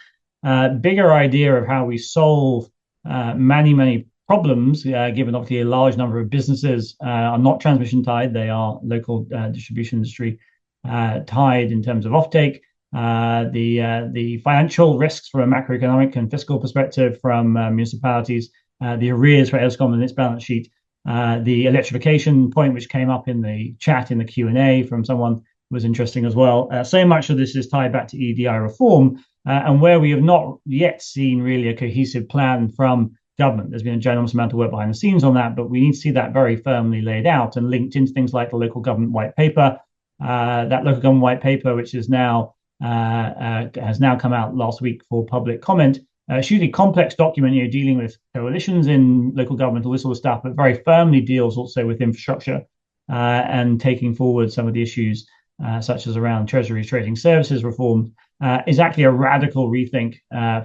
bigger idea of how we solve many problems, given obviously a large number of businesses are not transmission tied, they are local distribution industry tied in terms of offtake. The financial risks from a macroeconomic and fiscal perspective from municipalities, the arrears for Eskom and its balance sheet, the electrification point, which came up in the chat in the Q&A from someone, was interesting as well. So much of this is tied back to EDI reform, and where we have not yet seen really a cohesive plan from government. There's been a ginormous amount of work behind the scenes on that, but we need to see that very firmly laid out and linked into things like the local government white paper. That local government white paper, which is now has now come out last week for public comment, hugely complex document, dealing with coalitions in local government, all this sort of stuff, but very firmly deals also with infrastructure and taking forward some of the issues such as around Treasury trading services reform, is actually a radical rethink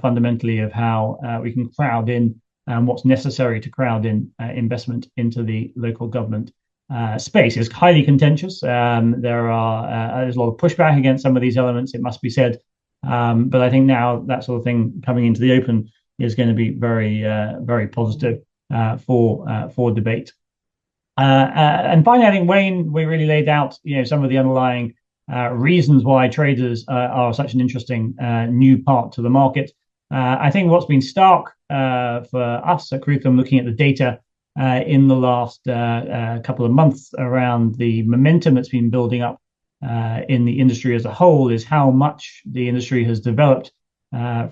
fundamentally of how we can crowd in and what's necessary to crowd in investment into the local government space. Is highly contentious. There's a lot of pushback against some of these elements, it must be said. But I think now that sort of thing coming into the open is going to be very, very positive for debate. And finally, I think Wayne, we really laid out, some of the underlying reasons why traders are such an interesting new part to the market. I think what's been stark for us at Krutham, looking at the data in the last couple of months around the momentum that's been building up in the industry as a whole, is how much the industry has developed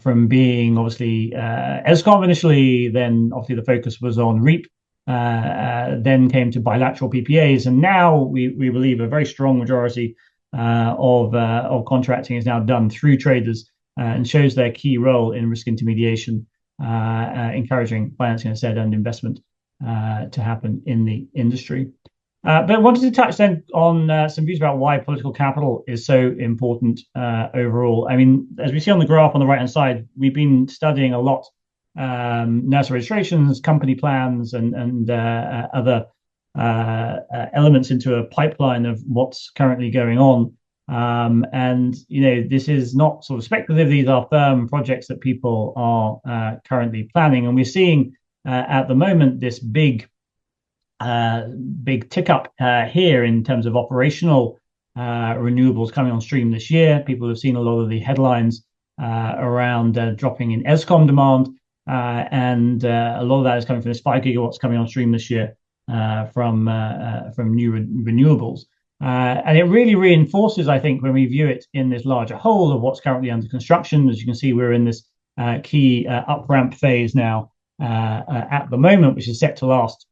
from being obviously Eskom initially, then obviously the focus was on REAP, then came to bilateral PPAs, and now we believe a very strong majority of contracting is now done through traders, and shows their key role in risk intermediation, encouraging financing, as I said, and investment to happen in the industry. But I wanted to touch then on some views about why political capital is so important overall. I mean, as we see on the graph on the right-hand side, we've been studying a lot NERSA registrations, company plans, and other elements into a pipeline of what's currently going on. And this is not sort of speculative. These are firm projects that people are currently planning, and we're seeing at the moment this big tick up here in terms of operational renewables coming on stream this year. People have seen a lot of the headlines around dropping in Eskom demand, and a lot of that is coming from this 5 gigawatts coming on stream this year from new renewables. And it really reinforces, I think, when we view it in this larger whole of what's currently under construction. As you can see, we're in this key up-ramp phase now at the moment, which is set to last,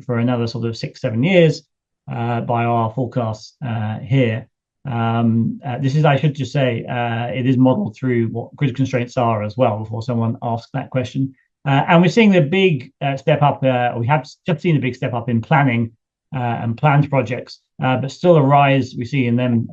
for another sort of 6-7 years by our forecasts here. This is, I should just say, it is modeled through what grid constraints are as well, before someone asks that question. And we're seeing the big step up, we have just seen a big step up in planning and planned projects, but still a rise we see in them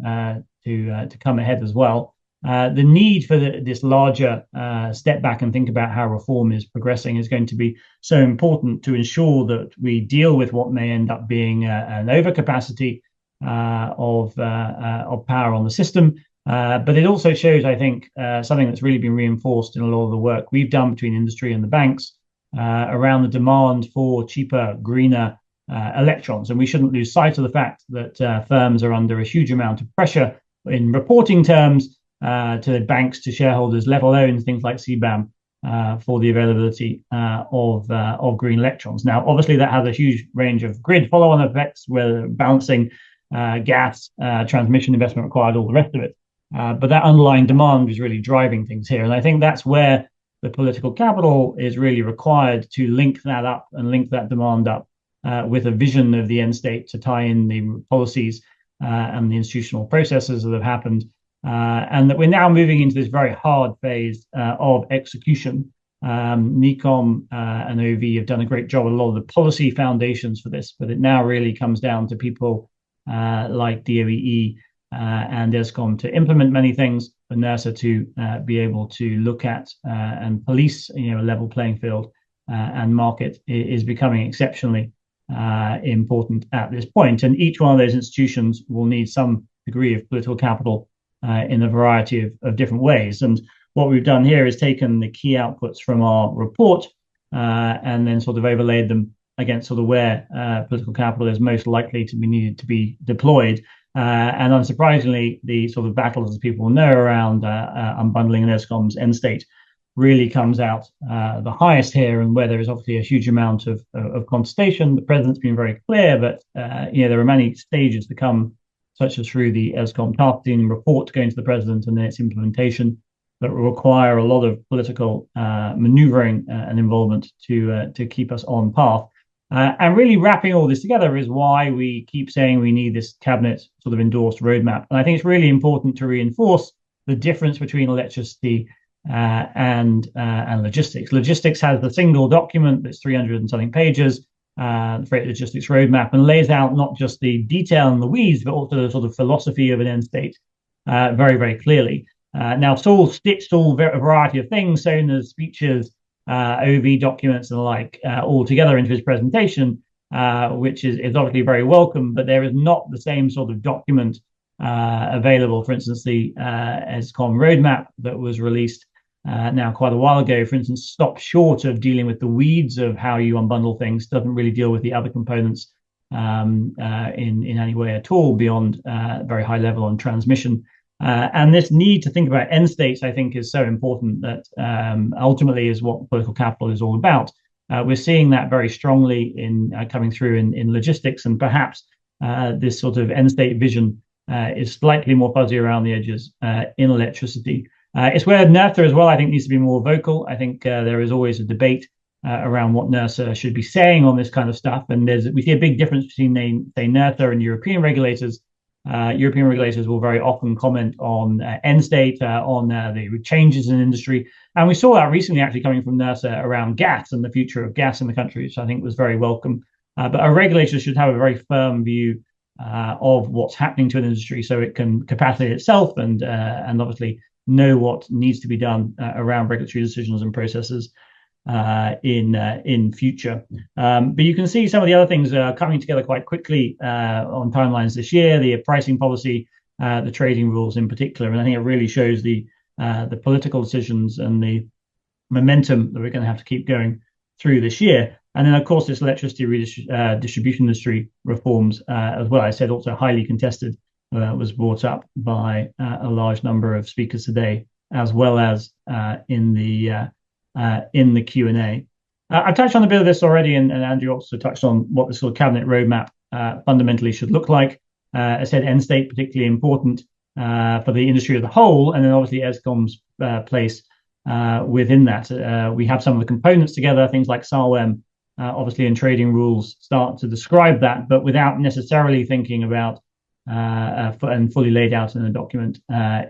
to come ahead as well. The need for this larger step back and think about how reform is progressing is going to be so important to ensure that we deal with what may end up being an overcapacity of power on the system. But it also shows, I think, something that's really been reinforced in a lot of the work we've done between industry and the banks around the demand for cheaper, greener electrons. And we shouldn't lose sight of the fact that firms are under a huge amount of pressure in reporting terms to banks, to shareholders, let alone things like CBAM for the availability of green electrons. Now, obviously, that has a huge range of grid follow-on effects, where balancing gas, transmission investment required, all the rest of it. But that underlying demand is really driving things here. And I think that's where the political capital is really required to link that up and link that demand up with a vision of the end state, to tie in the policies and the institutional processes that have happened. And that we're now moving into this very hard phase of execution. NECOM and OV have done a great job with a lot of the policy foundations for this, but it now really comes down to people like DOEE and Eskom to implement many things, for NERSA to be able to look at and police, a level playing field, and market is becoming exceptionally important at this point. And each one of those institutions will need some degree of political capital in a variety of different ways. And what we've done here is taken the key outputs from our report and then sort of overlaid them against sort of where political capital is most likely to be needed to be deployed. And unsurprisingly, the sort of battles, as people know, around unbundling and Eskom's end state really comes out the highest here, and where there is obviously a huge amount of contestation. The president's been very clear, but there are many stages to come, such as through the Eskom task team report going to the president and then its implementation, that will require a lot of political maneuvering and involvement to keep us on path. And really wrapping all this together is why we keep saying we need this cabinet sort of endorsed roadmap. And I think it's really important to reinforce the difference between electricity and logistics. Logistics has the single document that's 300 and something pages, the Freight Logistics Roadmap, and lays out not just the detail and the weeds, but also the sort of philosophy of an end state very, very clearly. Now, Saul stitched a variety of things, Sona's speeches, OV documents and the like, all together into his presentation, which is obviously very welcome, but there is not the same sort of document available. For instance, the Eskom roadmap that was released now quite a while ago, for instance, stopped short of dealing with the weeds of how you unbundle things, doesn't really deal with the other components in any way at all beyond very high level on transmission. And this need to think about end states, I think, is so important that ultimately is what political capital is all about. We're seeing that very strongly in coming through in logistics, and perhaps this sort of end state vision is slightly more fuzzy around the edges in electricity. It's where NERSA as well, I think, needs to be more vocal. I think there is always a debate around what NERSA should be saying on this kind of stuff. And we see a big difference between, say, NERSA and European regulators. European regulators will very often comment on end state, on the changes in industry. And we saw that recently actually coming from NERSA around gas and the future of gas in the country, which I think was very welcome. But our regulators should have a very firm view of what's happening to an industry so it can capacitate itself and obviously know what needs to be done around regulatory decisions and processes in future. But you can see some of the other things coming together quite quickly on timelines this year, the pricing policy, the trading rules in particular. And I think it really shows the political decisions and the momentum that we're going to have to keep going through this year. And then, of course, this electricity distribution industry reforms as well. I said also highly contested, was brought up by a large number of speakers today, as well as in the Q&A. I've touched on a bit of this already, and Andrew also touched on what the sort of cabinet roadmap fundamentally should look like. I said end state particularly important for the industry as a whole, and then obviously ESCOM's place within that. We have some of the components together, things like SAETA, obviously in trading rules start to describe that, but without necessarily thinking about and fully laid out in a document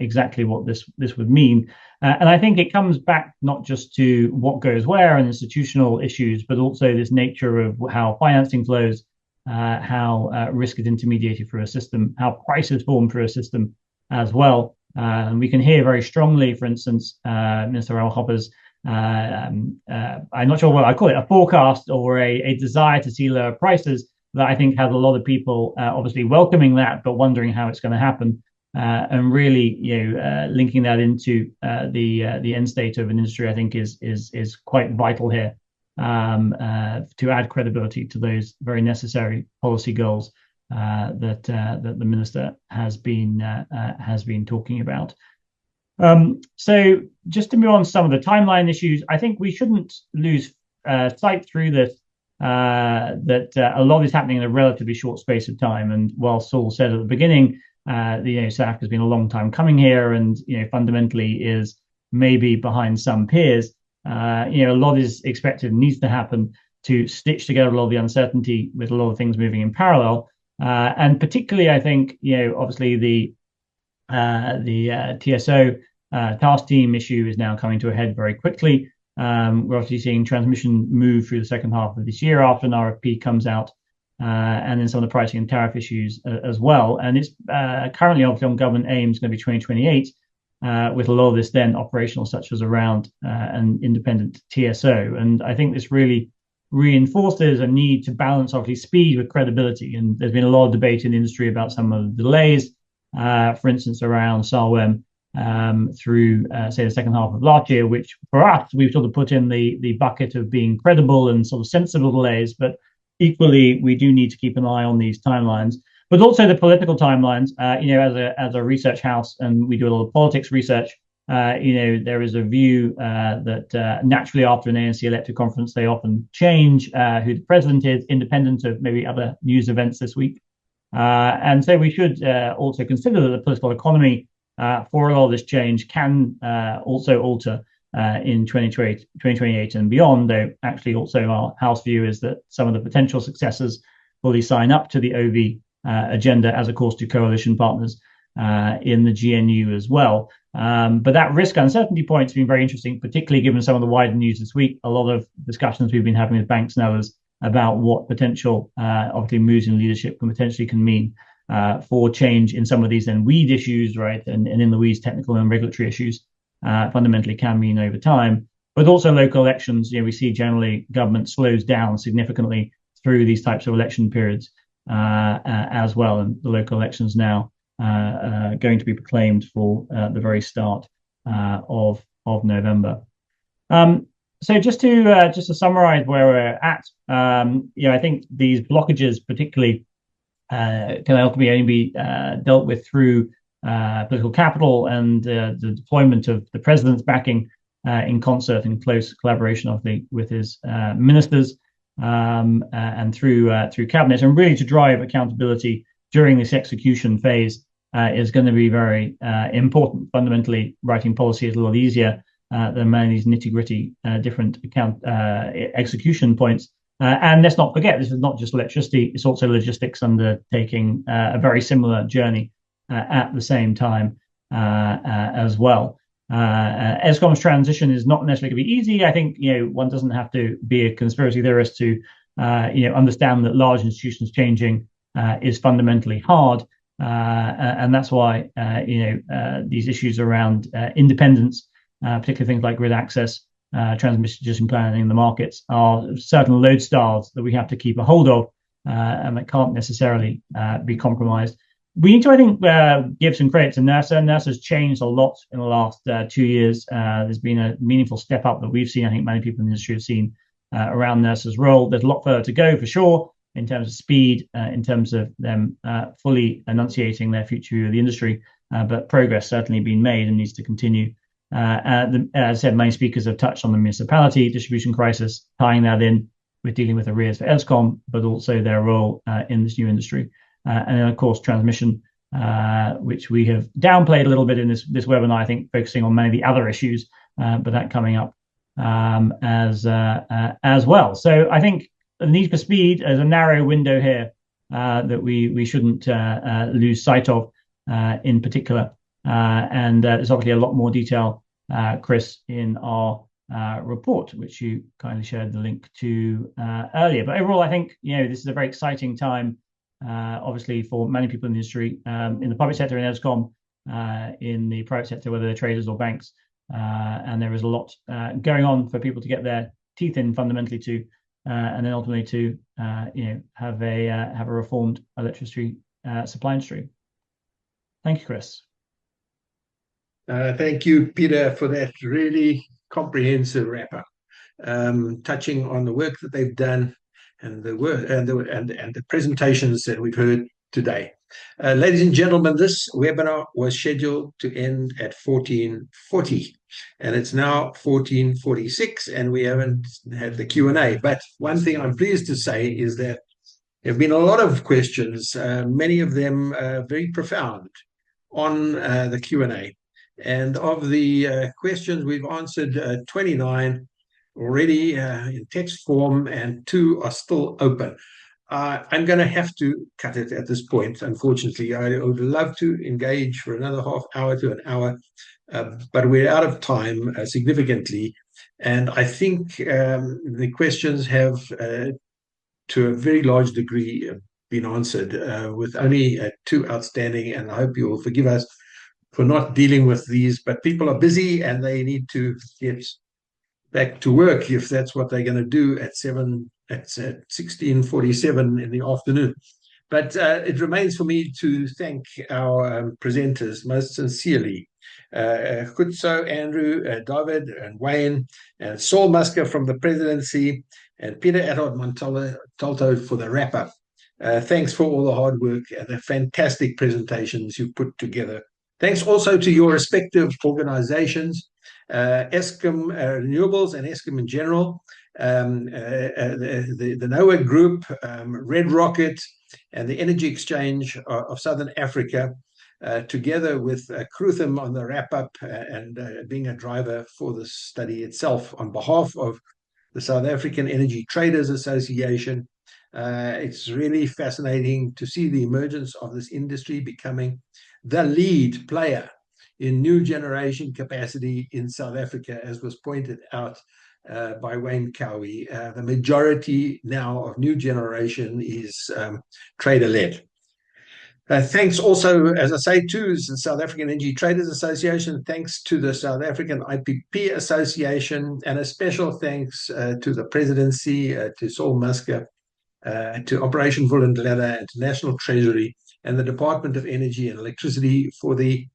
exactly what this would mean. And I think it comes back not just to what goes where and institutional issues, but also this nature of how financing flows, how risk is intermediated through a system, how prices form through a system as well. And we can hear very strongly, for instance, Minister Al-Hopper's, I'm not sure what I call it, a forecast or a desire to see lower prices, that I think has a lot of people obviously welcoming that, but wondering how it's going to happen, and really, linking that into the end state of an industry, I think is quite vital here to add credibility to those very necessary policy goals that the minister has been talking about. So just to move on to some of the timeline issues, I think we shouldn't lose sight through this. That a lot is happening in a relatively short space of time. And while Saul said at the beginning, the SAF has been a long time coming here, and fundamentally is maybe behind some peers. A lot is expected and needs to happen to stitch together a lot of the uncertainty with a lot of things moving in parallel. And particularly, I think obviously the TSO task team issue is now coming to a head very quickly. We're obviously seeing transmission move through the second half of this year after an RFP comes out, and then some of the pricing and tariff issues as well. And it's currently obviously on government aims going to be 2028, with a lot of this then operational, such as around an independent TSO. And I think this really reinforces a need to balance obviously speed with credibility. And there's been a lot of debate in the industry about some of the delays, for instance, around SAETA. Through, say, the second half of last year, which for us, we've sort of put in the bucket of being credible and sort of sensible delays. But equally, we do need to keep an eye on these timelines, but also the political timelines. As a research house, and we do a lot of politics research, there is a view that naturally after an ANC elected conference, they often change who the president is, independent of maybe other news events this week. And so we should also consider that the political economy for a lot of this change can also alter in 2028 and beyond, though actually also our house view is that some of the potential successors fully sign up to the OV agenda, as of course do coalition partners in the GNU as well. But that risk uncertainty point has been very interesting, particularly given some of the wider news this week. A lot of discussions we've been having with banks and others about what potential obviously moves in leadership can mean for change in some of these then weed issues, right? And in the weeds, technical and regulatory issues fundamentally can mean over time. But also local elections, we see generally government slows down significantly through these types of election periods as well. And the local elections now going to be proclaimed for the very start of November. So just to summarize where we're at, I think these blockages particularly can ultimately only be dealt with through political capital and the deployment of the president's backing in concert and close collaboration with his ministers and through cabinet, and really to drive accountability during this execution phase is going to be very important. Fundamentally, writing policy is a lot easier than many of these nitty-gritty different execution points. And let's not forget, this is not just electricity, it's also logistics undertaking a very similar journey at the same time as well. Eskom's transition is not necessarily going to be easy. I think one doesn't have to be a conspiracy theorist to understand that large institutions changing is fundamentally hard, and that's why these issues around independence, particularly things like grid access, transmission planning in the markets, are certain lodestars that we have to keep a hold of, and that can't necessarily be compromised. We need to, I think, give some credit to NERSA. NERSA's changed a lot in the last 2 years. There's been a meaningful step up that we've seen. I think many people in the industry have seen around NERSA's role. There's a lot further to go for sure in terms of speed, in terms of them fully enunciating their future view of the industry, but progress certainly been made and needs to continue. As I said, many speakers have touched on the municipality distribution crisis, tying that in with dealing with arrears for Eskom, but also their role in this new industry. And then, of course, transmission, which we have downplayed a little bit in this webinar, I think, focusing on many of the other issues, but that coming up as well. So I think the need for speed is a narrow window here that we shouldn't lose sight of in particular. And there's obviously a lot more detail, Chris, in our report, which you kindly shared the link to earlier. But overall, I think this is a very exciting time, obviously, for many people in the industry, in the public sector, in Eskom, in the private sector, whether they're traders or banks. And there is a lot going on for people to get their teeth in fundamentally to, and then ultimately to have a reformed electricity supply industry. Thank you, Chris. Thank you, Peter, for that really comprehensive wrap-up, touching on the work that they've done and the work and the presentations that we've heard today. Ladies and gentlemen, this webinar was scheduled to end at 14:40, and it's now 14:46, and we haven't had the Q&A. But one thing I'm pleased to say is that there have been a lot of questions, many of them very profound, on the Q&A. And of the questions, we've answered 29 already in text form, and 2 are still open. I'm going to have to cut it at this point, unfortunately. I would love to engage for another half hour to an hour, but we're out of time significantly. And I think the questions have, to a very large degree, been answered, with only 2 outstanding, and I hope you will forgive us for not dealing with these, but people are busy and they need to get back to work if that's what they're going to do at 16:47 in the afternoon. But it remains for me to thank our presenters most sincerely. Khutsho, Andrew, David, and Wayne, and Saul Musker from the presidency, and Peter Adot Montalto for the wrap-up. Thanks for all the hard work and the fantastic presentations you put together. Thanks also to your respective organizations, Eskom Renewables and Eskom in general, the NOAA Group, Red Rocket, and the Energy Exchange of Southern Africa, together with Krutham on the wrap-up and being a driver for the study itself on behalf of the South African Energy Traders Association. It's really fascinating to see the emergence of this industry becoming the lead player in new generation capacity in South Africa, as was pointed out by Wayne Cowie. The majority now of new generation is trader-led. Thanks also, as I say, to the South African Energy Traders Association, thanks to the South African IPP Association, and a special thanks to the presidency, to Saul Musker, to Operation Vulindlela, and to National Treasury, and the Department of Energy and Electricity for the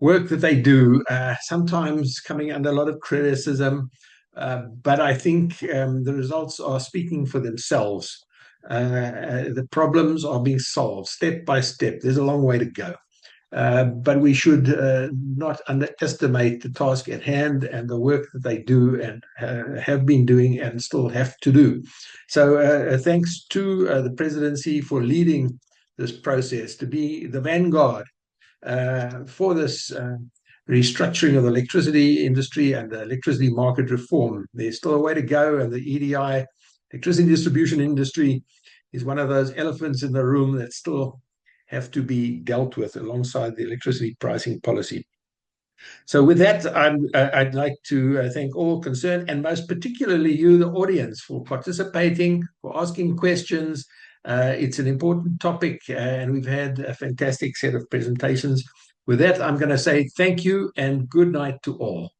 work that they do, sometimes coming under a lot of criticism, but I think the results are speaking for themselves. The problems are being solved step by step. There's a long way to go. But we should not underestimate the task at hand and the work that they do and have been doing and still have to do. So thanks to the presidency for leading this process, to be the vanguard for this restructuring of the electricity industry and the electricity market reform. There's still a way to go, and the EDI, electricity distribution industry, is one of those elephants in the room that still have to be dealt with alongside the electricity pricing policy. So with that, I'd like to thank all concerned, and most particularly you, the audience, for participating, for asking questions. It's an important topic, and we've had a fantastic set of presentations. With that, I'm going to say thank you and good night to all.